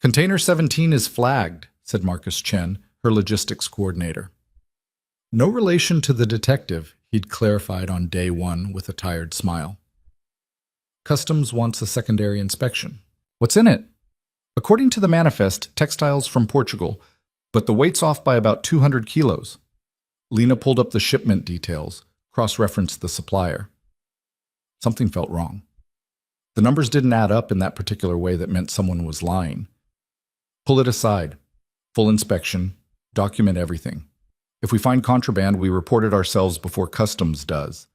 Container 17 is flagged, said Marcus Chen, her logistics coordinator. No relation to the detective, he'd clarified on day 1 with a tired smile. Customs wants a secondary inspection. What's in it? According to the manifest, textiles from Portugal, but the weight's off by about 200 kilos. Lena pulled up the shipment details, cross-referenced the supplier. Something felt wrong. The numbers didn't add up in that particular way that meant someone was lying. Pull it aside. Full inspection. Document everything. If we find contraband, we report it ourselves before customs does.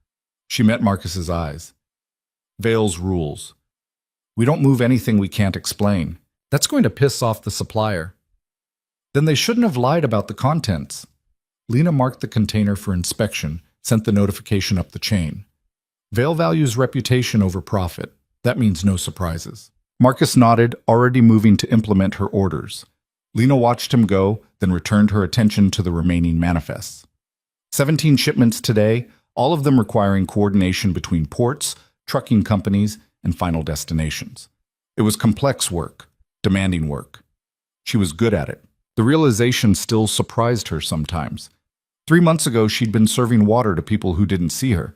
She met Marcus's eyes. Vale's rules. We don't move anything we can't explain. That's going to piss off the supplier. Then they shouldn't have lied about the contents. Lena marked the container for inspection, sent the notification up the chain. Vale values reputation over profit. That means no surprises. Marcus nodded, already moving to implement her orders. Lena watched him go, then returned her attention to the remaining manifests. 17 shipments today, all of them requiring coordination between ports, trucking companies, and final destinations. It was complex work, demanding work. She was good at it. The realization still surprised her sometimes. 3 months ago, she'd been serving water to people who didn't see her.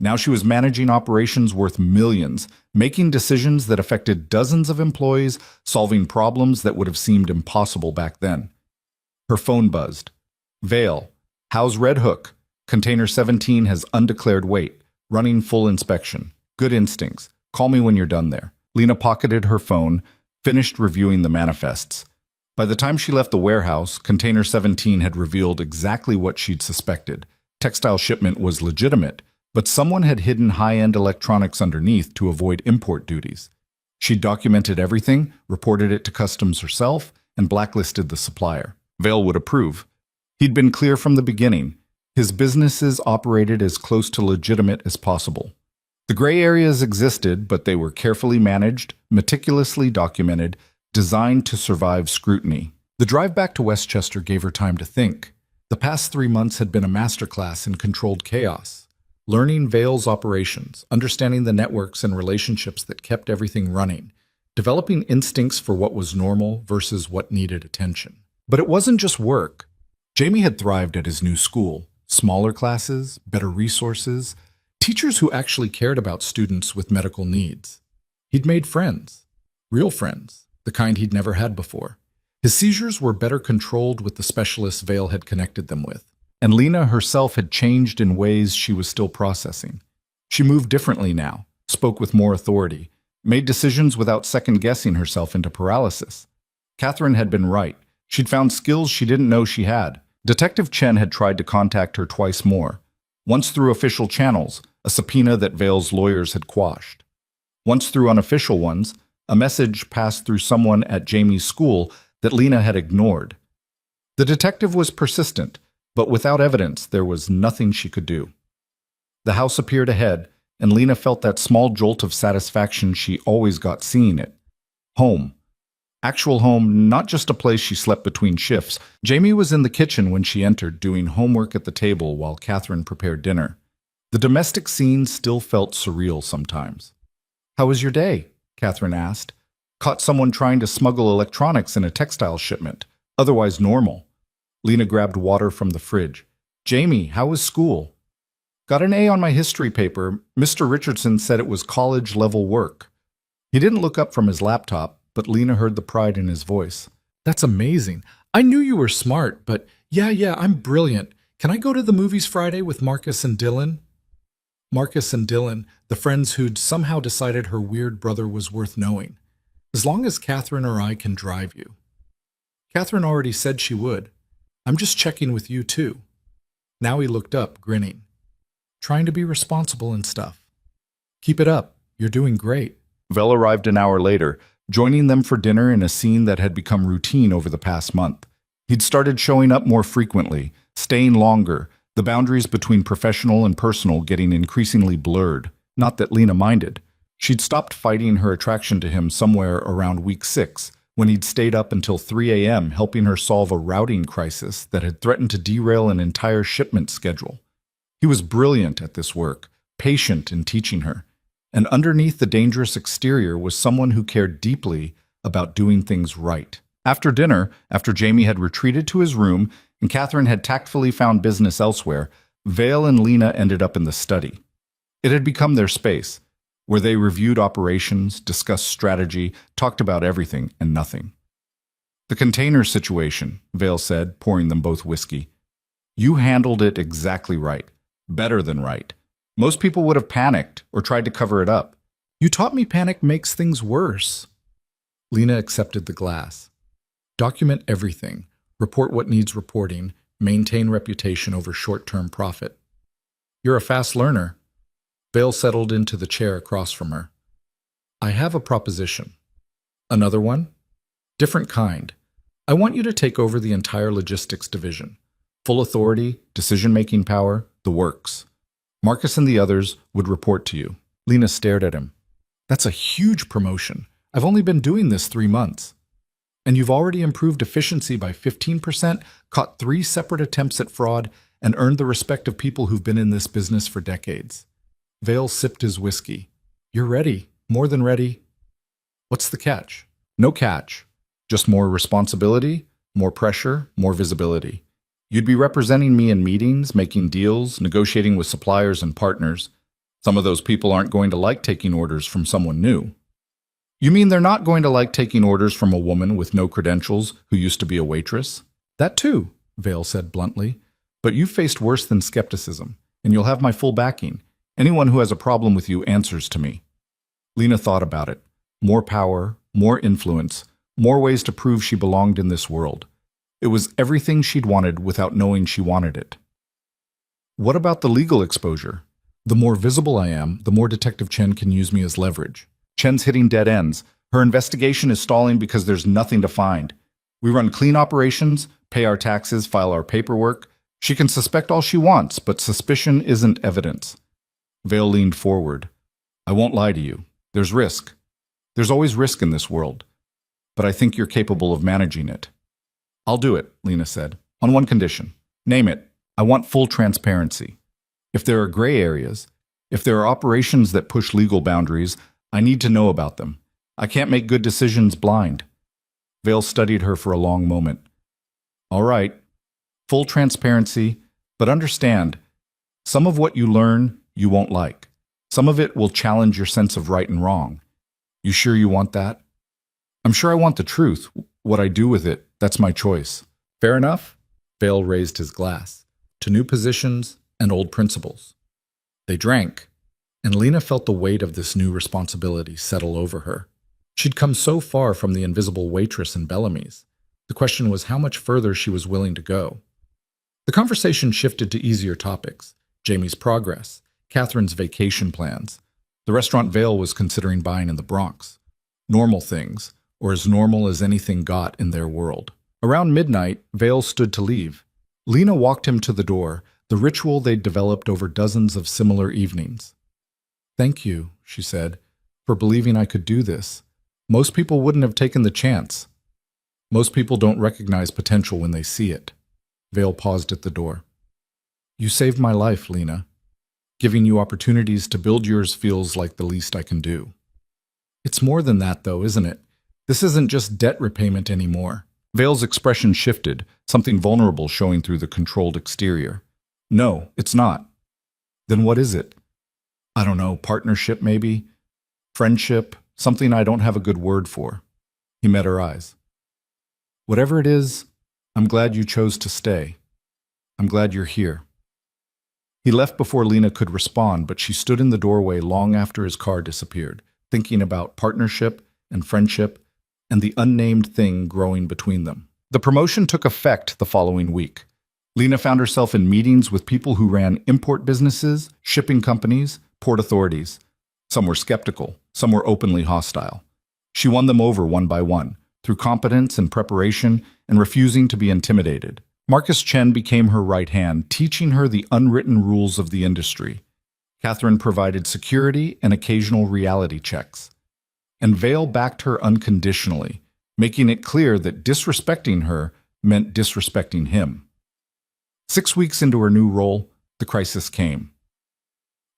Now she was managing operations worth millions, making decisions that affected dozens of employees, solving problems that would have seemed impossible back then. Her phone buzzed. Vale, how's Red Hook? Container 17 has undeclared weight, running full inspection. Good instincts. Call me when you're done there. Lena pocketed her phone, finished reviewing the manifests. By the time she left the warehouse, Container 17 had revealed exactly what she'd suspected. Textile shipment was legitimate, but someone had hidden high-end electronics underneath to avoid import duties. She'd documented everything, reported it to customs herself, and blacklisted the supplier. Vale would approve. He'd been clear from the beginning. His businesses operated as close to legitimate as possible. The gray areas existed, but they were carefully managed, meticulously documented, designed to survive scrutiny. The drive back to Westchester gave her time to think. The past 3 months had been a masterclass in controlled chaos, learning Vale's operations, understanding the networks and relationships that kept everything running, developing instincts for what was normal versus what needed attention. But it wasn't just work. Jamie had thrived at his new school. Smaller classes, better resources, teachers who actually cared about students with medical needs. He'd made friends, real friends, the kind he'd never had before. His seizures were better controlled with the specialists Vale had connected them with. And Lena herself had changed in ways she was still processing. She moved differently now, spoke with more authority, made decisions without second-guessing herself into paralysis. Catherine had been right. She'd found skills she didn't know she had. Detective Chen had tried to contact her twice more, once through official channels, a subpoena that Vale's lawyers had quashed. Once through unofficial ones, a message passed through someone at Jamie's school that Lena had ignored. The detective was persistent, but without evidence, there was nothing she could do. The house appeared ahead, and Lena felt that small jolt of satisfaction she always got seeing it. Home. Actual home, not just a place she slept between shifts. Jamie was in the kitchen when she entered, doing homework at the table while Catherine prepared dinner. The domestic scene still felt surreal sometimes. "How was your day?" Catherine asked. "Caught someone trying to smuggle electronics in a textile shipment. Otherwise normal." Lena grabbed water from the fridge. "Jamie, how was school?" "Got an A on my history paper. Mr. Richardson said it was college-level work." He didn't look up from his laptop, but Lena heard the pride in his voice. "That's amazing. I knew you were smart, but yeah, I'm brilliant. Can I go to the movies Friday with Marcus and Dylan?" Marcus and Dylan, the friends who'd somehow decided her weird brother was worth knowing. "As long as Catherine or I can drive you." Catherine already said she would. "I'm just checking with you, too." Now he looked up, grinning. "Trying to be responsible and stuff." "Keep it up. You're doing great." Vel arrived an hour later, joining them for dinner in a scene that had become routine over the past month. He'd started showing up more frequently, staying longer, the boundaries between professional and personal getting increasingly blurred. Not that Lena minded. She'd stopped fighting her attraction to him somewhere around week 6, when he'd stayed up until 3 a.m. helping her solve a routing crisis that had threatened to derail an entire shipment schedule. He was brilliant at this work, patient in teaching her, and underneath the dangerous exterior was someone who cared deeply about doing things right. After dinner, after Jamie had retreated to his room and Catherine had tactfully found business elsewhere, Vale and Lena ended up in the study. It had become their space, where they reviewed operations, discussed strategy, talked about everything and nothing. "The container situation," Vale said, pouring them both whiskey. "You handled it exactly right. Better than right. Most people would have panicked or tried to cover it up. You taught me panic makes things worse." Lena accepted the glass. "Document everything. Report what needs reporting. Maintain reputation over short-term profit." "You're a fast learner." Vale settled into the chair across from her. "I have a proposition." "Another one?" "Different kind. I want you to take over the entire logistics division. Full authority, decision-making power, the works. Marcus and the others would report to you." Lena stared at him. "That's a huge promotion. I've only been doing this 3 months. And you've already improved efficiency by 15%, caught 3 separate attempts at fraud, and earned the respect of people who've been in this business for decades." Vale sipped his whiskey. "You're ready. More than ready." What's the catch? No catch. Just more responsibility, more pressure, more visibility. You'd be representing me in meetings, making deals, negotiating with suppliers and partners. Some of those people aren't going to like taking orders from someone new. You mean they're not going to like taking orders from a woman with no credentials who used to be a waitress? That too, Vale said bluntly. But you've faced worse than skepticism, and you'll have my full backing. Anyone who has a problem with you answers to me. Lena thought about it. More power, more influence, more ways to prove she belonged in this world. It was everything she'd wanted without knowing she wanted it. What about the legal exposure? The more visible I am, the more Detective Chen can use me as leverage. Chen's hitting dead ends. Her investigation is stalling because there's nothing to find. We run clean operations, pay our taxes, file our paperwork. She can suspect all she wants, but suspicion isn't evidence. Vale leaned forward. I won't lie to you. There's risk. There's always risk in this world. But I think you're capable of managing it. I'll do it, Lena said, on one condition. Name it. I want full transparency. If there are gray areas, if there are operations that push legal boundaries, I need to know about them. I can't make good decisions blind. Vale studied her for a long moment. All right, full transparency, but understand, some of what you learn you won't like. Some of it will challenge your sense of right and wrong. You sure you want that? I'm sure I want the truth. What I do with it, that's my choice. Fair enough? Vale raised his glass to new positions and old principles. They drank, and Lena felt the weight of this new responsibility settle over her. She'd come so far from the invisible waitress in Bellamy's. The question was how much further she was willing to go. The conversation shifted to easier topics: Jamie's progress, Catherine's vacation plans, the restaurant Vale was considering buying in the Bronx. Normal things, or as normal as anything got in their world. Around midnight, Vale stood to leave. Lena walked him to the door, the ritual they'd developed over dozens of similar evenings. Thank you, she said, for believing I could do this. Most people wouldn't have taken the chance. Most people don't recognize potential when they see it. Vale paused at the door. You saved my life, Lena. Giving you opportunities to build yours feels like the least I can do. It's more than that, though, isn't it? This isn't just debt repayment anymore. Vale's expression shifted, something vulnerable showing through the controlled exterior. No, it's not. Then what is it? I don't know, partnership maybe? Friendship? Something I don't have a good word for. He met her eyes. Whatever it is, I'm glad you chose to stay. I'm glad you're here. He left before Lena could respond, but she stood in the doorway long after his car disappeared, thinking about partnership and friendship and the unnamed thing growing between them. The promotion took effect the following week. Lena found herself in meetings with people who ran import businesses, shipping companies, port authorities. Some were skeptical, some were openly hostile. She won them over one by one, through competence and preparation and refusing to be intimidated. Marcus Chen became her right hand, teaching her the unwritten rules of the industry. Catherine provided security and occasional reality checks. And Vale backed her unconditionally, making it clear that disrespecting her meant disrespecting him. 6 weeks into her new role, the crisis came.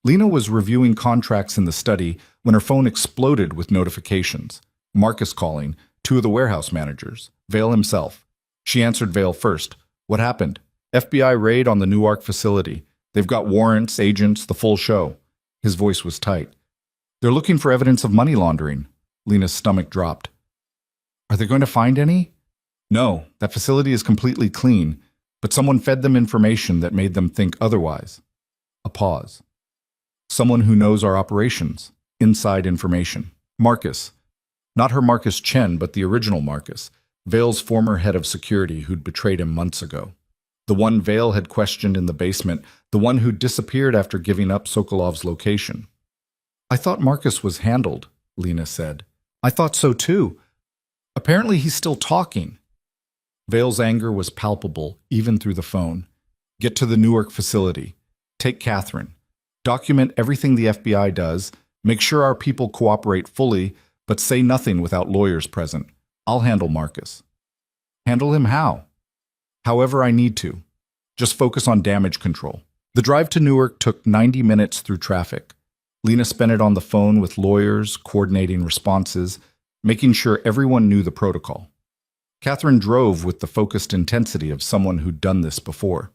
Lena was reviewing contracts in the study when her phone exploded with notifications. Marcus calling, 2 of the warehouse managers, Vale himself. She answered Vale first. What happened? FBI raid on the Newark facility. They've got warrants, agents, the full show. His voice was tight. They're looking for evidence of money laundering. Lena's stomach dropped. Are they going to find any? No, that facility is completely clean, but someone fed them information that made them think otherwise. A pause. Someone who knows our operations. Inside information. Marcus. Not her Marcus Chen, but the original Marcus. Vale's former head of security who'd betrayed him months ago. The one Vale had questioned in the basement, the one who'd disappeared after giving up Sokolov's location. I thought Marcus was handled, Lena said. I thought so too. Apparently he's still talking. Vale's anger was palpable, even through the phone. Get to the Newark facility. Take Catherine. Document everything the FBI does. Make sure our people cooperate fully, but say nothing without lawyers present. I'll handle Marcus. Handle him how? However I need to. Just focus on damage control. The drive to Newark took 90 minutes through traffic. Lena spent it on the phone with lawyers, coordinating responses, making sure everyone knew the protocol. Catherine drove with the focused intensity of someone who'd done this before.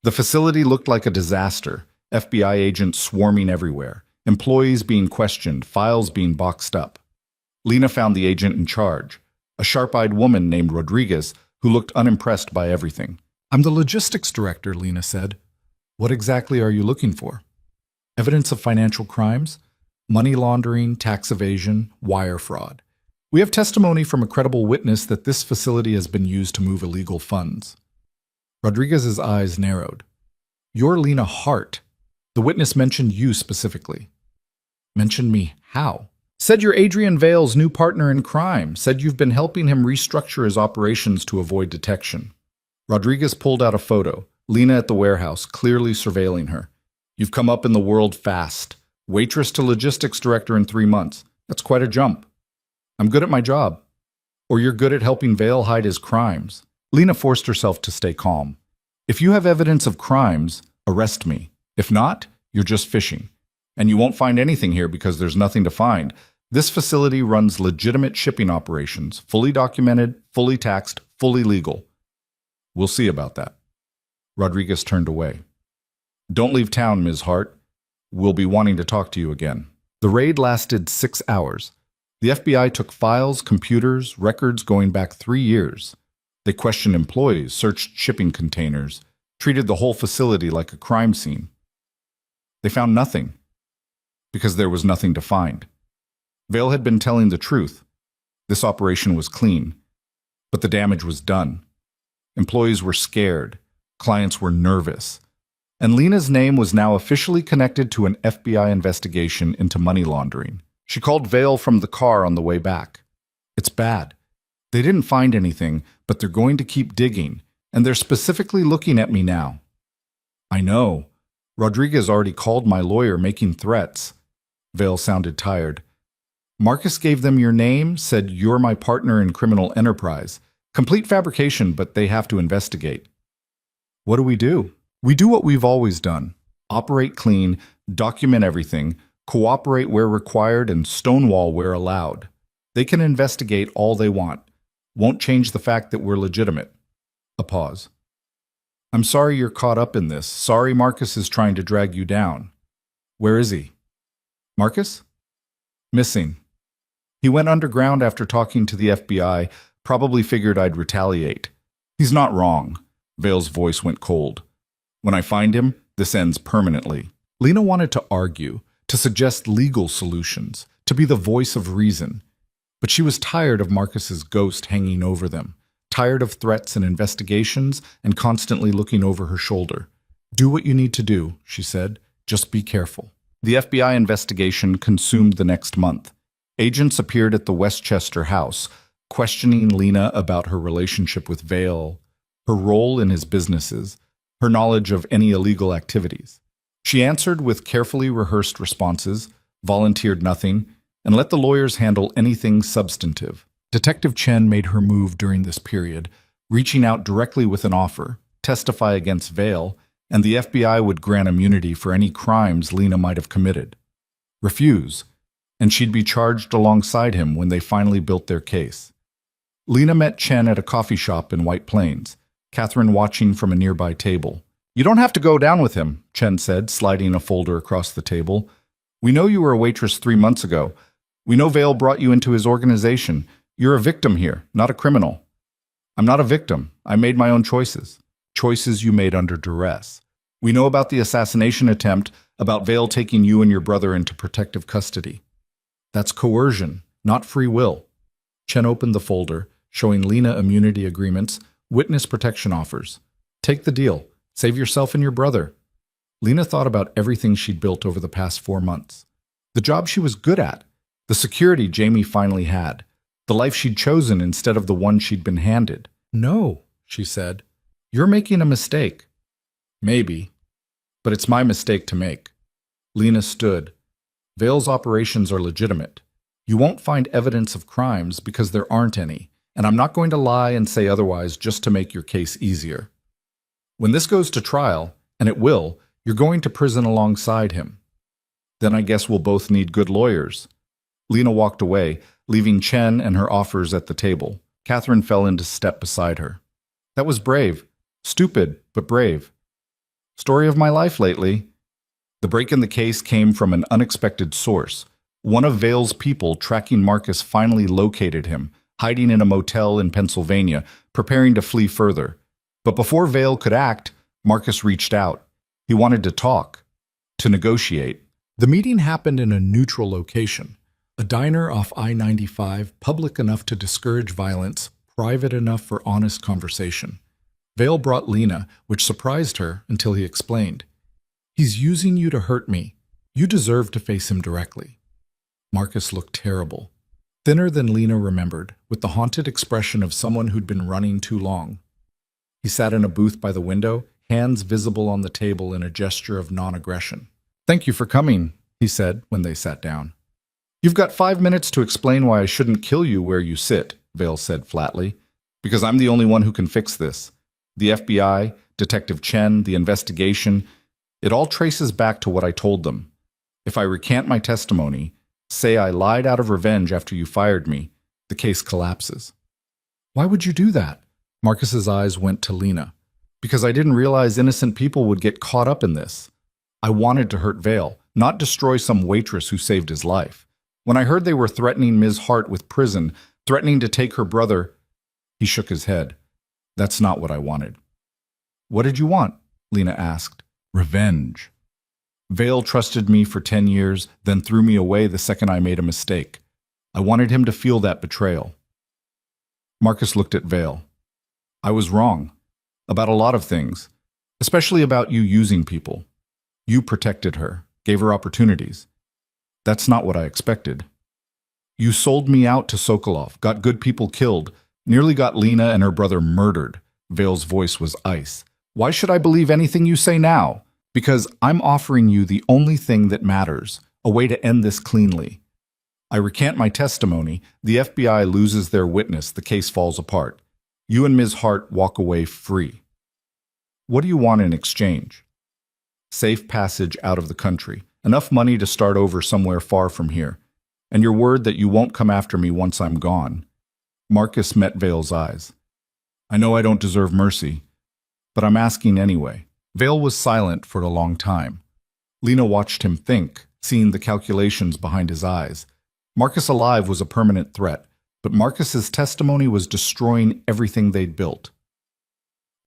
The facility looked like a disaster, FBI agents swarming everywhere, employees being questioned, files being boxed up. Lena found the agent in charge, a sharp-eyed woman named Rodriguez who looked unimpressed by everything. "I'm the logistics director," Lena said. "What exactly are you looking for?" "Evidence of financial crimes, money laundering, tax evasion, wire fraud. We have testimony from a credible witness that this facility has been used to move illegal funds." Rodriguez's eyes narrowed. "You're Lena Hart. The witness mentioned you specifically." "Mentioned me how?" "Said you're Adrian Vale's new partner in crime. Said you've been helping him restructure his operations to avoid detection." Rodriguez pulled out a photo, Lena at the warehouse, clearly surveilling her. "You've come up in the world fast. Waitress to logistics director in 3 months. That's quite a jump." "I'm good at my job." "Or you're good at helping Vale hide his crimes." Lena forced herself to stay calm. "If you have evidence of crimes, arrest me. If not, you're just fishing. And you won't find anything here because there's nothing to find. This facility runs legitimate shipping operations, fully documented, fully taxed, fully legal." "We'll see about that." Rodriguez turned away. "Don't leave town, Ms. Hart. We'll be wanting to talk to you again." The raid lasted 6 hours. The FBI took files, computers, records going back 3 years. They questioned employees, searched shipping containers, treated the whole facility like a crime scene. They found nothing, because there was nothing to find. Vale had been telling the truth. This operation was clean, but the damage was done. Employees were scared, clients were nervous, and Lena's name was now officially connected to an FBI investigation into money laundering. She called Vale from the car on the way back. "It's bad. They didn't find anything, but they're going to keep digging, and they're specifically looking at me now." "I know. Rodriguez already called my lawyer, making threats." Vale sounded tired. "Marcus gave them your name, said you're my partner in criminal enterprise. Complete fabrication, but they have to investigate." "What do we do?" "We do what we've always done. Operate clean, document everything, cooperate where required, and stonewall where allowed. They can investigate all they want. Won't change the fact that we're legitimate." A pause. "I'm sorry you're caught up in this. Sorry Marcus is trying to drag you down." "Where is he?" "Marcus?" "Missing. He went underground after talking to the FBI, probably figured I'd retaliate." "He's not wrong." Vale's voice went cold. "When I find him, this ends permanently." Lena wanted to argue, to suggest legal solutions, to be the voice of reason. But she was tired of Marcus's ghost hanging over them, tired of threats and investigations, and constantly looking over her shoulder. "Do what you need to do," she said. "Just be careful." The FBI investigation consumed the next month. Agents appeared at the Westchester house, questioning Lena about her relationship with Vale, her role in his businesses, her knowledge of any illegal activities. She answered with carefully rehearsed responses, volunteered nothing, and let the lawyers handle anything substantive. Detective Chen made her move during this period, reaching out directly with an offer, testify against Vale, and the FBI would grant immunity for any crimes Lena might have committed. Refuse, and she'd be charged alongside him when they finally built their case. Lena met Chen at a coffee shop in White Plains, Catherine watching from a nearby table. "You don't have to go down with him," Chen said, sliding a folder across the table. "We know you were a waitress 3 months ago. We know Vale brought you into his organization. You're a victim here, not a criminal." "I'm not a victim. I made my own choices. Choices you made under duress. We know about the assassination attempt, about Vale taking you and your brother into protective custody. That's coercion, not free will." Chen opened the folder, showing Lena immunity agreements, witness protection offers. "Take the deal. Save yourself and your brother." Lena thought about everything she'd built over the past 4 months. The job she was good at, the security Jamie finally had, the life she'd chosen instead of the one she'd been handed. "No," she said. "You're making a mistake." "Maybe, but it's my mistake to make." Lena stood. "Vale's operations are legitimate. You won't find evidence of crimes because there aren't any, and I'm not going to lie and say otherwise just to make your case easier. When this goes to trial, and it will, you're going to prison alongside him. Then I guess we'll both need good lawyers." Lena walked away, leaving Chen and her offers at the table. Catherine fell into step beside her. That was brave. Stupid, but brave. Story of my life lately. The break in the case came from an unexpected source. One of Vale's people tracking Marcus finally located him, hiding in a motel in Pennsylvania, preparing to flee further. But before Vale could act, Marcus reached out. He wanted to talk, to negotiate. The meeting happened in a neutral location, a diner off I-95, public enough to discourage violence, private enough for honest conversation. Vale brought Lena, which surprised her until he explained. He's using you to hurt me. You deserve to face him directly. Marcus looked terrible, thinner than Lena remembered, with the haunted expression of someone who'd been running too long. He sat in a booth by the window, hands visible on the table in a gesture of non-aggression. Thank you for coming, he said when they sat down. You've got 5 minutes to explain why I shouldn't kill you where you sit, Vale said flatly. Because I'm the only one who can fix this. The FBI, Detective Chen, the investigation, it all traces back to what I told them. If I recant my testimony, say I lied out of revenge after you fired me, the case collapses. Why would you do that? Marcus's eyes went to Lena. Because I didn't realize innocent people would get caught up in this. I wanted to hurt Vale, not destroy some waitress who saved his life. When I heard they were threatening Ms. Hart with prison, threatening to take her brother, he shook his head. That's not what I wanted. What did you want? Lena asked. Revenge. Vale trusted me for 10 years, then threw me away the second I made a mistake. I wanted him to feel that betrayal. Marcus looked at Vale. I was wrong. About a lot of things. Especially about you using people. You protected her, gave her opportunities. That's not what I expected. You sold me out to Sokolov, got good people killed, nearly got Lena and her brother murdered. Vale's voice was ice. Why should I believe anything you say now? Because I'm offering you the only thing that matters, a way to end this cleanly. I recant my testimony, the FBI loses their witness, the case falls apart. You and Ms. Hart walk away free. What do you want in exchange? Safe passage out of the country, enough money to start over somewhere far from here, and your word that you won't come after me once I'm gone. Marcus met Vale's eyes. I know I don't deserve mercy, but I'm asking anyway. Vale was silent for a long time. Lena watched him think, seeing the calculations behind his eyes. Marcus alive was a permanent threat, but Marcus's testimony was destroying everything they'd built.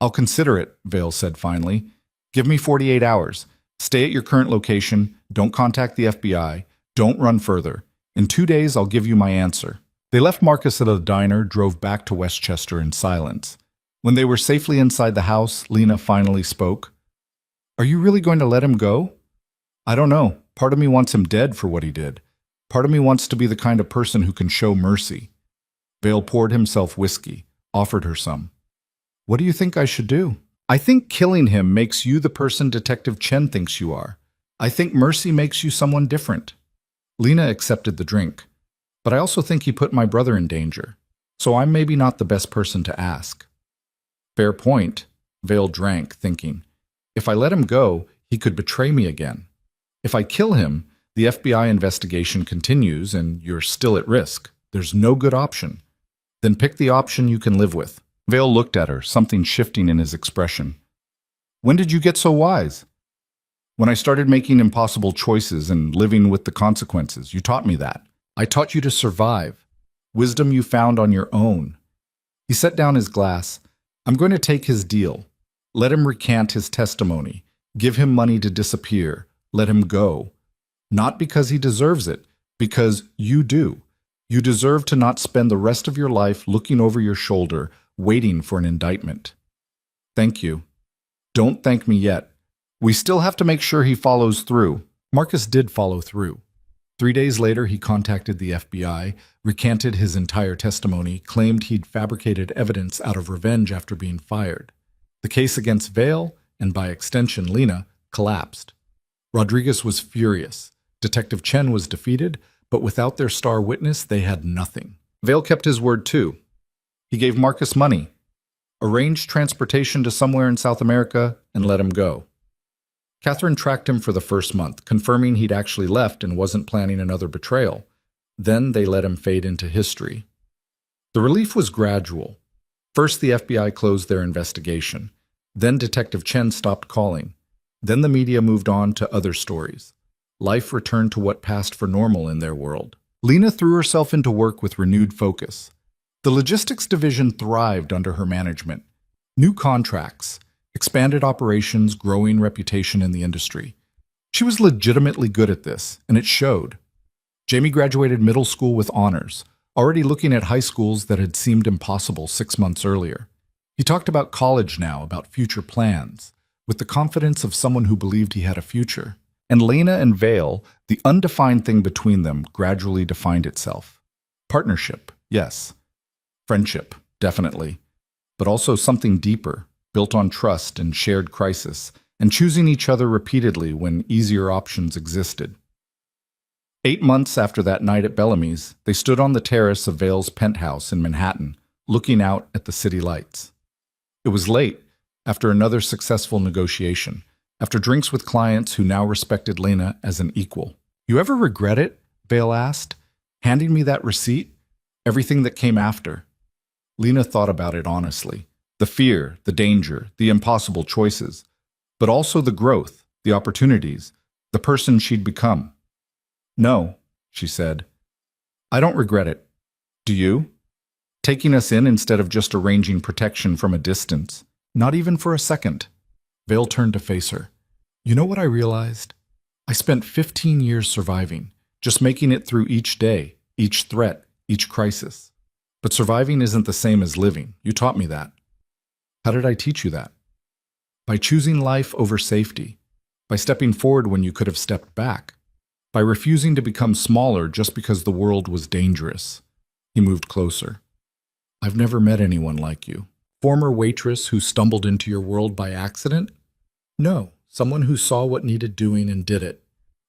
I'll consider it, Vale said finally. Give me 48 hours. Stay at your current location, don't contact the FBI, don't run further. In 2 days, I'll give you my answer. They left Marcus at a diner, drove back to Westchester in silence. When they were safely inside the house, Lena finally spoke. Are you really going to let him go? I don't know. Part of me wants him dead for what he did. Part of me wants to be the kind of person who can show mercy. Vale poured himself whiskey, offered her some. What do you think I should do? I think killing him makes you the person Detective Chen thinks you are. I think mercy makes you someone different. Lena accepted the drink. But I also think he put my brother in danger. So I'm maybe not the best person to ask. Fair point. Vale drank, thinking. If I let him go, he could betray me again. If I kill him, the FBI investigation continues and you're still at risk. There's no good option. Then pick the option you can live with. Vale looked at her, something shifting in his expression. When did you get so wise? When I started making impossible choices and living with the consequences. You taught me that. I taught you to survive. Wisdom you found on your own. He set down his glass. I'm going to take his deal. Let him recant his testimony. Give him money to disappear. Let him go. Not because he deserves it, because you do. You deserve to not spend the rest of your life looking over your shoulder, waiting for an indictment. Thank you. Don't thank me yet. We still have to make sure he follows through. Marcus did follow through. 3 days later, he contacted the FBI, recanted his entire testimony, claimed he'd fabricated evidence out of revenge after being fired. The case against Vale, and by extension Lena, collapsed. Rodriguez was furious. Detective Chen was defeated, but without their star witness, they had nothing. Vale kept his word too. He gave Marcus money, arranged transportation to somewhere in South America, and let him go. Catherine tracked him for the first month, confirming he'd actually left and wasn't planning another betrayal. Then they let him fade into history. The relief was gradual. First, the FBI closed their investigation. Then Detective Chen stopped calling. Then the media moved on to other stories. Life returned to what passed for normal in their world. Lena threw herself into work with renewed focus. The logistics division thrived under her management. New contracts, expanded operations, growing reputation in the industry. She was legitimately good at this, and it showed. Jamie graduated middle school with honors, already looking at high schools that had seemed impossible 6 months earlier. He talked about college now, about future plans, with the confidence of someone who believed he had a future. And Lena and Vale, the undefined thing between them, gradually defined itself. Partnership, yes. Friendship, definitely. But also something deeper, built on trust and shared crisis, and choosing each other repeatedly when easier options existed. 8 months after that night at Bellamy's, they stood on the terrace of Vale's penthouse in Manhattan, looking out at the city lights. It was late, after another successful negotiation, after drinks with clients who now respected Lena as an equal. "You ever regret it?" Vale asked. "Handing me that receipt? Everything that came after?" Lena thought about it honestly. The fear, the danger, the impossible choices, but also the growth, the opportunities, the person she'd become. "No," she said. "I don't regret it. Do you? Taking us in instead of just arranging protection from a distance. Not even for a second." Vale turned to face her. "You know what I realized? I spent 15 years surviving, just making it through each day, each threat, each crisis. But surviving isn't the same as living. You taught me that." "How did I teach you that?" "By choosing life over safety, by stepping forward when you could have stepped back, by refusing to become smaller just because the world was dangerous." He moved closer. "I've never met anyone like you. Former waitress who stumbled into your world by accident? No, someone who saw what needed doing and did it.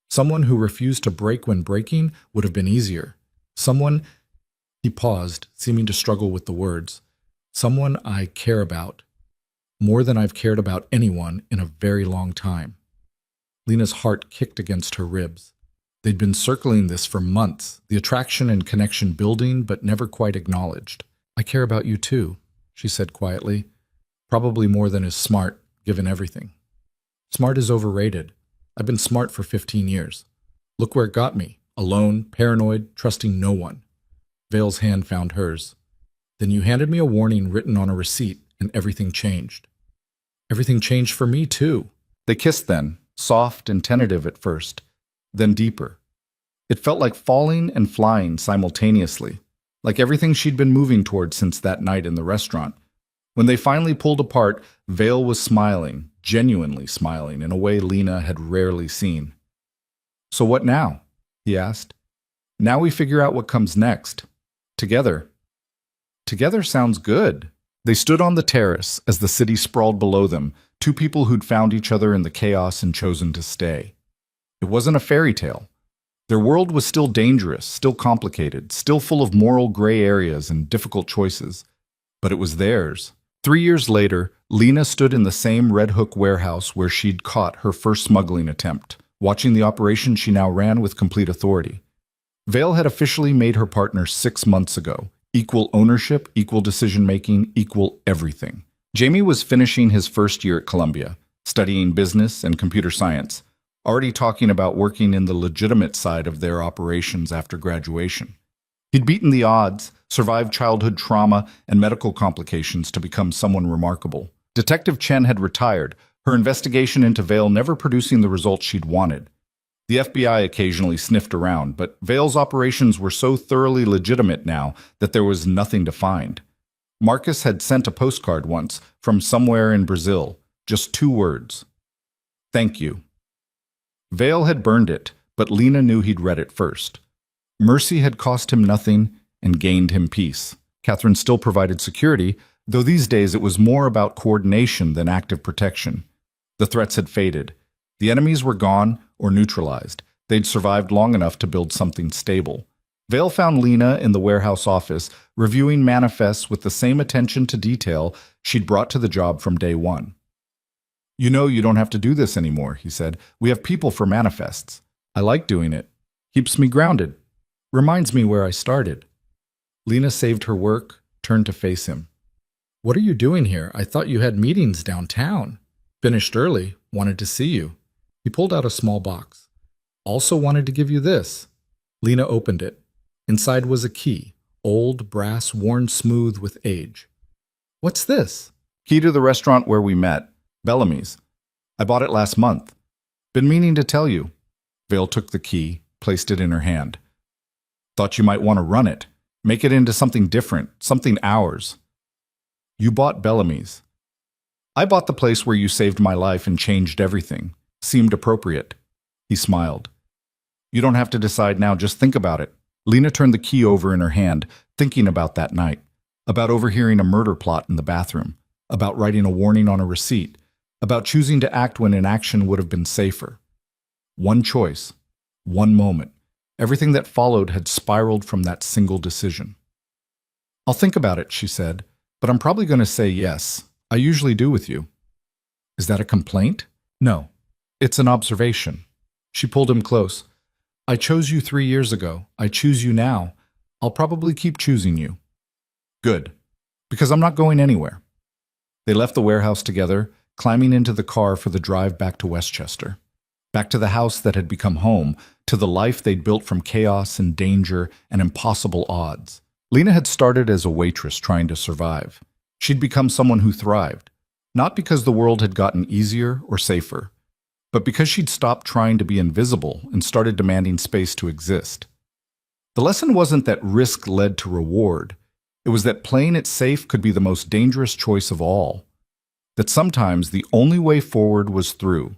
Someone who refused to break when breaking would have been easier. Someone—" He paused, seeming to struggle with the words. "Someone I care about. More than I've cared about anyone in a very long time." Lena's heart kicked against her ribs. They'd been circling this for months, the attraction and connection building but never quite acknowledged. "I care about you too," she said quietly. "Probably more than is smart, given everything." "Smart is overrated. I've been smart for 15 years. Look where it got me. Alone, paranoid, trusting no one." Vale's hand found hers. "Then you handed me a warning written on a receipt, and everything changed." "Everything changed for me too." They kissed then, soft and tentative at first, then deeper. It felt like falling and flying simultaneously, like everything she'd been moving toward since that night in the restaurant. When they finally pulled apart, Vale was smiling, genuinely smiling, in a way Lena had rarely seen. "So what now?" he asked. "Now we figure out what comes next. Together." "Together sounds good." They stood on the terrace as the city sprawled below them, two people who'd found each other in the chaos and chosen to stay. It wasn't a fairy tale. Their world was still dangerous, still complicated, still full of moral gray areas and difficult choices. But it was theirs. 3 years later, Lena stood in the same Red Hook warehouse where she'd caught her first smuggling attempt, watching the operation she now ran with complete authority. Vale had officially made her partner 6 months ago. Equal ownership, equal decision-making, equal everything. Jamie was finishing his first year at Columbia, studying business and computer science, already talking about working in the legitimate side of their operations after graduation. He'd beaten the odds, survived childhood trauma and medical complications to become someone remarkable. Detective Chen had retired, her investigation into Vale never producing the results she'd wanted. The FBI occasionally sniffed around, but Vale's operations were so thoroughly legitimate now that there was nothing to find. Marcus had sent a postcard once from somewhere in Brazil, just 2 words. "Thank you." Vale had burned it, but Lena knew he'd read it first. Mercy had cost him nothing and gained him peace. Catherine still provided security, though these days it was more about coordination than active protection. The threats had faded. The enemies were gone or neutralized. They'd survived long enough to build something stable. Vale found Lena in the warehouse office, reviewing manifests with the same attention to detail she'd brought to the job from day one. "You know you don't have to do this anymore," he said. "We have people for manifests. I like doing it. Keeps me grounded." Reminds me where I started. Lena saved her work, turned to face him. What are you doing here? I thought you had meetings downtown. Finished early, wanted to see you. He pulled out a small box. Also wanted to give you this. Lena opened it. Inside was a key, old brass worn smooth with age. What's this? Key to the restaurant where we met, Bellamy's. I bought it last month. Been meaning to tell you. Vale took the key, placed it in her hand. Thought you might want to run it. Make it into something different, something ours. You bought Bellamy's. I bought the place where you saved my life and changed everything. Seemed appropriate. He smiled. You don't have to decide now, just think about it. Lena turned the key over in her hand, thinking about that night, about overhearing a murder plot in the bathroom, about writing a warning on a receipt, about choosing to act when inaction would have been safer. One choice, one moment. Everything that followed had spiraled from that single decision. I'll think about it, she said, but I'm probably going to say yes. I usually do with you. Is that a complaint? No. It's an observation. She pulled him close. I chose you 3 years ago. I choose you now. I'll probably keep choosing you. Good. Because I'm not going anywhere. They left the warehouse together, climbing into the car for the drive back to Westchester. Back to the house that had become home, to the life they'd built from chaos and danger and impossible odds. Lena had started as a waitress trying to survive. She'd become someone who thrived, not because the world had gotten easier or safer, but because she'd stopped trying to be invisible and started demanding space to exist. The lesson wasn't that risk led to reward. It was that playing it safe could be the most dangerous choice of all. That sometimes the only way forward was through.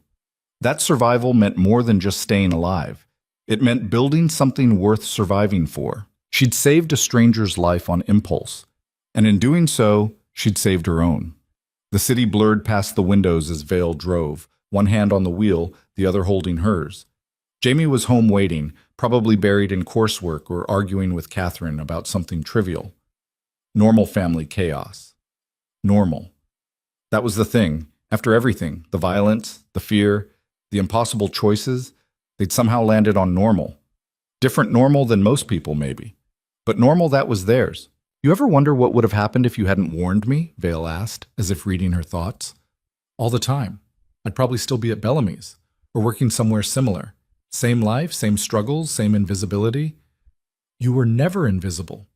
That survival meant more than just staying alive. It meant building something worth surviving for. She'd saved a stranger's life on impulse, and in doing so, she'd saved her own. The city blurred past the windows as Vale drove, one hand on the wheel, the other holding hers. Jamie was home waiting, probably buried in coursework or arguing with Catherine about something trivial. Normal family chaos. Normal. That was the thing. After everything, the violence, the fear, the impossible choices, they'd somehow landed on normal. Different normal than most people, maybe. But normal that was theirs. You ever wonder what would have happened if you hadn't warned me? Vale asked, as if reading her thoughts. All the time. I'd probably still be at Bellamy's, or working somewhere similar. Same life, same struggles, same invisibility. You were never invisible.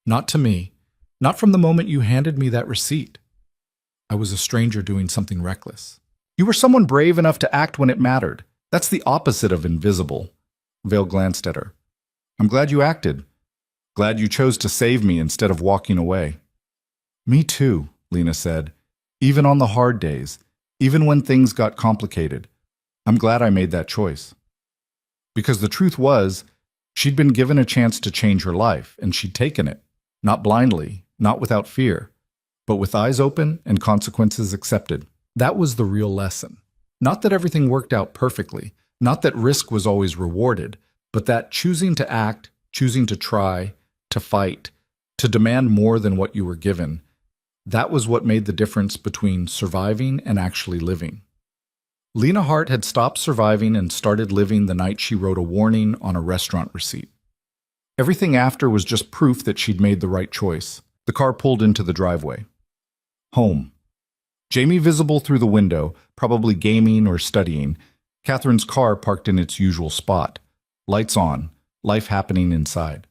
Not to me. Not from the moment you handed me that receipt. I was a stranger doing something reckless. You were someone brave enough to act when it mattered. That's the opposite of invisible. Vale glanced at her. I'm glad you acted. Glad you chose to save me instead of walking away. Me too, Lena said. Even on the hard days, even when things got complicated. I'm glad I made that choice. Because the truth was, she'd been given a chance to change her life, and she'd taken it. Not blindly, not without fear, but with eyes open and consequences accepted. That was the real lesson. Not that everything worked out perfectly, not that risk was always rewarded, but that choosing to act, choosing to try, to fight, to demand more than what you were given, that was what made the difference between surviving and actually living. Lena Hart had stopped surviving and started living the night she wrote a warning on a restaurant receipt. Everything after was just proof that she'd made the right choice. The car pulled into the driveway. Home. Jamie visible through the window, probably gaming or studying. Catherine's car parked in its usual spot. Lights on, life happening inside.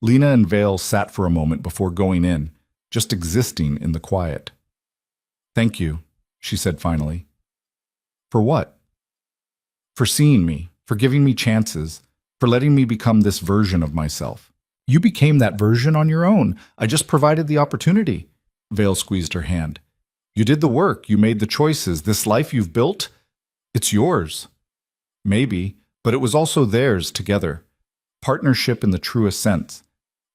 Lena and Vale sat for a moment before going in, just existing in the quiet. Thank you, she said finally. For what? For seeing me, for giving me chances, for letting me become this version of myself. You became that version on your own. I just provided the opportunity. Vale squeezed her hand. You did the work. You made the choices. This life you've built, it's yours. Maybe, but it was also theirs together. Partnership in the truest sense.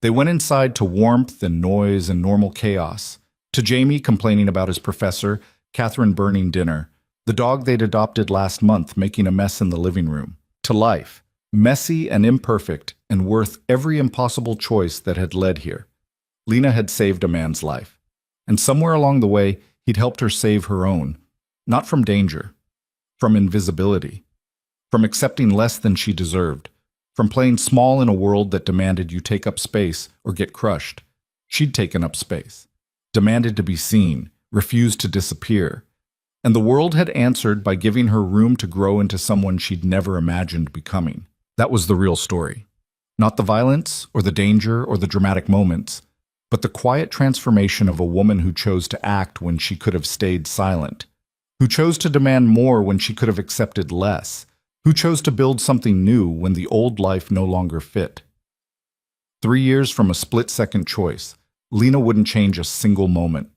They went inside to warmth and noise and normal chaos. To Jamie complaining about his professor, Catherine burning dinner, the dog they'd adopted last month making a mess in the living room. To life. Messy and imperfect and worth every impossible choice that had led here. Lena had saved a man's life. And somewhere along the way, he'd helped her save her own. Not from danger. From invisibility. From accepting less than she deserved. From playing small in a world that demanded you take up space or get crushed, she'd taken up space, demanded to be seen, refused to disappear. And the world had answered by giving her room to grow into someone she'd never imagined becoming. That was the real story. Not the violence or the danger or the dramatic moments, but the quiet transformation of a woman who chose to act when she could have stayed silent, who chose to demand more when she could have accepted less, who chose to build something new when the old life no longer fit. 3 years from a split-second choice, Lena wouldn't change a single moment.